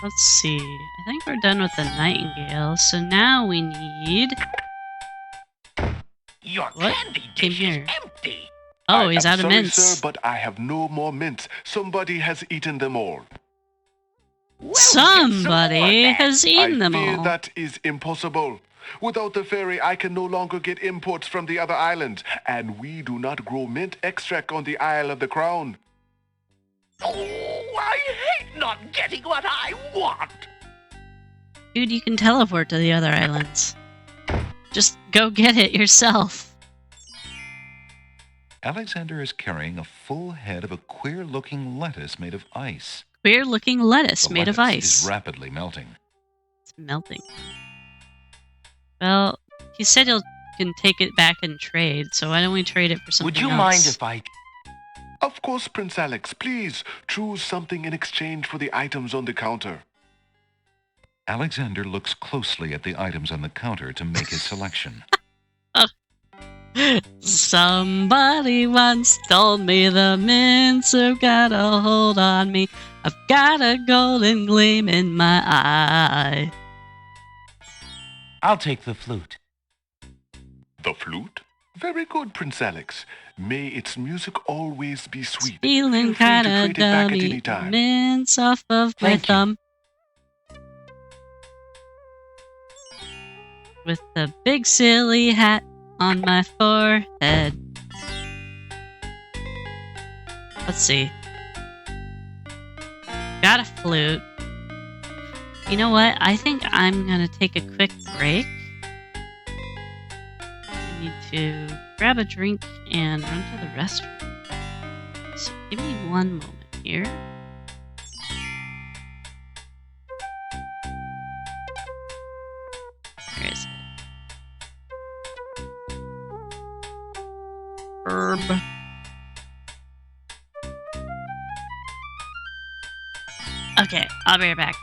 [SPEAKER 1] Let's see. I think we're done with the Nightingale, so now we need...
[SPEAKER 10] Your
[SPEAKER 1] What
[SPEAKER 10] candy
[SPEAKER 1] came
[SPEAKER 10] dish is
[SPEAKER 1] here?
[SPEAKER 10] empty.
[SPEAKER 1] Oh,
[SPEAKER 9] I
[SPEAKER 1] he's
[SPEAKER 9] am
[SPEAKER 1] out of
[SPEAKER 9] sorry,
[SPEAKER 1] mints.
[SPEAKER 9] sir, but I have no more mints. Somebody has eaten them all.
[SPEAKER 10] Well,
[SPEAKER 1] Somebody
[SPEAKER 10] get some more
[SPEAKER 1] has eaten them
[SPEAKER 9] I fear
[SPEAKER 1] all.
[SPEAKER 9] that is impossible. Without the ferry, I can no longer get imports from the other islands, and we do not grow mint extract on the Isle of the Crown.
[SPEAKER 10] then. Oh, I hate not getting what I want.
[SPEAKER 1] Dude, you can teleport to the other islands. Just go get it yourself.
[SPEAKER 4] Alexander is carrying a full head of a queer-looking lettuce made of ice.
[SPEAKER 1] Weird-looking lettuce
[SPEAKER 4] The
[SPEAKER 1] made of
[SPEAKER 4] lettuce
[SPEAKER 1] ice.
[SPEAKER 4] is rapidly melting.
[SPEAKER 1] It's melting. Well, he said he can take it back and trade, so why don't we trade it for something
[SPEAKER 3] Would you
[SPEAKER 1] else?
[SPEAKER 3] mind if I...
[SPEAKER 9] Of course, Prince Alex. Please choose something in exchange for the items on the counter.
[SPEAKER 4] Alexander looks closely at the items on the counter to make his selection.
[SPEAKER 1] Somebody once told me the mints have got a hold on me. I've got a golden gleam in my eye.
[SPEAKER 3] I'll take the flute.
[SPEAKER 9] The flute? Very good, Prince Alex. May its music always be sweet.
[SPEAKER 1] Feeling
[SPEAKER 9] Feel free to
[SPEAKER 1] kinda
[SPEAKER 9] trade it back at
[SPEAKER 1] dummy.
[SPEAKER 9] any time.
[SPEAKER 1] Mints off of my
[SPEAKER 3] Thank you.
[SPEAKER 1] thumb. With the big silly hat on my forehead. Let's see. Got a flute. You know what? I think I'm gonna take a quick break. I need to grab a drink and run to the restroom. So give me one moment here. Where is it? Herb. Okay, I'll be right back.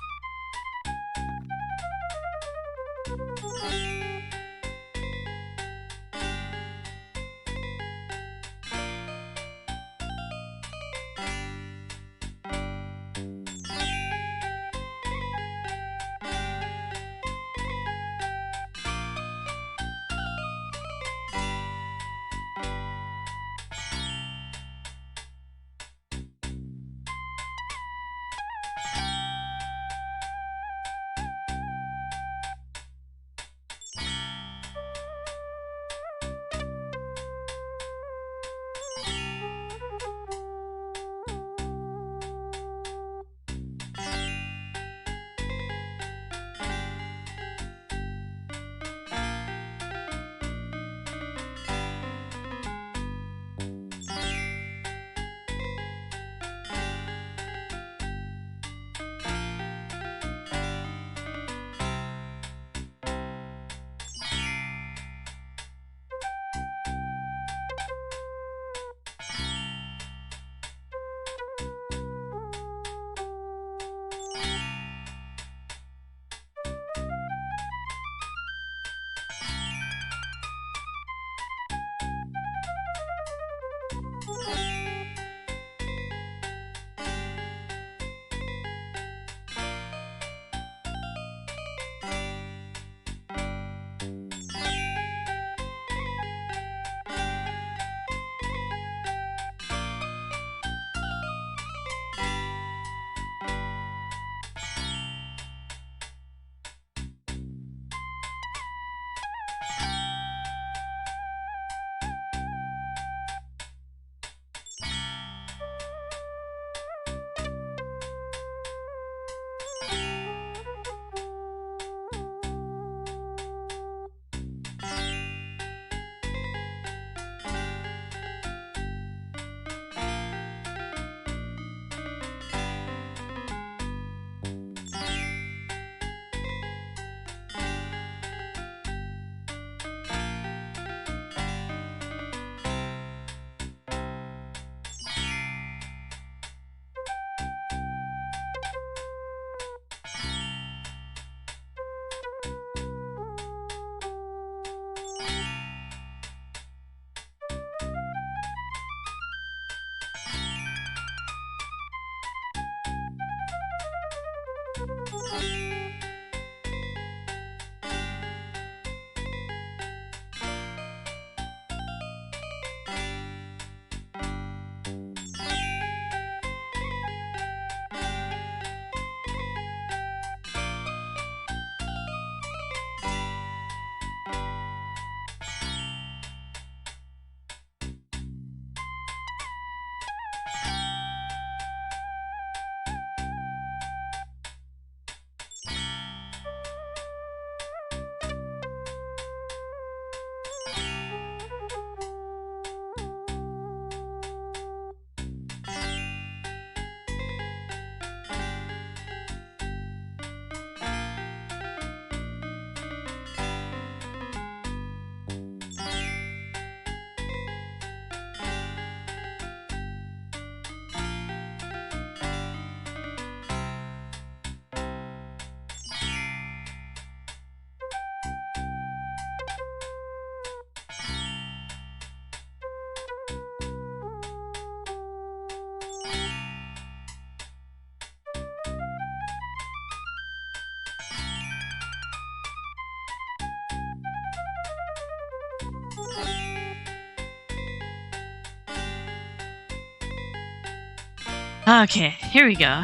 [SPEAKER 1] Okay, here we go.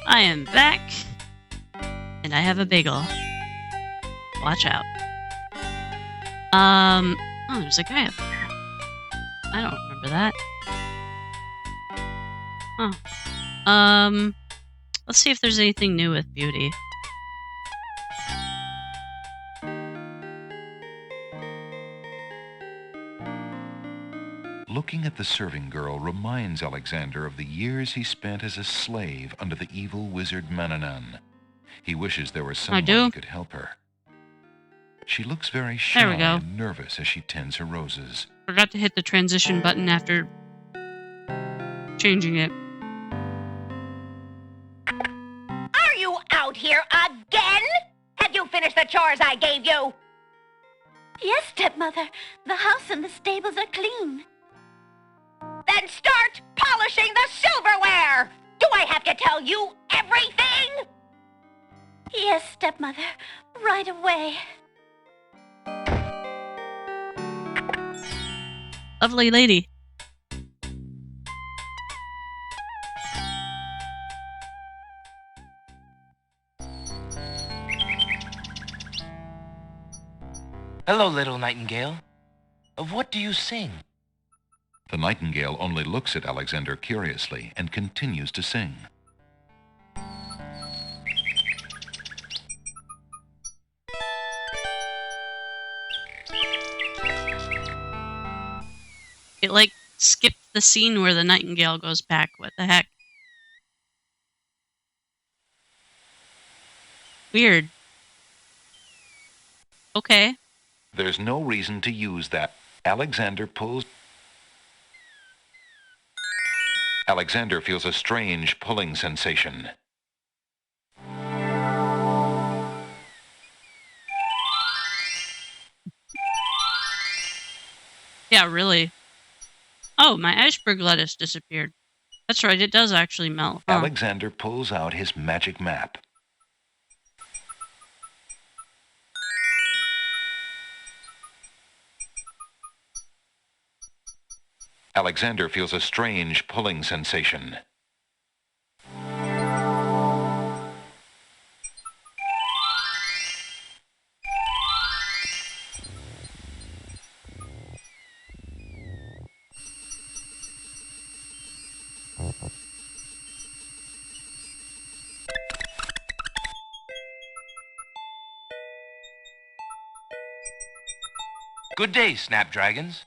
[SPEAKER 1] I am back, and I have a bagel. Watch out. Oh, there's a guy up there. I don't remember that. Huh. Let's see if there's anything new with Beauty.
[SPEAKER 4] Looking at the serving girl reminds Alexander of the years he spent as a slave under the evil wizard Mananan. He wishes there was someone he could help her. She looks very shy and nervous as she tends her roses.
[SPEAKER 1] Forgot to hit the transition button after changing it.
[SPEAKER 11] Are you out here again? Have you finished the chores I gave you?
[SPEAKER 2] Yes, stepmother. The house and the stables are clean.
[SPEAKER 11] Then start polishing the silverware! Do I have to tell you everything?
[SPEAKER 2] Yes, stepmother. Right away.
[SPEAKER 1] Lovely lady.
[SPEAKER 3] Hello, little nightingale. Of what do you sing?
[SPEAKER 4] The nightingale only looks at Alexander curiously and continues to sing.
[SPEAKER 1] It like skipped the scene where the nightingale goes back. What the heck? Weird. Okay.
[SPEAKER 4] There's no reason to use that. Alexander feels a strange pulling sensation.
[SPEAKER 1] Yeah, really. Oh, my iceberg lettuce disappeared. That's right, it does actually melt. Huh?
[SPEAKER 4] Alexander pulls out his magic map. Alexander feels a strange pulling sensation.
[SPEAKER 3] Good day, snapdragons.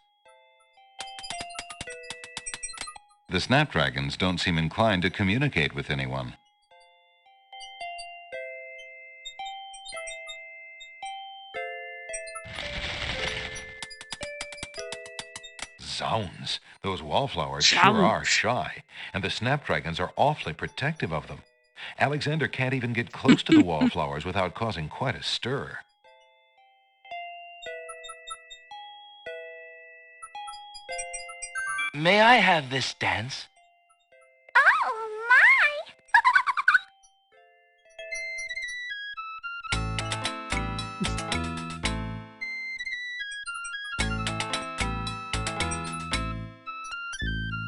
[SPEAKER 4] The snapdragons don't seem inclined to communicate with anyone. Zounds, those wallflowers sure are shy, and the snapdragons are awfully protective of them. Alexander can't even get close to the wallflowers without causing quite a stir.
[SPEAKER 3] May I have this dance?
[SPEAKER 2] Oh, my!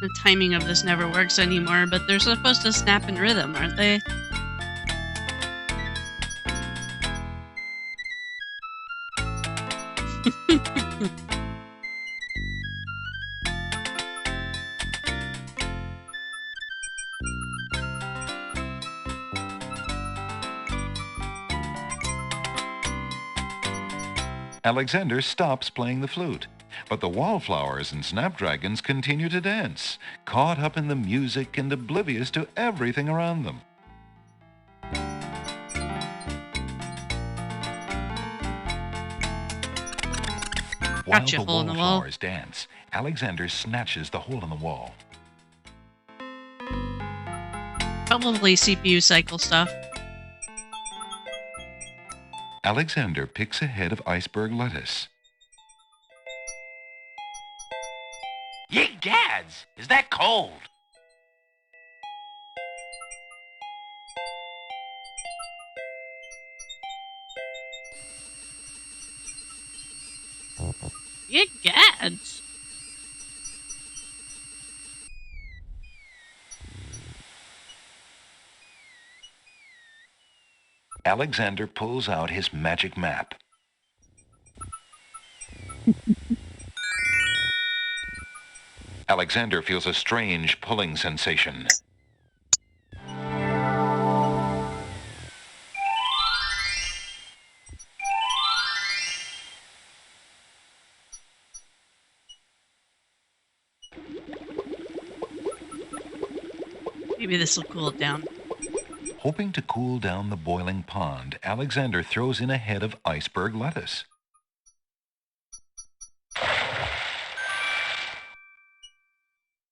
[SPEAKER 1] The timing of this never works anymore, but they're supposed to snap in rhythm, aren't they?
[SPEAKER 4] Alexander stops playing the flute, but the wallflowers and snapdragons continue to dance, caught up in the music and oblivious to everything around them. While the wallflowers dance, Alexander snatches the hole in the wall.
[SPEAKER 1] Probably CPU cycle stuff.
[SPEAKER 4] Alexander picks a head of iceberg lettuce.
[SPEAKER 3] Ye gads! Is that cold?
[SPEAKER 1] Ye gads!
[SPEAKER 4] Alexander pulls out his magic map. Alexander feels a strange pulling sensation.
[SPEAKER 1] Maybe this will cool it down.
[SPEAKER 4] Hoping to cool down the boiling pond, Alexander throws in a head of iceberg lettuce.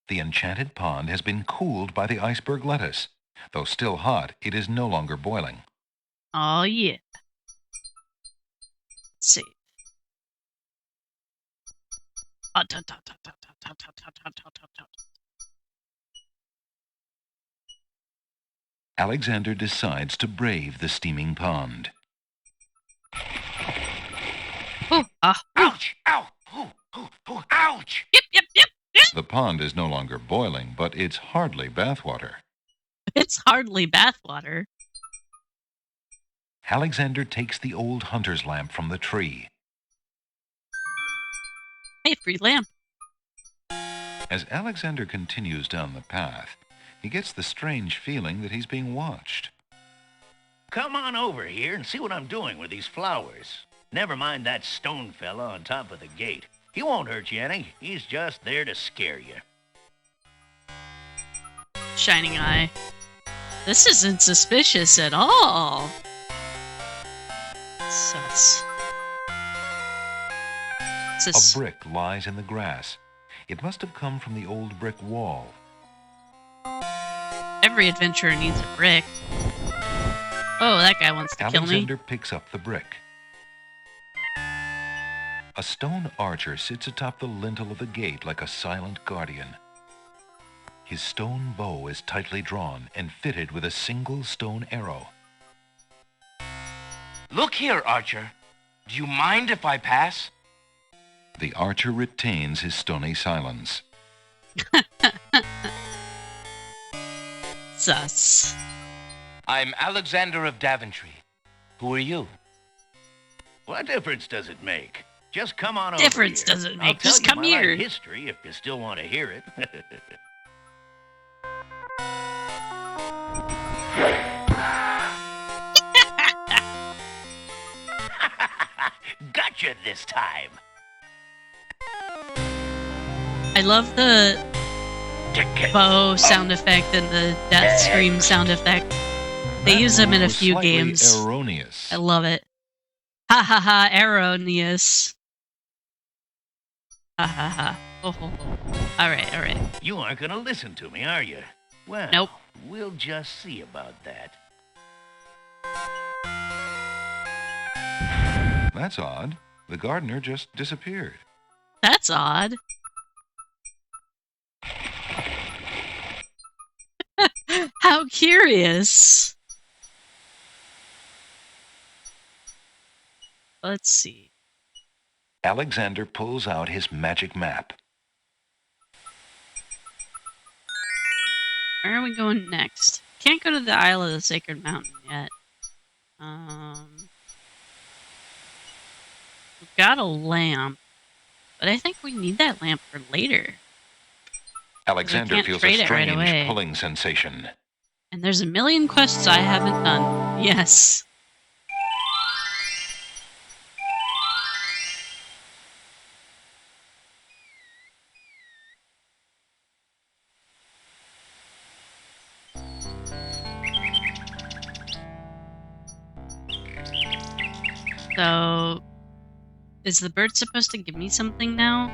[SPEAKER 4] The enchanted pond has been cooled by the iceberg lettuce. Though still hot, it is no longer boiling.
[SPEAKER 1] Oh, yeah. Save.
[SPEAKER 4] Alexander decides to brave the steaming pond.
[SPEAKER 1] Oh,
[SPEAKER 3] Ouch! Ow! Ouch!
[SPEAKER 1] Yep.
[SPEAKER 4] The pond is no longer boiling, but it's hardly bathwater.
[SPEAKER 1] It's hardly bathwater.
[SPEAKER 4] Alexander takes the old hunter's lamp from the tree.
[SPEAKER 1] Hey, free lamp.
[SPEAKER 4] As Alexander continues down the path, he gets the strange feeling that he's being watched.
[SPEAKER 8] Come on over here and see what I'm doing with these flowers. Never mind that stone fella on top of the gate. He won't hurt you any. He's just there to scare you.
[SPEAKER 1] Shining eye. This isn't suspicious at all. Sus.
[SPEAKER 4] A brick lies in the grass. It must have come from the old brick wall.
[SPEAKER 1] Every adventurer needs a brick. Oh, that guy wants to kill me.
[SPEAKER 4] Alexander picks up the brick. A stone archer sits atop the lintel of the gate like a silent guardian. His stone bow is tightly drawn and fitted with a single stone arrow.
[SPEAKER 3] Look here, Archer. Do you mind if I pass?
[SPEAKER 4] The archer retains his stony silence.
[SPEAKER 1] Sus.
[SPEAKER 3] I'm Alexander of Daventry. Who are you?
[SPEAKER 8] What difference does it make? Just come on over
[SPEAKER 1] Difference
[SPEAKER 8] here.
[SPEAKER 1] does it
[SPEAKER 8] I'll
[SPEAKER 1] make?
[SPEAKER 8] tell
[SPEAKER 1] Just
[SPEAKER 8] you
[SPEAKER 1] come
[SPEAKER 8] my
[SPEAKER 1] here.
[SPEAKER 8] life history if you still want to hear it. Gotcha this time.
[SPEAKER 1] I love the bow sound effect and the death scream sound effect. They use them in a few games.
[SPEAKER 4] Erroneous.
[SPEAKER 1] I love it. Ha ha ha, erroneous. Ha ha ha. Oh, ho, ho. Alright.
[SPEAKER 8] You aren't going to listen to me, are you? Well,
[SPEAKER 1] Nope.
[SPEAKER 8] We'll just see about that.
[SPEAKER 4] That's odd. The gardener just disappeared.
[SPEAKER 1] That's odd. How curious. Let's see.
[SPEAKER 4] Alexander pulls out his magic map.
[SPEAKER 1] Where are we going next? Can't go to the Isle of the Sacred Mountain yet. We've got a lamp, but I think we need that lamp for later.
[SPEAKER 4] Alexander
[SPEAKER 1] can't
[SPEAKER 4] feels a
[SPEAKER 1] trade it right
[SPEAKER 4] strange
[SPEAKER 1] away.
[SPEAKER 4] pulling sensation.
[SPEAKER 1] And there's a million quests I haven't done. Yes. So, is the bird supposed to give me something now?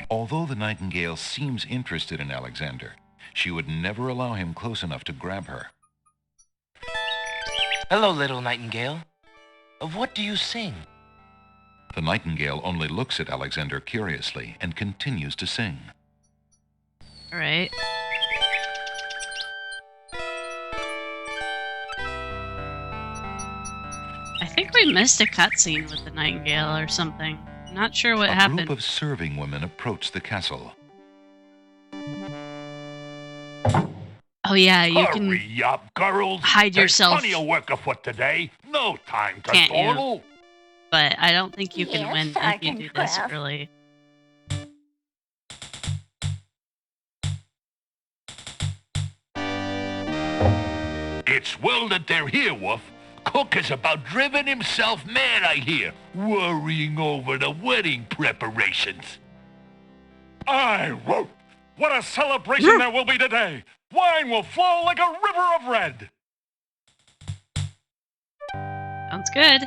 [SPEAKER 4] Although the nightingale seems interested in Alexander, she would never allow him close enough to grab her.
[SPEAKER 3] Hello, little nightingale. Of what do you sing?
[SPEAKER 4] The nightingale only looks at Alexander curiously and continues to sing.
[SPEAKER 1] Alright. I think we missed a cutscene with the nightingale or something. I'm not sure what
[SPEAKER 4] A
[SPEAKER 1] happened.
[SPEAKER 4] group of serving women approach the castle.
[SPEAKER 1] Oh Oh, yeah, you can
[SPEAKER 5] Hurry up, girls.
[SPEAKER 1] hide yourself.
[SPEAKER 5] There's plenty of work afoot today. No time to
[SPEAKER 1] Can't you?
[SPEAKER 5] dawdle.
[SPEAKER 1] But I don't think you can
[SPEAKER 2] Yes,
[SPEAKER 1] win
[SPEAKER 2] I
[SPEAKER 1] if you
[SPEAKER 2] can
[SPEAKER 1] do this
[SPEAKER 2] craft.
[SPEAKER 1] early.
[SPEAKER 5] It's well that they're here, Wolf. Cook is about driven himself mad, I hear, worrying over the wedding preparations.
[SPEAKER 6] I won't. What a celebration there will be today. Wine will flow like a river of red.
[SPEAKER 1] Sounds good.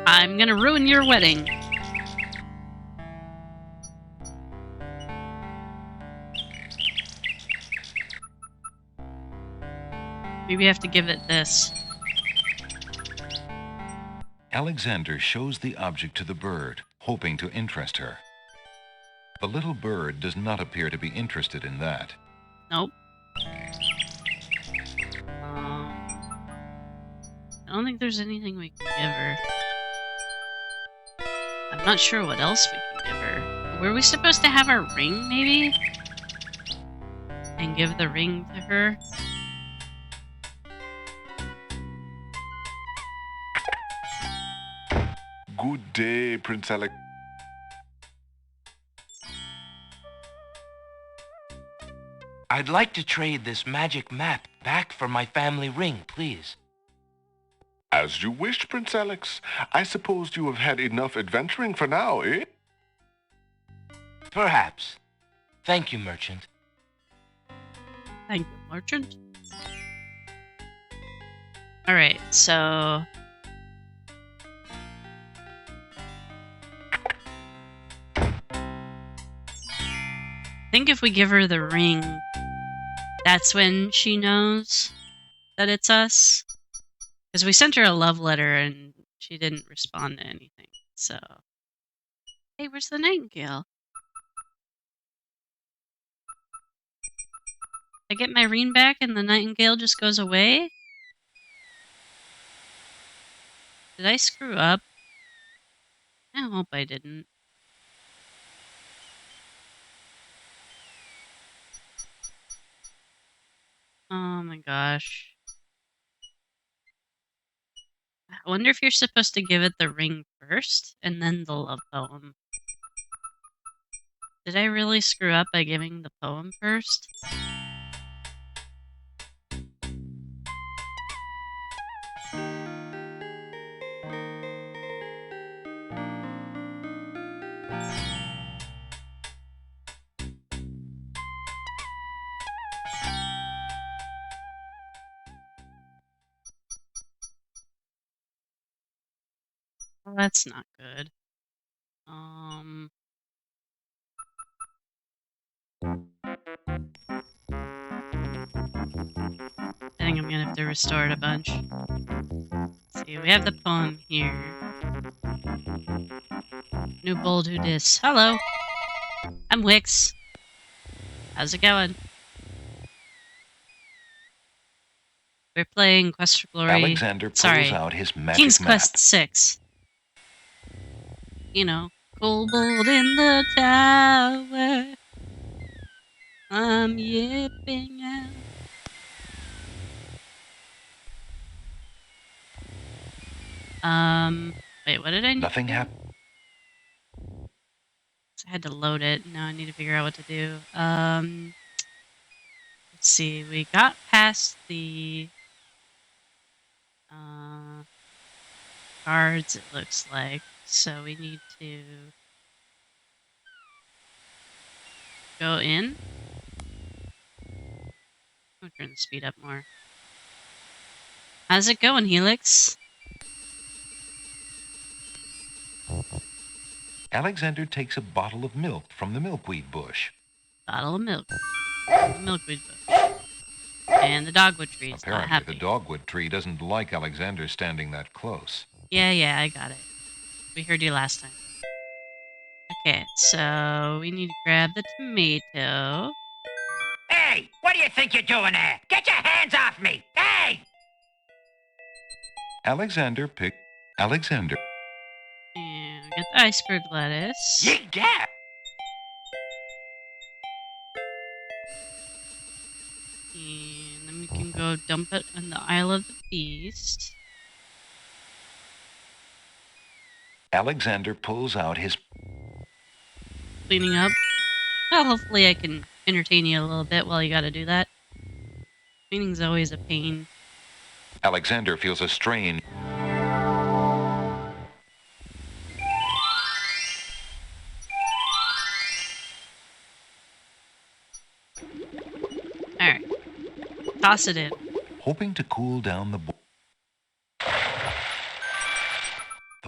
[SPEAKER 1] I'm gonna ruin your wedding. Maybe I have to give it this.
[SPEAKER 4] Alexander shows the object to the bird, hoping to interest her. The little bird does not appear to be interested in that.
[SPEAKER 1] Nope. I don't think there's anything we can give her. I'm not sure what else we can give her. Were we supposed to have our ring, maybe? And give the ring to her?
[SPEAKER 9] Good day, Prince Alex.
[SPEAKER 3] I'd like to trade this magic map back for my family ring, please.
[SPEAKER 9] As you wish, Prince Alex. I suppose you have had enough adventuring for now, eh?
[SPEAKER 3] Perhaps. Thank you, merchant.
[SPEAKER 1] Thank you, merchant. Alright, so... I think if we give her the ring, that's when she knows that it's us. Because we sent her a love letter and she didn't respond to anything, so... Hey, where's the nightingale? I get my ring back and the nightingale just goes away? Did I screw up? I hope I didn't. Oh my gosh. I wonder if you're supposed to give it the ring first and then the love poem. Did I really screw up by giving the poem first? Well, that's not good. I think I'm gonna have to restore it a bunch. Let's see, we have the poem here. New bold who dis. Hello! I'm Wix. How's it going? We're playing Quest for Glory.
[SPEAKER 4] Alexander pulls out his magic
[SPEAKER 1] King's
[SPEAKER 4] map.
[SPEAKER 1] Quest 6. You know, Kobold in the tower. I'm yipping out. Wait, what did I need?
[SPEAKER 4] Nothing happened.
[SPEAKER 1] I had to load it. Now I need to figure out what to do. Let's see. We got past the cards, it looks like. So we need to go in. I'll turn the speed up more. How's it going, Helix?
[SPEAKER 4] Alexander takes a bottle of milk from the milkweed bush.
[SPEAKER 1] Bottle of milk. The milkweed bush. And the dogwood tree is not
[SPEAKER 4] Apparently,
[SPEAKER 1] happy.
[SPEAKER 4] the dogwood tree doesn't like Alexander standing that close.
[SPEAKER 1] Yeah, I got it. We heard you last time. Okay, so we need to grab the tomato.
[SPEAKER 10] Hey, what do you think you're doing there? Get your hands off me! Hey!
[SPEAKER 4] Alexander.
[SPEAKER 1] And get the iceberg lettuce.
[SPEAKER 10] You get!
[SPEAKER 1] go dump it on the Isle of the Beast.
[SPEAKER 4] Alexander pulls out his...
[SPEAKER 1] Cleaning up. Well, hopefully I can entertain you a little bit while you gotta do that. Cleaning's always a pain.
[SPEAKER 4] Alexander feels a strain.
[SPEAKER 1] Alright. Toss it in.
[SPEAKER 4] Hoping to cool down the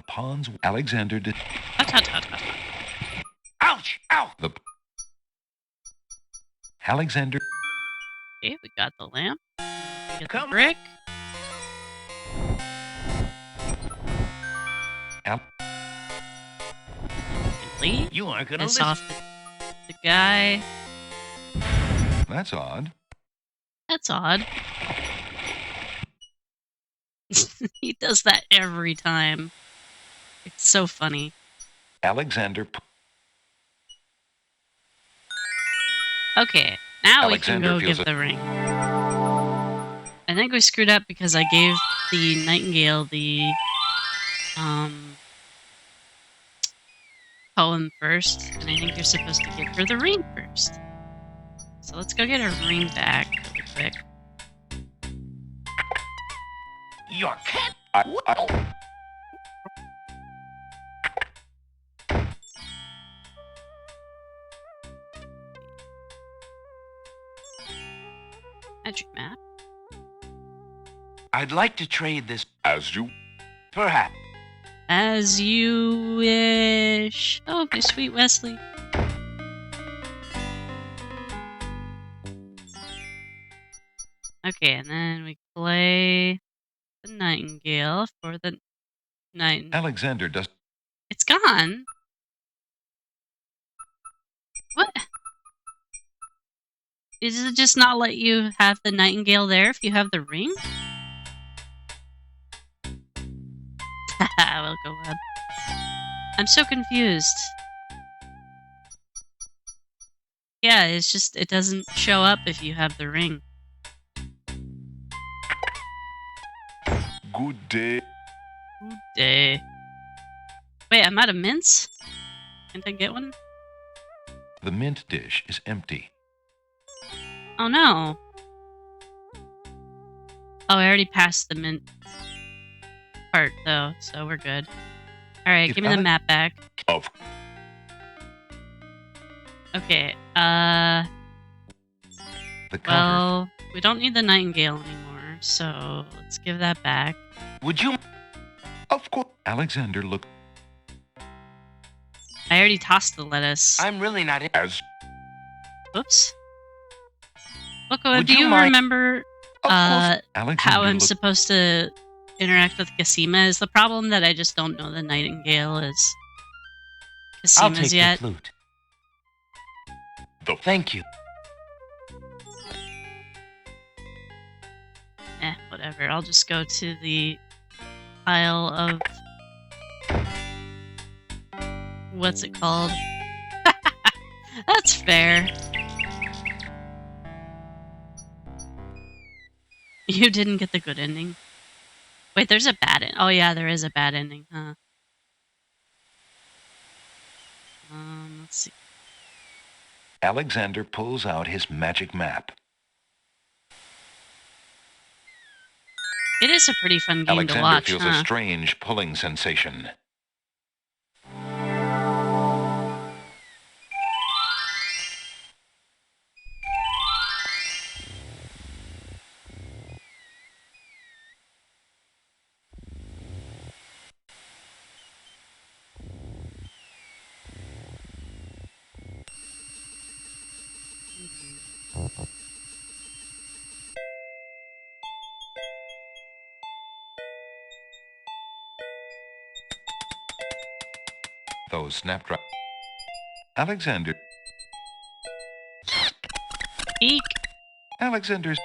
[SPEAKER 4] ponds, Alexander did...
[SPEAKER 10] Ouch! Ow!
[SPEAKER 4] Alexander...
[SPEAKER 1] Okay, we got the lamp. Get the brick.
[SPEAKER 8] You aren't gonna
[SPEAKER 1] piss
[SPEAKER 8] listen.
[SPEAKER 1] off the guy.
[SPEAKER 4] That's odd.
[SPEAKER 1] That's odd. He does that every time. It's so funny.
[SPEAKER 4] Alexander...
[SPEAKER 1] Okay, now
[SPEAKER 4] Alexander
[SPEAKER 1] we can go give the ring. I think we screwed up because I gave the Nightingale the poem first, and I think you're supposed to give her the ring first. So let's go get her ring back really quick.
[SPEAKER 10] Your cat?
[SPEAKER 1] Magic map.
[SPEAKER 3] I'd like to trade this.
[SPEAKER 9] As you...
[SPEAKER 3] Perhaps.
[SPEAKER 1] As you wish. Oh, my sweet Wesley. Okay, and then we play the Nightingale for the night.
[SPEAKER 4] Alexander does...
[SPEAKER 1] It's gone. What? Does it just not let you have the Nightingale there if you have the ring? Haha, we'll go web. I'm so confused. Yeah, it's just, it doesn't show up if you have the ring.
[SPEAKER 9] Good day.
[SPEAKER 1] Good day. Wait, I'm out of mints? Can't I get one?
[SPEAKER 4] The mint dish is empty.
[SPEAKER 1] Oh no. Oh, I already passed the mint part though, so we're good. Alright, give me the map back. Okay, well, we don't need the Nightingale anymore, so let's give that back.
[SPEAKER 3] Would you...
[SPEAKER 9] Of course.
[SPEAKER 4] Alexander looked...
[SPEAKER 1] I already tossed the lettuce.
[SPEAKER 3] I'm really not...
[SPEAKER 9] As...
[SPEAKER 1] Whoops. Loco,
[SPEAKER 3] Would
[SPEAKER 1] do you
[SPEAKER 3] mind-
[SPEAKER 1] remember how I'm supposed to interact with Cassima? Is the problem that I just don't know the Nightingale is
[SPEAKER 3] I'll
[SPEAKER 1] Cassima's
[SPEAKER 3] take
[SPEAKER 1] yet?
[SPEAKER 3] the flute. Thank you.
[SPEAKER 1] Whatever. I'll just go to the Isle of... What's it called? That's fair. You didn't get the good ending. Wait, there's a bad ending. Oh yeah, there is a bad ending, huh? Let's see.
[SPEAKER 4] Alexander pulls out his magic map.
[SPEAKER 1] It is a pretty fun game
[SPEAKER 4] Alexander
[SPEAKER 1] to watch,
[SPEAKER 4] feels a strange pulling sensation. Those snapdragons. Alexander.
[SPEAKER 1] Eek.
[SPEAKER 4] Alexander's.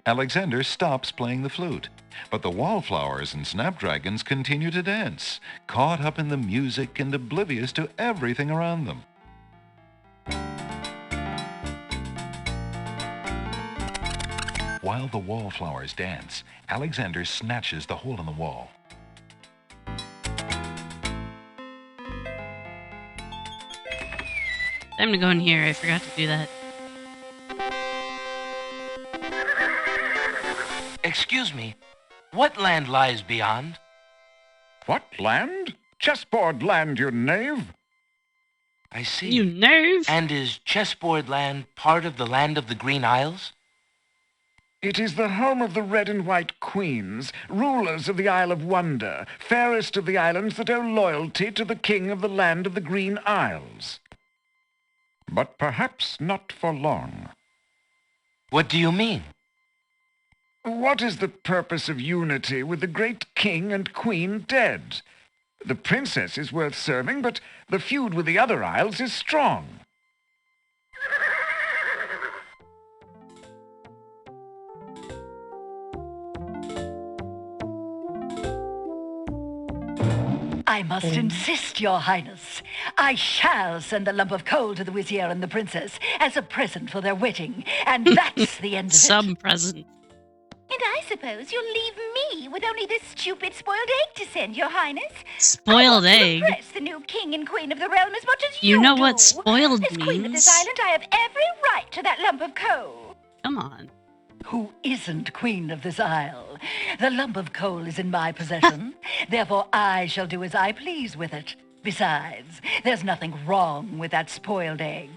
[SPEAKER 4] Alexander stops playing the flute, but the wallflowers and snapdragons continue to dance, caught up in the music and oblivious to everything around them. While the wallflowers dance, Alexander snatches the hole in the wall.
[SPEAKER 1] Time to go in here. I forgot to do that.
[SPEAKER 3] Excuse me, what land lies beyond?
[SPEAKER 6] What land? Chessboard land, you knave.
[SPEAKER 3] I see.
[SPEAKER 1] You knave!
[SPEAKER 3] And is Chessboard Land part of the land of the Green Isles?
[SPEAKER 6] It is the home of the red and white queens, rulers of the Isle of Wonder, fairest of the islands that owe loyalty to the king of the land of the Green Isles. But perhaps not for long.
[SPEAKER 3] What do you mean?
[SPEAKER 6] What is the purpose of unity with the great king and queen dead? The princess is worth serving, but the feud with the other isles is strong.
[SPEAKER 2] I must insist, Your Highness. I shall send a lump of coal to the Vizier and the Princess as a present for their wedding, and that's the end of it.
[SPEAKER 1] Some present.
[SPEAKER 11] And I suppose you'll leave me with only this stupid spoiled egg to send, Your Highness.
[SPEAKER 1] Spoiled egg?
[SPEAKER 11] I want to impress the new king and queen of the realm as much as
[SPEAKER 1] You know
[SPEAKER 11] do.
[SPEAKER 1] what spoiled
[SPEAKER 11] As queen of this
[SPEAKER 1] means?
[SPEAKER 11] island, I have every right to that lump of coal.
[SPEAKER 1] Come on.
[SPEAKER 2] Who isn't queen of this isle? The lump of coal is in my possession. Therefore, I shall do as I please with it. Besides, there's nothing wrong with that spoiled egg.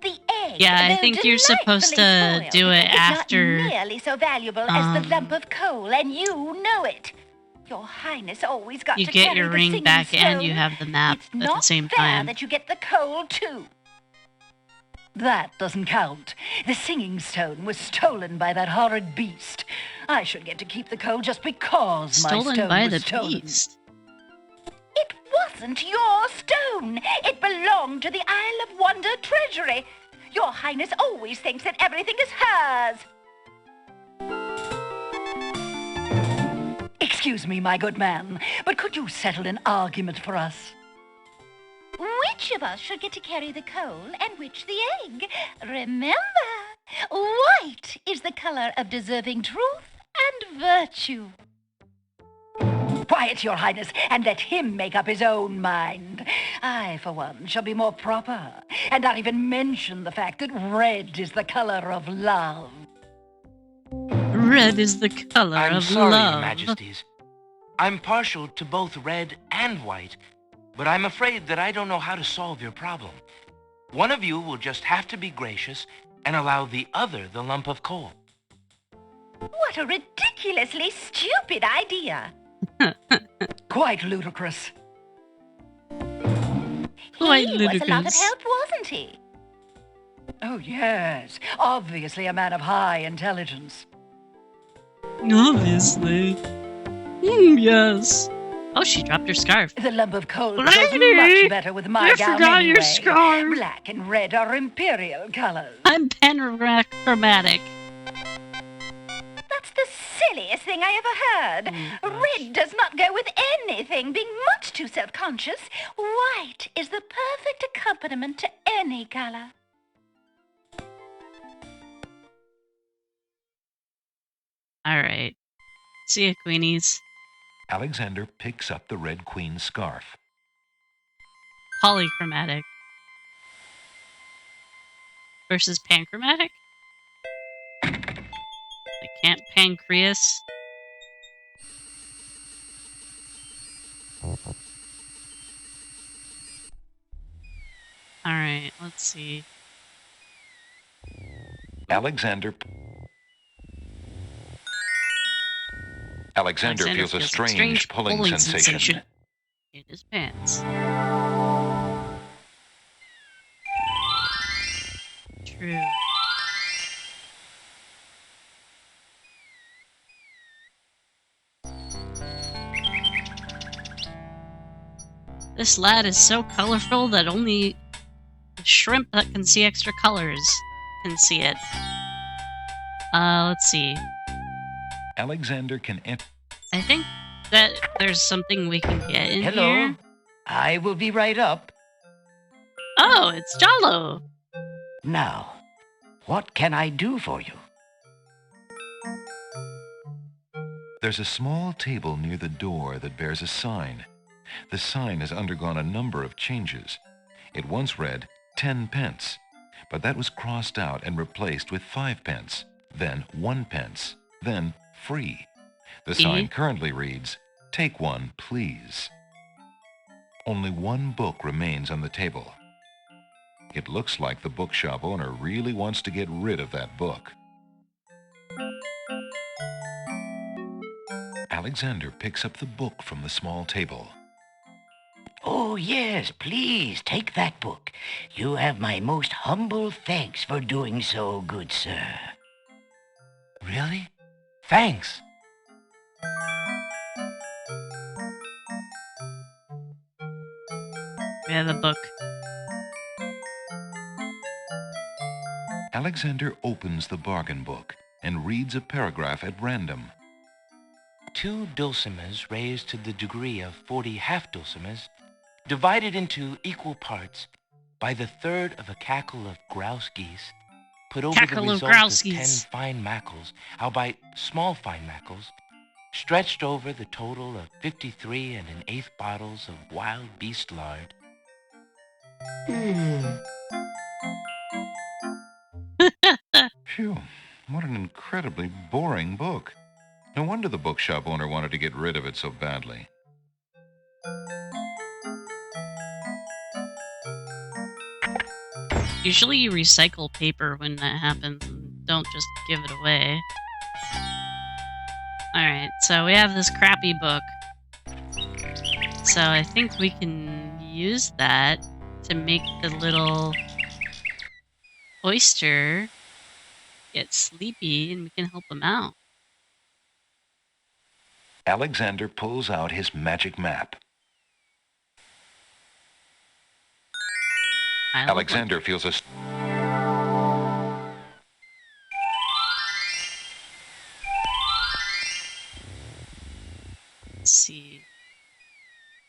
[SPEAKER 11] The egg,
[SPEAKER 1] Yeah, I
[SPEAKER 11] though
[SPEAKER 1] think you're supposed to
[SPEAKER 11] delightfully
[SPEAKER 1] do it
[SPEAKER 11] spoiled, is
[SPEAKER 1] after.
[SPEAKER 11] not nearly so valuable as the lump of coal, and you know it. Your Highness always got
[SPEAKER 1] You
[SPEAKER 11] to
[SPEAKER 1] get
[SPEAKER 11] carry
[SPEAKER 1] your
[SPEAKER 11] the
[SPEAKER 1] ring
[SPEAKER 11] singing
[SPEAKER 1] back
[SPEAKER 11] stone.
[SPEAKER 1] and you have the map
[SPEAKER 11] It's
[SPEAKER 1] at the
[SPEAKER 11] not
[SPEAKER 1] same
[SPEAKER 11] fair
[SPEAKER 1] time.
[SPEAKER 11] that you get the coal too.
[SPEAKER 2] That doesn't count. The singing stone was stolen by that horrid beast. I should get to keep the coal just because my
[SPEAKER 1] Stolen
[SPEAKER 2] stone
[SPEAKER 1] by
[SPEAKER 2] was
[SPEAKER 1] the
[SPEAKER 2] stolen.
[SPEAKER 1] beast.
[SPEAKER 11] It wasn't your stone. It belonged to the Isle of Wonder treasury. Your Highness always thinks that everything is hers.
[SPEAKER 2] Excuse me, my good man, but could you settle an argument for us?
[SPEAKER 11] Which of us should get to carry the coal and which the egg? Remember, white is the color of deserving truth and virtue.
[SPEAKER 2] Quiet, Your Highness, and let him make up his own mind. I, for one, shall be more proper, and not even mention the fact that red is the color of love.
[SPEAKER 1] Red is the color
[SPEAKER 3] I'm
[SPEAKER 1] of
[SPEAKER 3] sorry,
[SPEAKER 1] love.
[SPEAKER 3] Your Majesties. I'm partial to both red and white, but I'm afraid that I don't know how to solve your problem. One of you will just have to be gracious and allow the other the lump of coal.
[SPEAKER 11] What a ridiculously stupid idea.
[SPEAKER 2] Quite ludicrous.
[SPEAKER 1] Quite
[SPEAKER 11] He was a lot of
[SPEAKER 1] ludicrous.
[SPEAKER 11] help, wasn't he?
[SPEAKER 2] Oh, yes. Obviously a man of high intelligence.
[SPEAKER 1] Obviously. Yes. Oh, she dropped her scarf.
[SPEAKER 2] The lump of coal goes
[SPEAKER 1] Lady,
[SPEAKER 2] much better with my
[SPEAKER 1] you
[SPEAKER 2] gown
[SPEAKER 1] forgot
[SPEAKER 2] anyway.
[SPEAKER 1] your scarf.
[SPEAKER 2] Black and red are imperial colors.
[SPEAKER 1] I'm panchromatic.
[SPEAKER 11] That's the silliest thing I ever heard. Red does not go with anything, being much too self-conscious. White is the perfect accompaniment to any color.
[SPEAKER 1] Alright. See ya, Queenies.
[SPEAKER 4] Alexander picks up the Red Queen's scarf.
[SPEAKER 1] Polychromatic. Versus panchromatic? I can't pancreas. Alright, let's see.
[SPEAKER 4] Alexander feels a strange pulling sensation.
[SPEAKER 1] in his pants. True. This lad is so colorful that only the shrimp that can see extra colors can see it. Let's see.
[SPEAKER 4] Alexander can enter.
[SPEAKER 1] I think that there's something we can get in
[SPEAKER 2] Hello.
[SPEAKER 1] here.
[SPEAKER 2] I will be right up.
[SPEAKER 1] Oh, it's Jalo.
[SPEAKER 2] Now, what can I do for you?
[SPEAKER 4] There's a small table near the door that bears a sign. The sign has undergone a number of changes. It once read 10 pence, but that was crossed out and replaced with 5 pence, then 1 pence, then free. The sign currently reads, "Take one, please." Only one book remains on the table. It looks like the bookshop owner really wants to get rid of that book. Alexander picks up the book from the small table.
[SPEAKER 2] Oh, yes, please, take that book. You have my most humble thanks for doing so, good sir.
[SPEAKER 3] Really? Thanks.
[SPEAKER 1] We have a book.
[SPEAKER 4] Alexander opens the bargain book and reads a paragraph at random.
[SPEAKER 3] 2 dulcimers raised to the degree of 40 half-dulcimers, divided into equal parts by the third of a cackle of grouse geese, put over the result of 10 fine mackles, albeit small fine mackles, stretched over the total of 53 1/8 bottles of wild beast lard.
[SPEAKER 4] Phew, what an incredibly boring book. No wonder the bookshop owner wanted to get rid of it so badly.
[SPEAKER 1] Usually you recycle paper when that happens and don't just give it away. Alright, so we have this crappy book. So I think we can use that to make the little oyster get sleepy and we can help him out.
[SPEAKER 4] Alexander pulls out his magic map. Alexander feels a...
[SPEAKER 1] Let's see.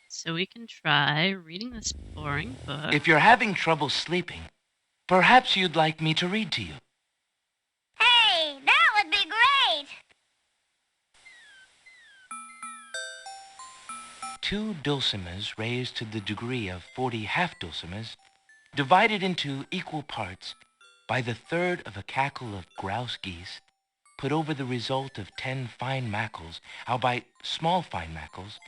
[SPEAKER 1] So we can try reading this boring book.
[SPEAKER 3] If you're having trouble sleeping, perhaps you'd like me to read to you.
[SPEAKER 11] Hey, that would be great!
[SPEAKER 3] 2 dulcimers raised to the degree of 40 half-dulcimers, divided into equal parts by the third of a cackle of grouse geese, put over the result of 10 fine mackles, albeit small fine mackles,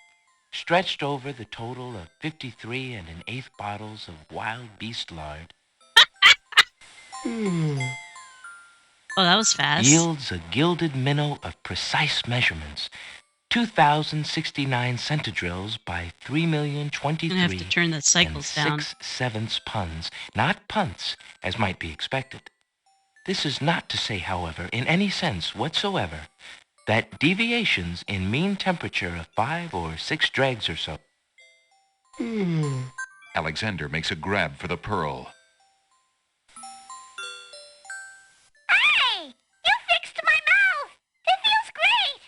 [SPEAKER 3] stretched over the total of 53 1/8 bottles of wild beast lard.
[SPEAKER 1] Oh, that was fast.
[SPEAKER 3] Yields a gilded minnow of precise measurements, 2,069 centidrills by 3,023
[SPEAKER 1] I'm gonna have to turn the cycles down.
[SPEAKER 3] 6/7 puns, not punts, as might be expected. This is not to say, however, in any sense whatsoever, that deviations in mean temperature of 5 or 6 dregs or so.
[SPEAKER 4] Alexander makes a grab for the pearl.
[SPEAKER 11] Hey! You fixed my mouth! It feels great!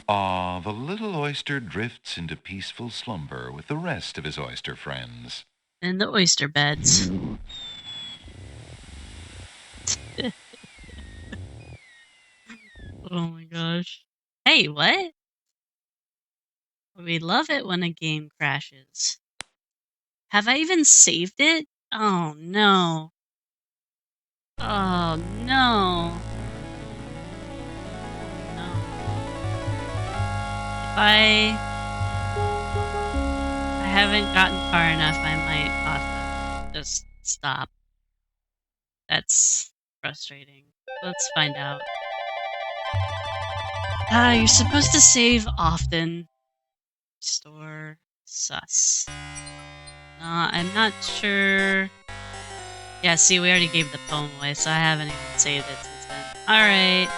[SPEAKER 4] Ah, the little oyster drifts into peaceful slumber with the rest of his oyster friends.
[SPEAKER 1] In the oyster beds. Oh my gosh. Hey, what? We love it when a game crashes. Have I even saved it? Oh no. Oh no. No. If I haven't gotten far enough, I might have to just stop. That's frustrating. Let's find out. You're supposed to save often. Store sus. I'm not sure. Yeah, see, we already gave the poem away, so I haven't even saved it since then. Alright.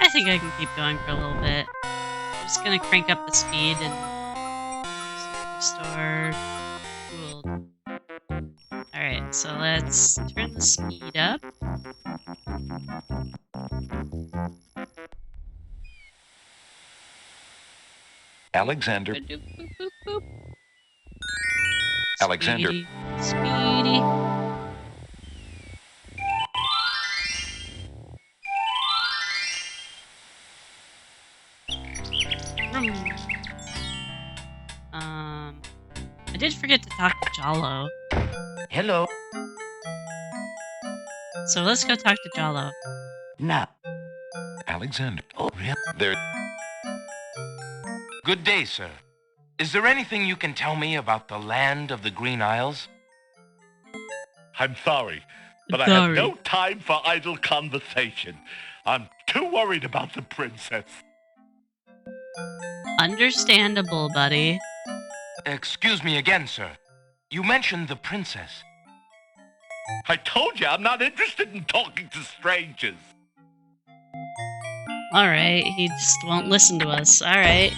[SPEAKER 1] I think I can keep going for a little bit. I'm just gonna crank up the speed and restore. Cool. so let's turn the speed up.
[SPEAKER 4] Alexander.
[SPEAKER 1] Boop, boop, boop, boop.
[SPEAKER 4] Alexander.
[SPEAKER 1] Speedy, speedy. I did forget to talk to Jalo.
[SPEAKER 12] Hello.
[SPEAKER 1] So let's go talk to Jalo.
[SPEAKER 12] Now.
[SPEAKER 4] Alexander.
[SPEAKER 12] Oh, really?
[SPEAKER 4] There.
[SPEAKER 3] Good day, sir. Is there anything you can tell me about the land of the Green Isles?
[SPEAKER 5] I'm sorry, but I have no time for idle conversation. I'm too worried about the princess.
[SPEAKER 1] Understandable, buddy.
[SPEAKER 3] Excuse me again, sir. You mentioned the princess.
[SPEAKER 5] I told you I'm not interested in talking to strangers.
[SPEAKER 1] Alright, he just won't listen to us. Alright.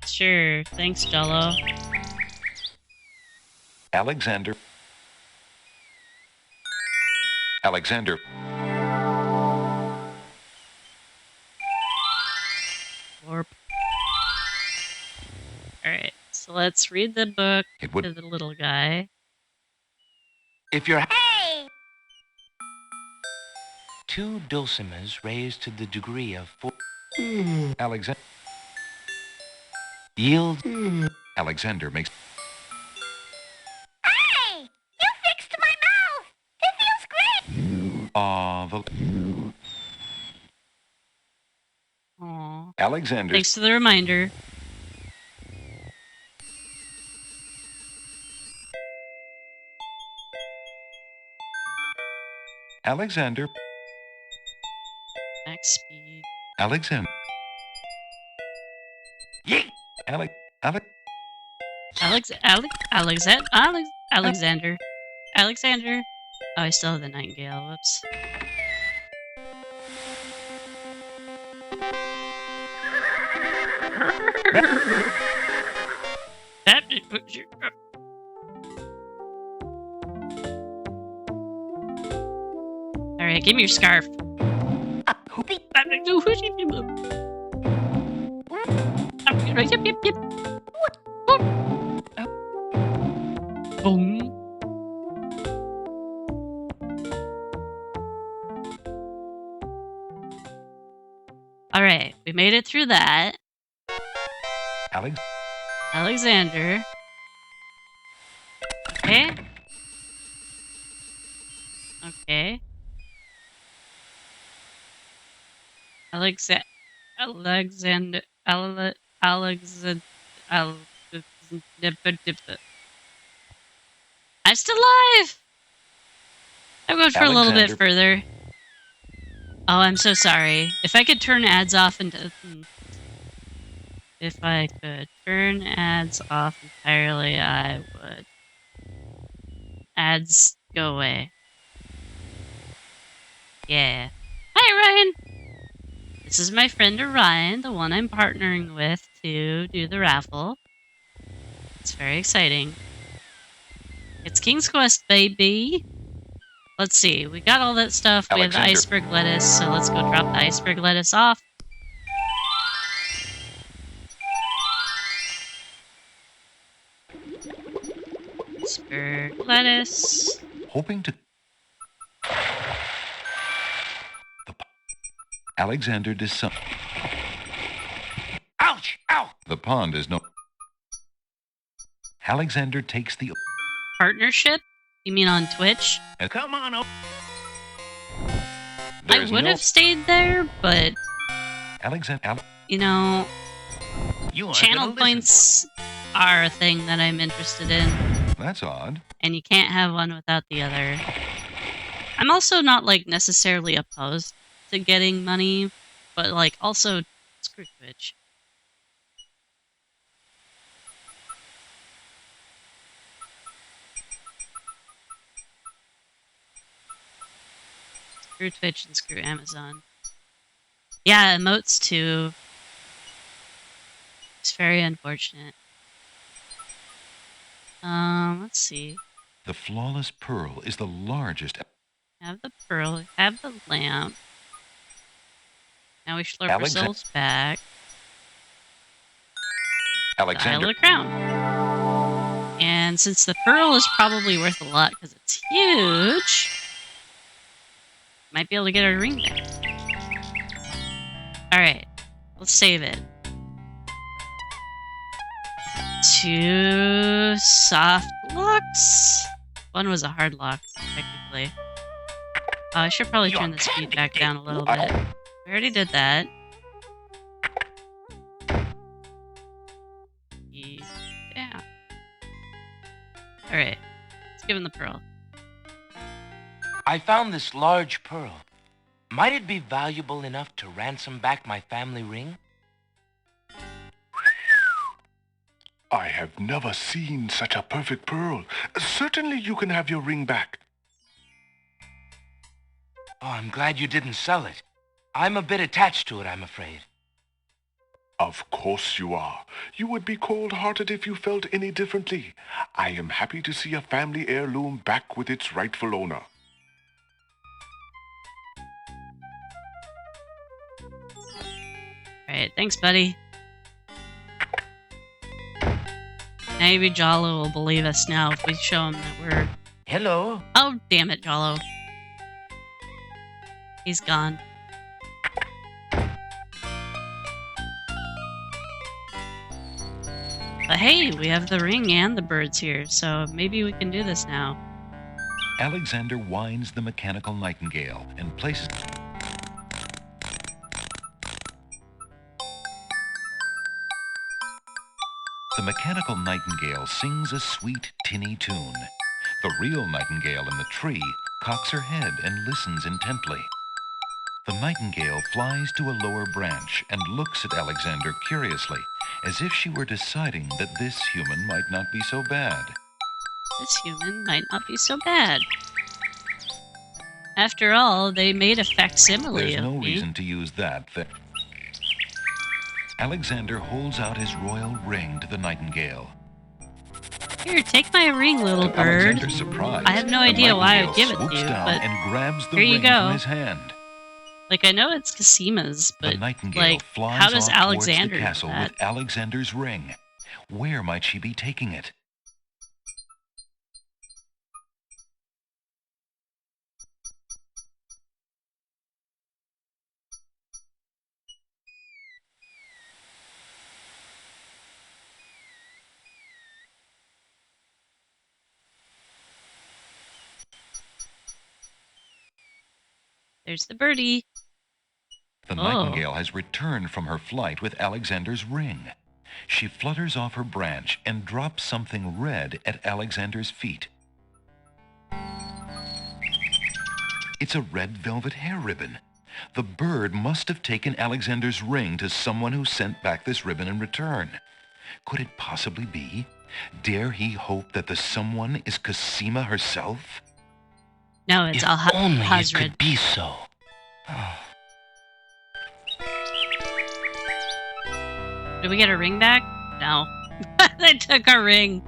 [SPEAKER 1] Sure, thanks, Jello.
[SPEAKER 4] Alexander. Alexander.
[SPEAKER 1] Warp. Alright, so let's read the book to the little guy.
[SPEAKER 3] If you're...
[SPEAKER 11] Hey!
[SPEAKER 3] 2 dulcimers raised to the degree of 4...
[SPEAKER 4] Alexander.
[SPEAKER 3] Yield...
[SPEAKER 4] Alexander makes...
[SPEAKER 11] Hey! You fixed my mouth! It feels great!
[SPEAKER 1] Aww.
[SPEAKER 4] Alexander.
[SPEAKER 1] Thanks for the reminder.
[SPEAKER 4] Alexander.
[SPEAKER 1] Max speed.
[SPEAKER 4] Alexander.
[SPEAKER 3] Yeet!
[SPEAKER 1] Alexander. Alexander. Oh, I still have the Nightingale. Whoops. Alright, give me your scarf. Yep. Boom. Alright, we made it through that. Alexander. Okay. Okay. Alexander. I'm still alive! I'm going for a little bit further. Oh, I'm so sorry. If I could turn ads off If I could turn ads off entirely, I would. Ads, go away. Yeah. Hi, Ryan! This is my friend Orion, the one I'm partnering with to do the raffle. It's very exciting. It's King's Quest, baby! Let's see, we got all that stuff. We have the iceberg lettuce, so let's go drop the iceberg lettuce off. Iceberg lettuce.
[SPEAKER 4] Hoping to... Alexander decide.
[SPEAKER 3] Ouch! Ow!
[SPEAKER 4] The pond is no... Alexander takes the...
[SPEAKER 1] Partnership? You mean on Twitch?
[SPEAKER 12] Come on over.
[SPEAKER 1] I would have stayed there, but...
[SPEAKER 4] Alexander...
[SPEAKER 1] You know... Channel points are a thing that I'm interested in.
[SPEAKER 4] That's odd.
[SPEAKER 1] And you can't have one without the other. I'm also not, like, necessarily opposed to getting money, but, like, also, screw Twitch. Screw Twitch and screw Amazon. Yeah, emotes too. It's very unfortunate. Let's see.
[SPEAKER 4] The flawless pearl is the largest.
[SPEAKER 1] Have the pearl, have the lamp. Now we slurp
[SPEAKER 4] Alexander-
[SPEAKER 1] ourselves back. Dial
[SPEAKER 4] Alexander.
[SPEAKER 1] the crown. And since the pearl is probably worth a lot because it's huge, might be able to get our ring back. Alright, let's save it. 2 soft locks. One was a hard lock, technically. I should probably turn the speed back down a little bit. We already did that. Yeah. Alright, let's give him the pearl.
[SPEAKER 3] I found this large pearl. Might it be valuable enough to ransom back my family ring?
[SPEAKER 9] I have never seen such a perfect pearl. Certainly you can have your ring back.
[SPEAKER 3] Oh, I'm glad you didn't sell it. I'm a bit attached to it, I'm afraid.
[SPEAKER 9] Of course you are. You would be cold-hearted if you felt any differently. I am happy to see a family heirloom back with its rightful owner.
[SPEAKER 1] Alright, thanks, buddy. Maybe Jalo will believe us now if we show him that we're...
[SPEAKER 8] Hello?
[SPEAKER 1] Oh, damn it, Jalo. He's gone. But hey, we have the ring and the birds here, so maybe we can do this now.
[SPEAKER 4] Alexander winds the mechanical nightingale and places... The mechanical nightingale sings a sweet, tinny tune. The real nightingale in the tree cocks her head and listens intently. The nightingale flies to a lower branch and looks at Alexander curiously, as if she were deciding that this human might not be so bad.
[SPEAKER 1] This human might not be so bad. After all, they made a facsimile
[SPEAKER 4] There's
[SPEAKER 1] of
[SPEAKER 4] no
[SPEAKER 1] me.
[SPEAKER 4] reason to use that. Alexander holds out his royal ring to the nightingale.
[SPEAKER 1] Here, take my ring, little
[SPEAKER 4] To
[SPEAKER 1] bird.
[SPEAKER 4] Alexander's surprise,
[SPEAKER 1] I have no
[SPEAKER 4] the
[SPEAKER 1] idea why I would
[SPEAKER 4] nightingale
[SPEAKER 1] give it to
[SPEAKER 4] swoops
[SPEAKER 1] you,
[SPEAKER 4] down
[SPEAKER 1] but
[SPEAKER 4] and grabs the
[SPEAKER 1] here you
[SPEAKER 4] ring
[SPEAKER 1] go.
[SPEAKER 4] from his hand.
[SPEAKER 1] Like, I know it's Casima's, but
[SPEAKER 4] The nightingale
[SPEAKER 1] like,
[SPEAKER 4] flies
[SPEAKER 1] how does
[SPEAKER 4] off
[SPEAKER 1] Alexander
[SPEAKER 4] towards the castle
[SPEAKER 1] do that?
[SPEAKER 4] with Alexander's ring. Where might she be taking it?
[SPEAKER 1] There's the birdie.
[SPEAKER 4] The nightingale has returned from her flight with Alexander's ring. She flutters off her branch and drops something red at Alexander's feet. It's a red velvet hair ribbon. The bird must have taken Alexander's ring to someone who sent back this ribbon in return. Could it possibly be? Dare he hope that the someone is Cosima herself?
[SPEAKER 1] No, it's
[SPEAKER 3] If only it
[SPEAKER 1] Hazred.
[SPEAKER 3] could be so.
[SPEAKER 1] Did we get a ring back? No. They took our ring.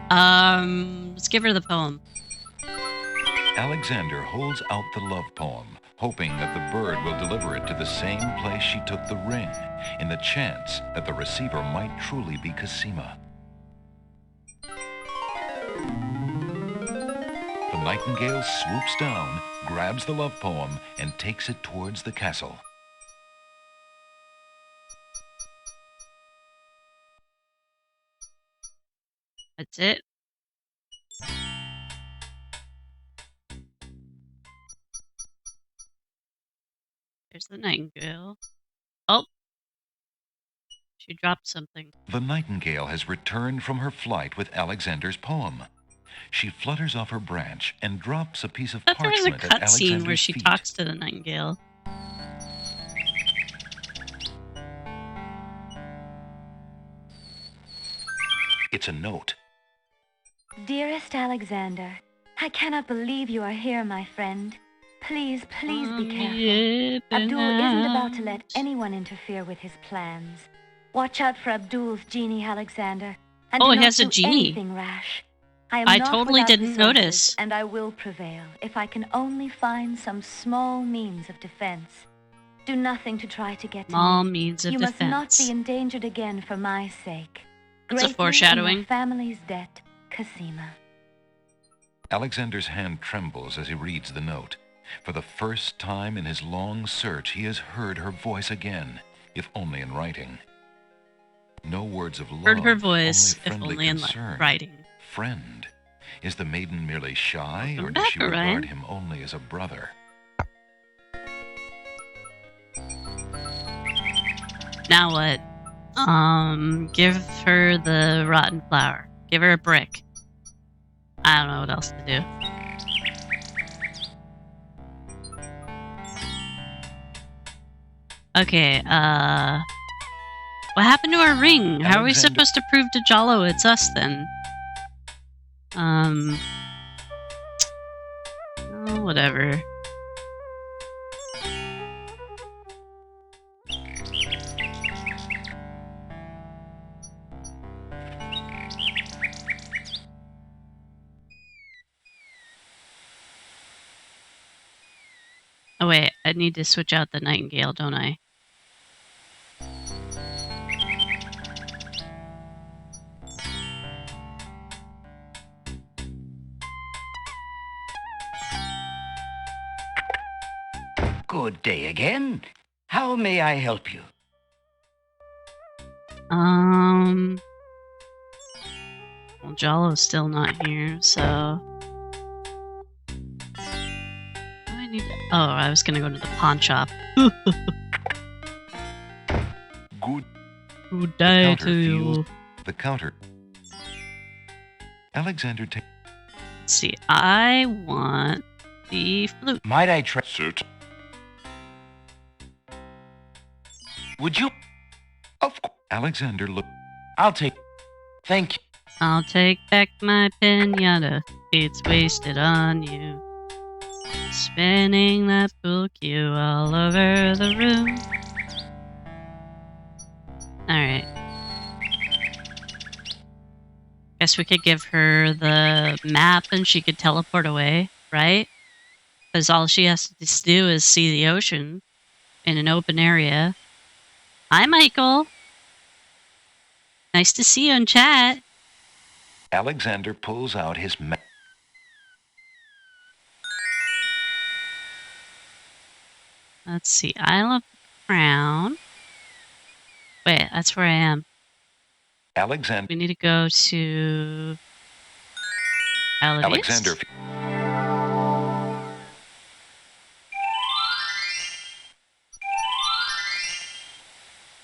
[SPEAKER 1] Let's give her the poem.
[SPEAKER 4] Alexander holds out the love poem, hoping that the bird will deliver it to the same place she took the ring, in the chance that the receiver might truly be Cosima. The nightingale swoops down, grabs the love poem, and takes it towards the castle.
[SPEAKER 1] That's it. There's the nightingale. Oh. She dropped something.
[SPEAKER 4] The nightingale has returned from her flight with Alexander's poem. She flutters off her branch and drops a piece of
[SPEAKER 1] I thought there was a
[SPEAKER 4] parchment at
[SPEAKER 1] cutscene where
[SPEAKER 4] Alexander's
[SPEAKER 1] she
[SPEAKER 4] feet.
[SPEAKER 1] talks to the nightingale.
[SPEAKER 4] It's a note.
[SPEAKER 13] Dearest Alexander, I cannot believe you are here, my friend. Please, please be careful. Abdul isn't about to let anyone interfere with his plans. Watch out for Abdul's genie, Alexander. And
[SPEAKER 1] Oh,
[SPEAKER 13] do
[SPEAKER 1] it
[SPEAKER 13] not
[SPEAKER 1] has a
[SPEAKER 13] do
[SPEAKER 1] genie.
[SPEAKER 13] anything rash. I
[SPEAKER 1] not
[SPEAKER 13] totally
[SPEAKER 1] without
[SPEAKER 13] didn't
[SPEAKER 1] resources,
[SPEAKER 13] notice. And I will prevail if I can only find some small means of defense. Do nothing to try to get
[SPEAKER 1] Small
[SPEAKER 13] to me.
[SPEAKER 1] means of
[SPEAKER 13] You
[SPEAKER 1] defense.
[SPEAKER 13] must not be endangered again for my sake.
[SPEAKER 1] That's a
[SPEAKER 13] Greatly
[SPEAKER 1] foreshadowing.
[SPEAKER 13] in your family's debt, Cosima.
[SPEAKER 4] Alexander's hand trembles as he reads the note. For the first time in his long search, he has heard her voice again, if only in writing. No words of love,
[SPEAKER 1] Heard her voice,
[SPEAKER 4] only
[SPEAKER 1] if
[SPEAKER 4] friendly
[SPEAKER 1] only in
[SPEAKER 4] concern.
[SPEAKER 1] writing.
[SPEAKER 4] Friend. Is the maiden merely shy,
[SPEAKER 1] Welcome
[SPEAKER 4] or does
[SPEAKER 1] back,
[SPEAKER 4] she regard
[SPEAKER 1] Orion.
[SPEAKER 4] him only as a brother?
[SPEAKER 1] Now what? Give her the rotten flower. Give her a brick. I don't know what else to do. Okay, what happened to our ring? How are we supposed to prove to Jalo it's us then? Oh, whatever. Oh wait, I need to switch out the nightingale, don't I?
[SPEAKER 14] Good day again. How may I help you?
[SPEAKER 1] Well, Jalo's still not here, so... I need to... Oh, I was gonna go to the pawn shop. Good day to you.
[SPEAKER 4] The counter. Alexander takes...
[SPEAKER 1] Let's see, I want the flute.
[SPEAKER 3] Might I try?
[SPEAKER 9] Cert.
[SPEAKER 3] Would you?
[SPEAKER 9] Of course.
[SPEAKER 4] Alexander look...
[SPEAKER 3] I'll take... Thank you.
[SPEAKER 1] I'll take back my pinata. It's wasted on you. Spinning that pool cue all over the room. Alright. Guess we could give her the map and she could teleport away, right? Because all she has to do is see the ocean in an open area. Hi, Michael. Nice to see you in chat.
[SPEAKER 4] Alexander pulls out his map.
[SPEAKER 1] Let's see. Isle of Crown. Wait, that's where I am.
[SPEAKER 4] Alexander.
[SPEAKER 1] We need to go to Isle of
[SPEAKER 4] Alexander.
[SPEAKER 1] East.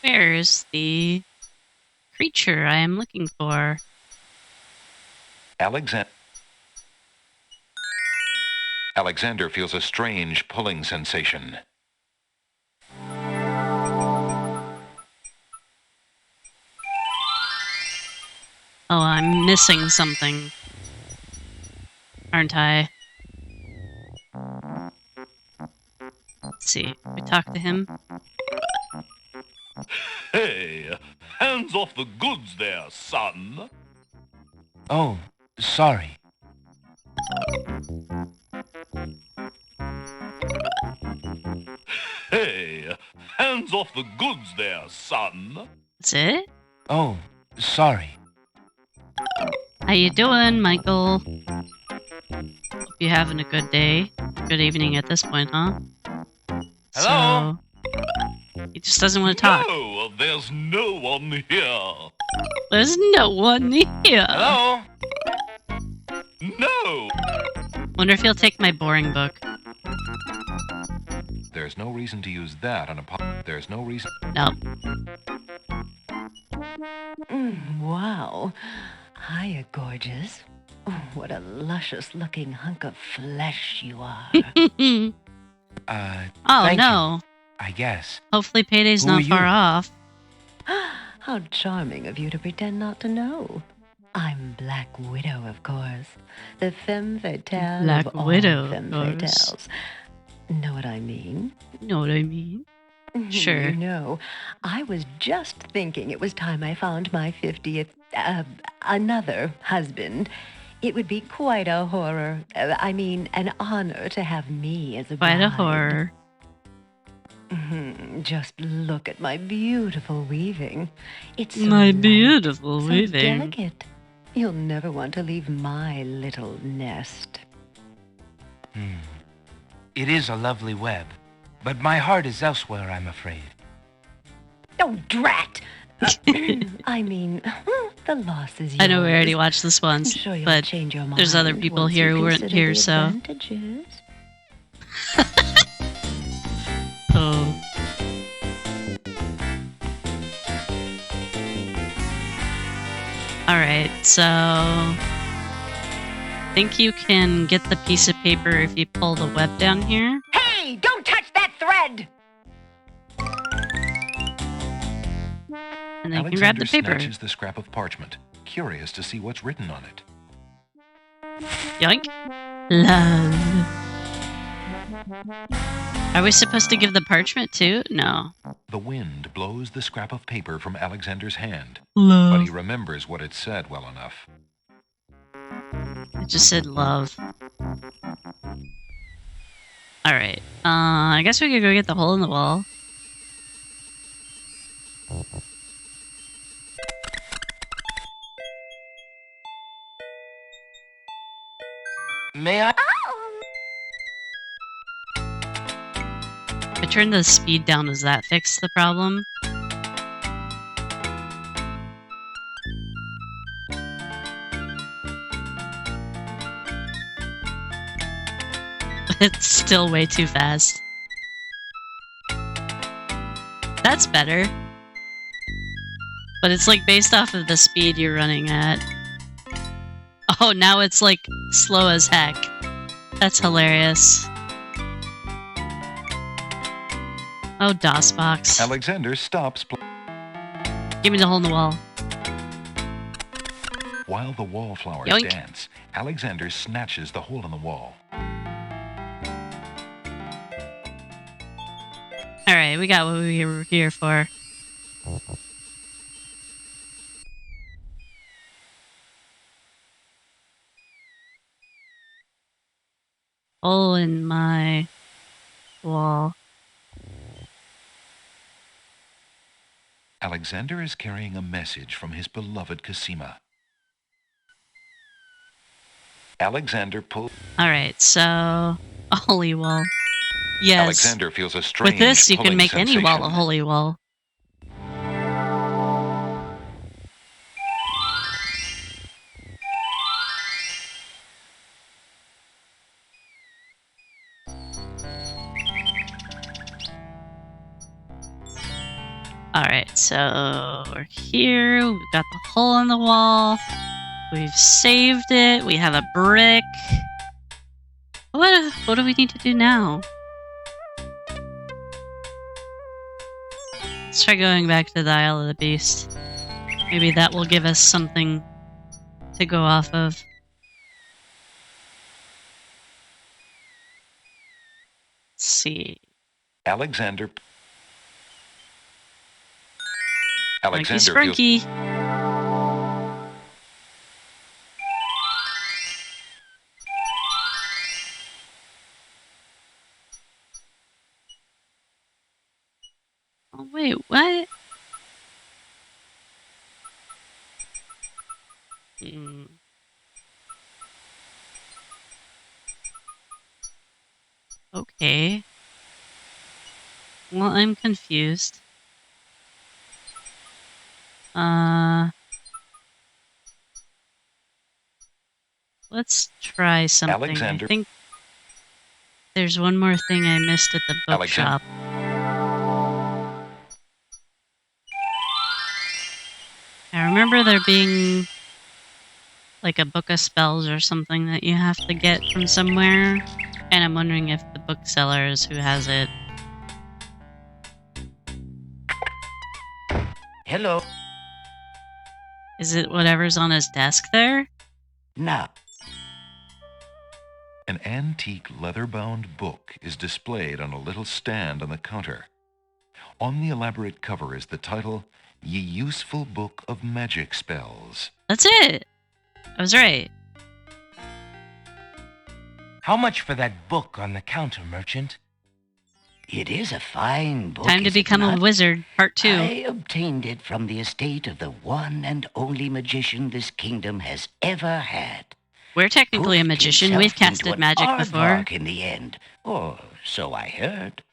[SPEAKER 1] Where's the creature I am looking for?
[SPEAKER 4] Alexander feels a strange pulling sensation.
[SPEAKER 1] Oh, I'm missing something. Aren't I? Let's see. We talk to him.
[SPEAKER 5] Hey, hands off the goods there, son.
[SPEAKER 3] Oh, sorry.
[SPEAKER 5] Hey, hands off the goods there, son.
[SPEAKER 1] That's it?
[SPEAKER 3] Oh, sorry.
[SPEAKER 1] How you doing, Michael? Hope you're having a good day. Good evening at this point, huh?
[SPEAKER 3] Hello?
[SPEAKER 1] So, he just doesn't want to talk.
[SPEAKER 5] No, there's no one here.
[SPEAKER 1] There's no one here.
[SPEAKER 3] Hello?
[SPEAKER 5] No.
[SPEAKER 1] Wonder if he'll take my boring book.
[SPEAKER 4] There's no reason to use that on a... There's no reason...
[SPEAKER 1] Nope.
[SPEAKER 2] Wow. Hiya, gorgeous. Oh, what a luscious-looking hunk of flesh you are.
[SPEAKER 1] Oh,
[SPEAKER 3] thank
[SPEAKER 1] no.
[SPEAKER 3] you, I guess.
[SPEAKER 1] Hopefully payday's
[SPEAKER 3] Who
[SPEAKER 1] not
[SPEAKER 3] are
[SPEAKER 1] far
[SPEAKER 3] you?
[SPEAKER 1] off.
[SPEAKER 2] How charming of you to pretend not to know. I'm Black Widow, of course. The femme fatale
[SPEAKER 1] Black
[SPEAKER 2] of all
[SPEAKER 1] Widow,
[SPEAKER 2] femme
[SPEAKER 1] of course.
[SPEAKER 2] fatales. Know what I mean?
[SPEAKER 1] Know what I mean? Sure.
[SPEAKER 2] You know, I was just thinking it was time I found my 50th, another husband.
[SPEAKER 15] It would be quite a horror. I mean, an honor to have me as a bride.
[SPEAKER 1] Quite a horror.
[SPEAKER 15] Just look at my beautiful weaving. It's so
[SPEAKER 1] My
[SPEAKER 15] light,
[SPEAKER 1] beautiful
[SPEAKER 15] so
[SPEAKER 1] weaving.
[SPEAKER 15] delicate. You'll never want to leave my little nest.
[SPEAKER 3] It is a lovely web, but my heart is elsewhere, I'm afraid.
[SPEAKER 15] Oh, drat! I mean, the loss is yours.
[SPEAKER 1] I know we already watched this once,
[SPEAKER 15] I'm sure you'll
[SPEAKER 1] but
[SPEAKER 15] change your
[SPEAKER 1] there's other
[SPEAKER 15] mind
[SPEAKER 1] people
[SPEAKER 15] once
[SPEAKER 1] here
[SPEAKER 15] you
[SPEAKER 1] who weren't
[SPEAKER 15] consider
[SPEAKER 1] here,
[SPEAKER 15] the
[SPEAKER 1] so...
[SPEAKER 15] advantages.
[SPEAKER 1] Oh. Alright, so... I think you can get the piece of paper if you pull the web down here.
[SPEAKER 11] Hey, don't touch that thread!
[SPEAKER 1] And then you can grab the paper.
[SPEAKER 4] Snatches the scrap of parchment, curious to see what's written on it.
[SPEAKER 1] Yoink. Love. Are we supposed to give the parchment too? No.
[SPEAKER 4] The wind blows the scrap of paper from Alexander's hand,
[SPEAKER 1] Love.
[SPEAKER 4] but he remembers what it said well enough.
[SPEAKER 1] It just said love. Alright. I guess we could go get the hole in the wall.
[SPEAKER 3] May I?
[SPEAKER 1] If I turn the speed down, does that fix the problem? It's still way too fast. That's better. But it's like based off of the speed you're running at. Oh, now it's like slow as heck. That's hilarious. Oh, DOSBox.
[SPEAKER 4] Alexander stops.
[SPEAKER 1] Give me the hole in the wall.
[SPEAKER 4] While the wallflowers
[SPEAKER 1] Yoink.
[SPEAKER 4] dance, Alexander snatches the hole in the wall.
[SPEAKER 1] Alright, we got what we were here for. Hole in my wall.
[SPEAKER 4] Alexander is carrying a message from his beloved Cosima. Alexander pulls...
[SPEAKER 1] Alright, so... a holy wall. Yes.
[SPEAKER 4] Alexander feels a strange
[SPEAKER 1] With this, you can
[SPEAKER 4] pulling
[SPEAKER 1] make any wall a
[SPEAKER 4] sensation.
[SPEAKER 1] holy wall. Alright, so we're here. We've got the hole in the wall. We've saved it. We have a brick. What do we need to do now? Let's try going back to the Isle of the Beast. Maybe that will give us something to go off of. Let's see.
[SPEAKER 4] Alexander
[SPEAKER 1] Frankie
[SPEAKER 4] feels...
[SPEAKER 1] Sprunky. Oh, wait, what? Okay. Well, I'm confused. Let's try something.
[SPEAKER 4] Alexander.
[SPEAKER 1] I think there's one more thing I missed at the bookshop. I remember there being like a book of spells or something that you have to get from somewhere, and I'm wondering if the bookseller is who has it.
[SPEAKER 14] Hello.
[SPEAKER 1] Is it whatever's on his desk there?
[SPEAKER 14] No.
[SPEAKER 4] An antique leather-bound book is displayed on a little stand on the counter. On the elaborate cover is the title, Ye Useful Book of Magic Spells.
[SPEAKER 1] That's it! I was right.
[SPEAKER 3] How much for that book on the counter, merchant?
[SPEAKER 14] It is a fine book.
[SPEAKER 1] Time to become a wizard, part 2.
[SPEAKER 14] I obtained it from the estate of the one and only magician this kingdom has ever had.
[SPEAKER 1] We're technically a magician. We've casted magic before.
[SPEAKER 14] In the end, or so I heard.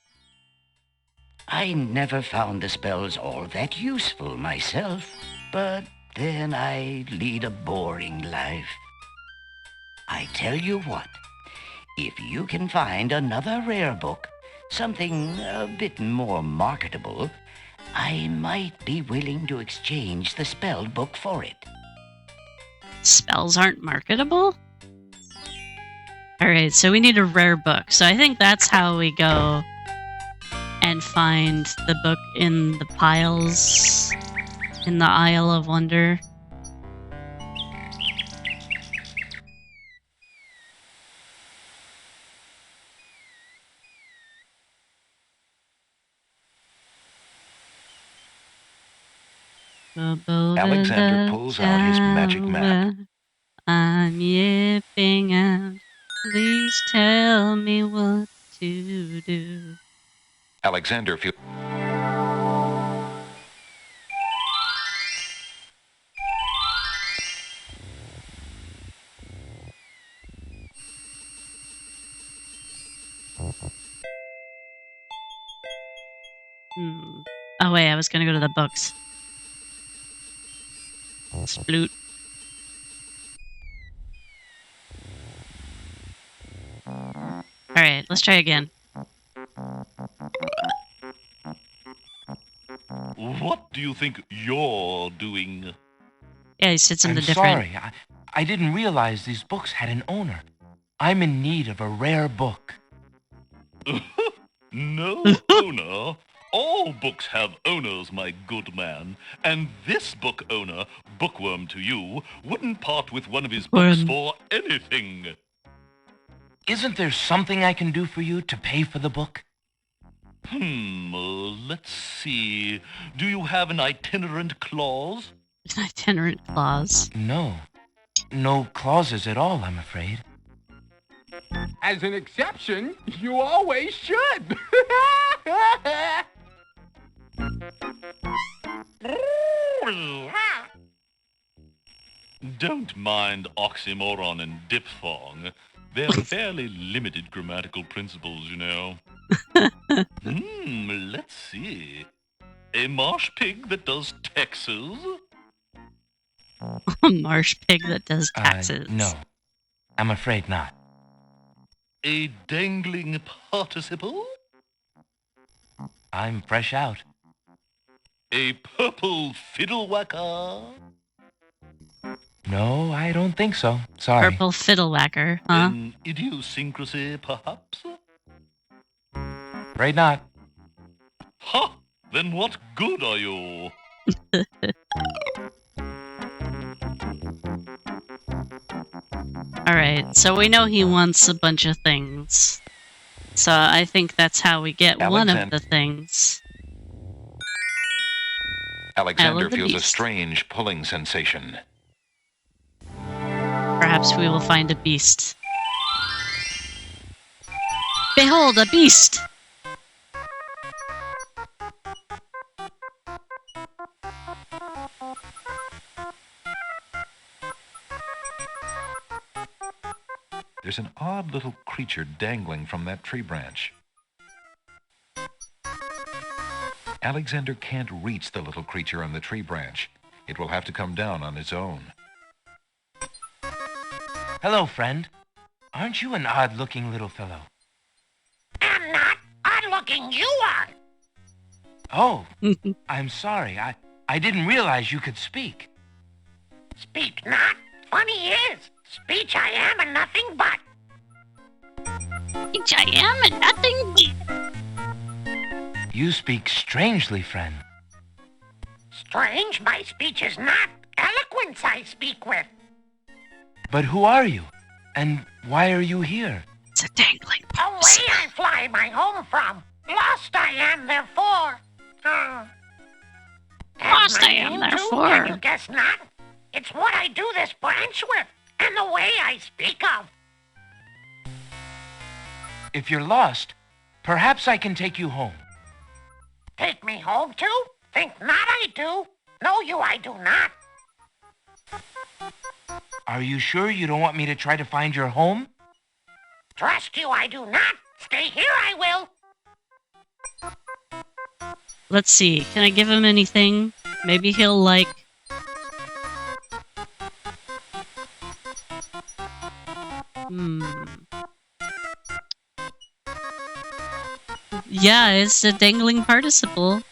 [SPEAKER 14] I never found the spells all that useful myself, but then I lead a boring life. I tell you what, if you can find another rare book, something a bit more marketable, I might be willing to exchange the spell book for it.
[SPEAKER 1] Spells aren't marketable? Alright, so we need a rare book. So I think that's how we go and find the book in the piles in the Isle of Wonder.
[SPEAKER 4] Alexander pulls out his magic map.
[SPEAKER 1] I'm yipping out. Please tell me what to do.
[SPEAKER 4] Alexander feels...
[SPEAKER 1] Oh wait, I was gonna go to the books. Sploot. Alright, let's try again.
[SPEAKER 5] What do you think you're doing?
[SPEAKER 1] Yeah, he said something
[SPEAKER 3] I'm
[SPEAKER 1] different.
[SPEAKER 3] Sorry, I didn't realize these books had an owner. I'm in need of a rare book.
[SPEAKER 5] No owner. All books have owners, my good man. And this book owner, bookworm to you, wouldn't part with one of his books for anything.
[SPEAKER 3] Isn't there something I can do for you to pay for the book?
[SPEAKER 5] Let's see. Do you have an itinerant clause?
[SPEAKER 1] An itinerant clause?
[SPEAKER 3] No. No clauses at all, I'm afraid.
[SPEAKER 16] As an exception, you always should.
[SPEAKER 5] Don't mind oxymoron and diphthong. They're fairly limited grammatical principles, you know. Let's see. A marsh pig that does taxes?
[SPEAKER 1] A marsh pig that does taxes?
[SPEAKER 3] No. I'm afraid not.
[SPEAKER 5] A dangling participle?
[SPEAKER 3] I'm fresh out.
[SPEAKER 5] A purple fiddle-whacker?
[SPEAKER 3] No, I don't think so. Sorry.
[SPEAKER 1] Purple fiddle-whacker, huh?
[SPEAKER 5] An idiosyncrasy, perhaps?
[SPEAKER 3] Afraid not.
[SPEAKER 5] Ha! Then what good are you?
[SPEAKER 1] Alright, so we know he wants a bunch of things. So I think that's how we get one of the things.
[SPEAKER 4] Alexander feels a strange pulling sensation.
[SPEAKER 1] Perhaps we will find a beast. Behold, a beast!
[SPEAKER 4] There's an odd little creature dangling from that tree branch. Alexander can't reach the little creature on the tree branch. It will have to come down on its own.
[SPEAKER 3] Hello, friend. Aren't you an odd-looking little fellow?
[SPEAKER 11] I'm not odd-looking, you are.
[SPEAKER 3] Oh, I'm sorry. I didn't realize you could speak.
[SPEAKER 11] Speak not. Funny is, speech I am and nothing but.
[SPEAKER 1] Speech I am and nothing but.
[SPEAKER 3] You speak strangely, friend.
[SPEAKER 11] Strange, my speech is not. Eloquence I speak with.
[SPEAKER 3] But who are you? And why are you here?
[SPEAKER 1] It's a dangling
[SPEAKER 11] Away I fly my home from. Lost I am, therefore.
[SPEAKER 1] Lost I am, therefore.
[SPEAKER 11] Can you guess not? It's what I do this branch with, and the way I speak of.
[SPEAKER 3] If you're lost, perhaps I can take you home.
[SPEAKER 11] Take me home too? Think not I do. No, you I do not.
[SPEAKER 3] Are you sure you don't want me to try to find your home?
[SPEAKER 11] Trust you I do not. Stay here I will.
[SPEAKER 1] Let's see. Can I give him anything? Maybe he'll like... Yeah, it's a dangling participle.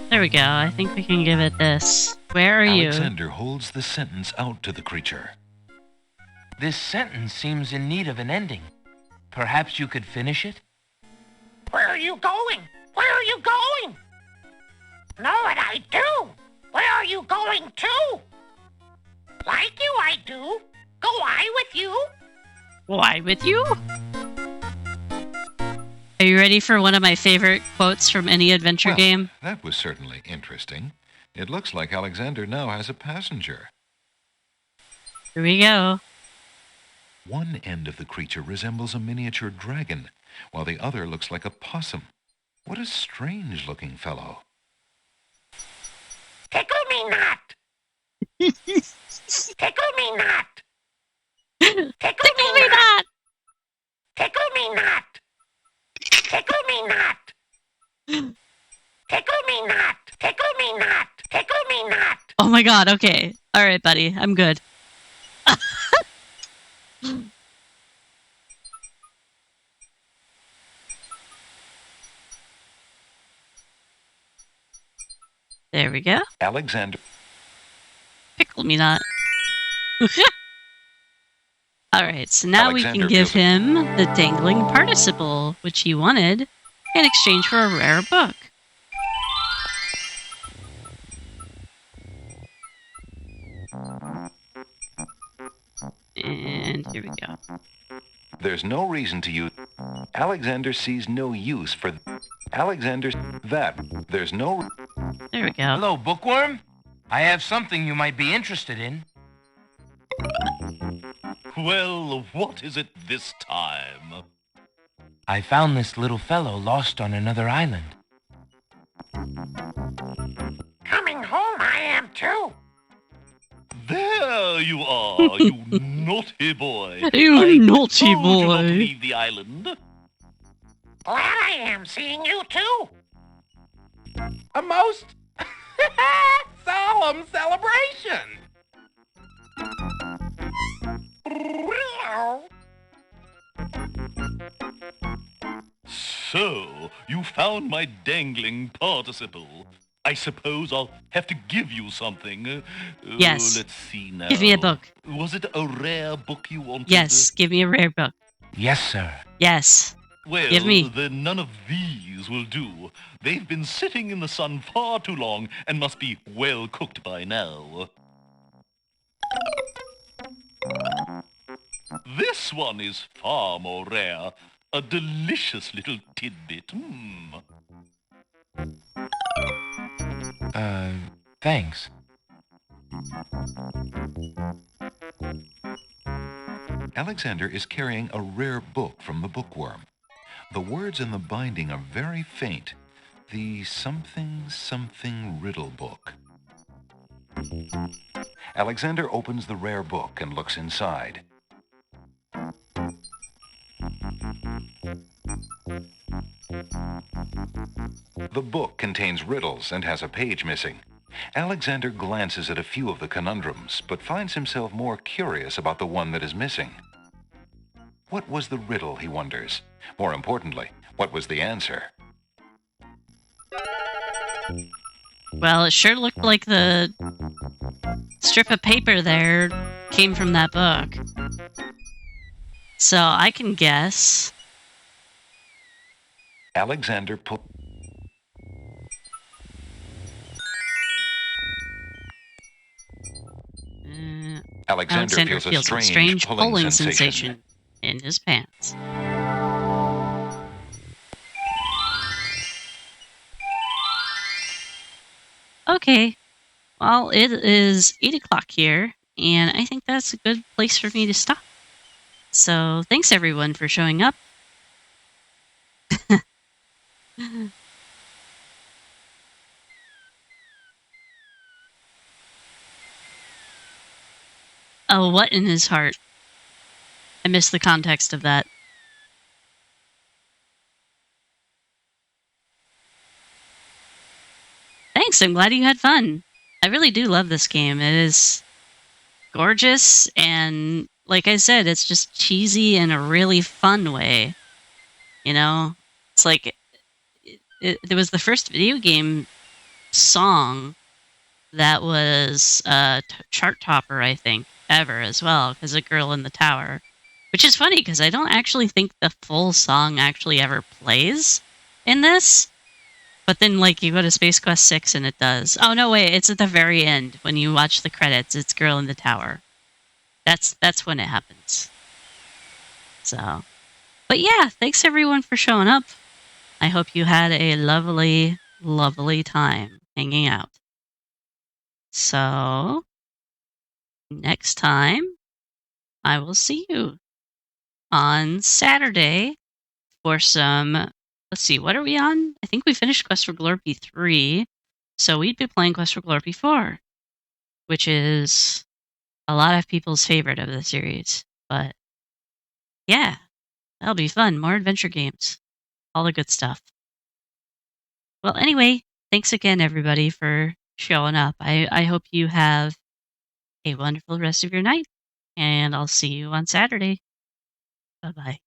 [SPEAKER 1] There we go. I think we can give it this. Where are you?
[SPEAKER 4] Alexander holds the sentence out to the creature.
[SPEAKER 3] This sentence seems in need of an ending. Perhaps you could finish it?
[SPEAKER 11] Where are you going? Where are you going? Know what I do? Where are you going to? Like you I do. Go I with you?
[SPEAKER 1] Why with you? Are you ready for one of my favorite quotes from any adventure game?
[SPEAKER 4] That was certainly interesting. It looks like Alexander now has a passenger.
[SPEAKER 1] Here we go.
[SPEAKER 4] One end of the creature resembles a miniature dragon, while the other looks like a possum. What a strange-looking fellow.
[SPEAKER 11] Tickle me not! Tickle me not! Tickle me not! Tickle me not! Tickle me not! Tickle me not! Tickle me not! Tickle me not!
[SPEAKER 1] Oh my god, okay. Alright, buddy. I'm good. There we go.
[SPEAKER 4] Alexander.
[SPEAKER 1] Pickle me not. Alright, so now
[SPEAKER 4] Alexander
[SPEAKER 1] we can give him the dangling participle, which he wanted, in exchange for a rare book. And here we go.
[SPEAKER 4] There's no reason to use... Alexander sees no use for... Alexander... That. There's no...
[SPEAKER 1] There we go.
[SPEAKER 3] Hello, bookworm. I have something you might be interested in.
[SPEAKER 5] Well, what is it this time?
[SPEAKER 3] I found this little fellow lost on another island.
[SPEAKER 11] Coming home I am too.
[SPEAKER 5] There you are, you naughty boy.
[SPEAKER 1] You naughty
[SPEAKER 5] told you not to
[SPEAKER 1] boy.
[SPEAKER 5] leave the island.
[SPEAKER 11] Glad I am seeing you too.
[SPEAKER 16] A most solemn celebration.
[SPEAKER 5] So, you found my dangling participle. I suppose I'll have to give you something.
[SPEAKER 1] Yes.
[SPEAKER 5] Let's see now.
[SPEAKER 1] Give me a book.
[SPEAKER 5] Was it a rare book you wanted?
[SPEAKER 1] Yes, give me a rare book.
[SPEAKER 3] Yes, sir.
[SPEAKER 1] Yes.
[SPEAKER 5] Well,
[SPEAKER 1] Give me.
[SPEAKER 5] then none of these will do. They've been sitting in the sun far too long and must be well cooked by now. This one is far more rare. A delicious little tidbit.
[SPEAKER 3] Thanks.
[SPEAKER 4] Alexander is carrying a rare book from the bookworm. The words in the binding are very faint. The something riddle book. Alexander opens the rare book and looks inside. The book contains riddles and has a page missing. Alexander glances at a few of the conundrums, but finds himself more curious about the one that is missing. What was the riddle, he wonders? More importantly, what was the answer?
[SPEAKER 1] Well, it sure looked like the strip of paper there came from that book. So I can guess.
[SPEAKER 4] Alexander put... Alexander feels a strange pulling sensation
[SPEAKER 1] in his pants. Okay. Well, it is 8 o'clock here, and I think that's a good place for me to stop. So thanks everyone for showing up. Oh, what in his heart? I missed the context of that. Thanks, I'm glad you had fun. I really do love this game. It is gorgeous, and like I said, it's just cheesy in a really fun way. You know? It's like, it was the first video game song that was a chart topper, I think, ever as well, because of Girl in the Tower. Which is funny, because I don't actually think the full song actually ever plays in this. But then, like, you go to Space Quest 6 and it does. Oh, no, wait, it's at the very end. When you watch the credits, it's Girl in the Tower. That's when it happens. So, but yeah, thanks everyone for showing up. I hope you had a lovely, lovely time hanging out. So, next time, I will see you on Saturday for some, let's see, what are we on? I think we finished Quest for Glorpy 3, so we'd be playing Quest for Glorpy 4, which is a lot of people's favorite of the series. But yeah, that'll be fun. More adventure games. All the good stuff. Well, anyway, thanks again, everybody, for showing up. I hope you have a wonderful rest of your night, and I'll see you on Saturday. Bye-bye.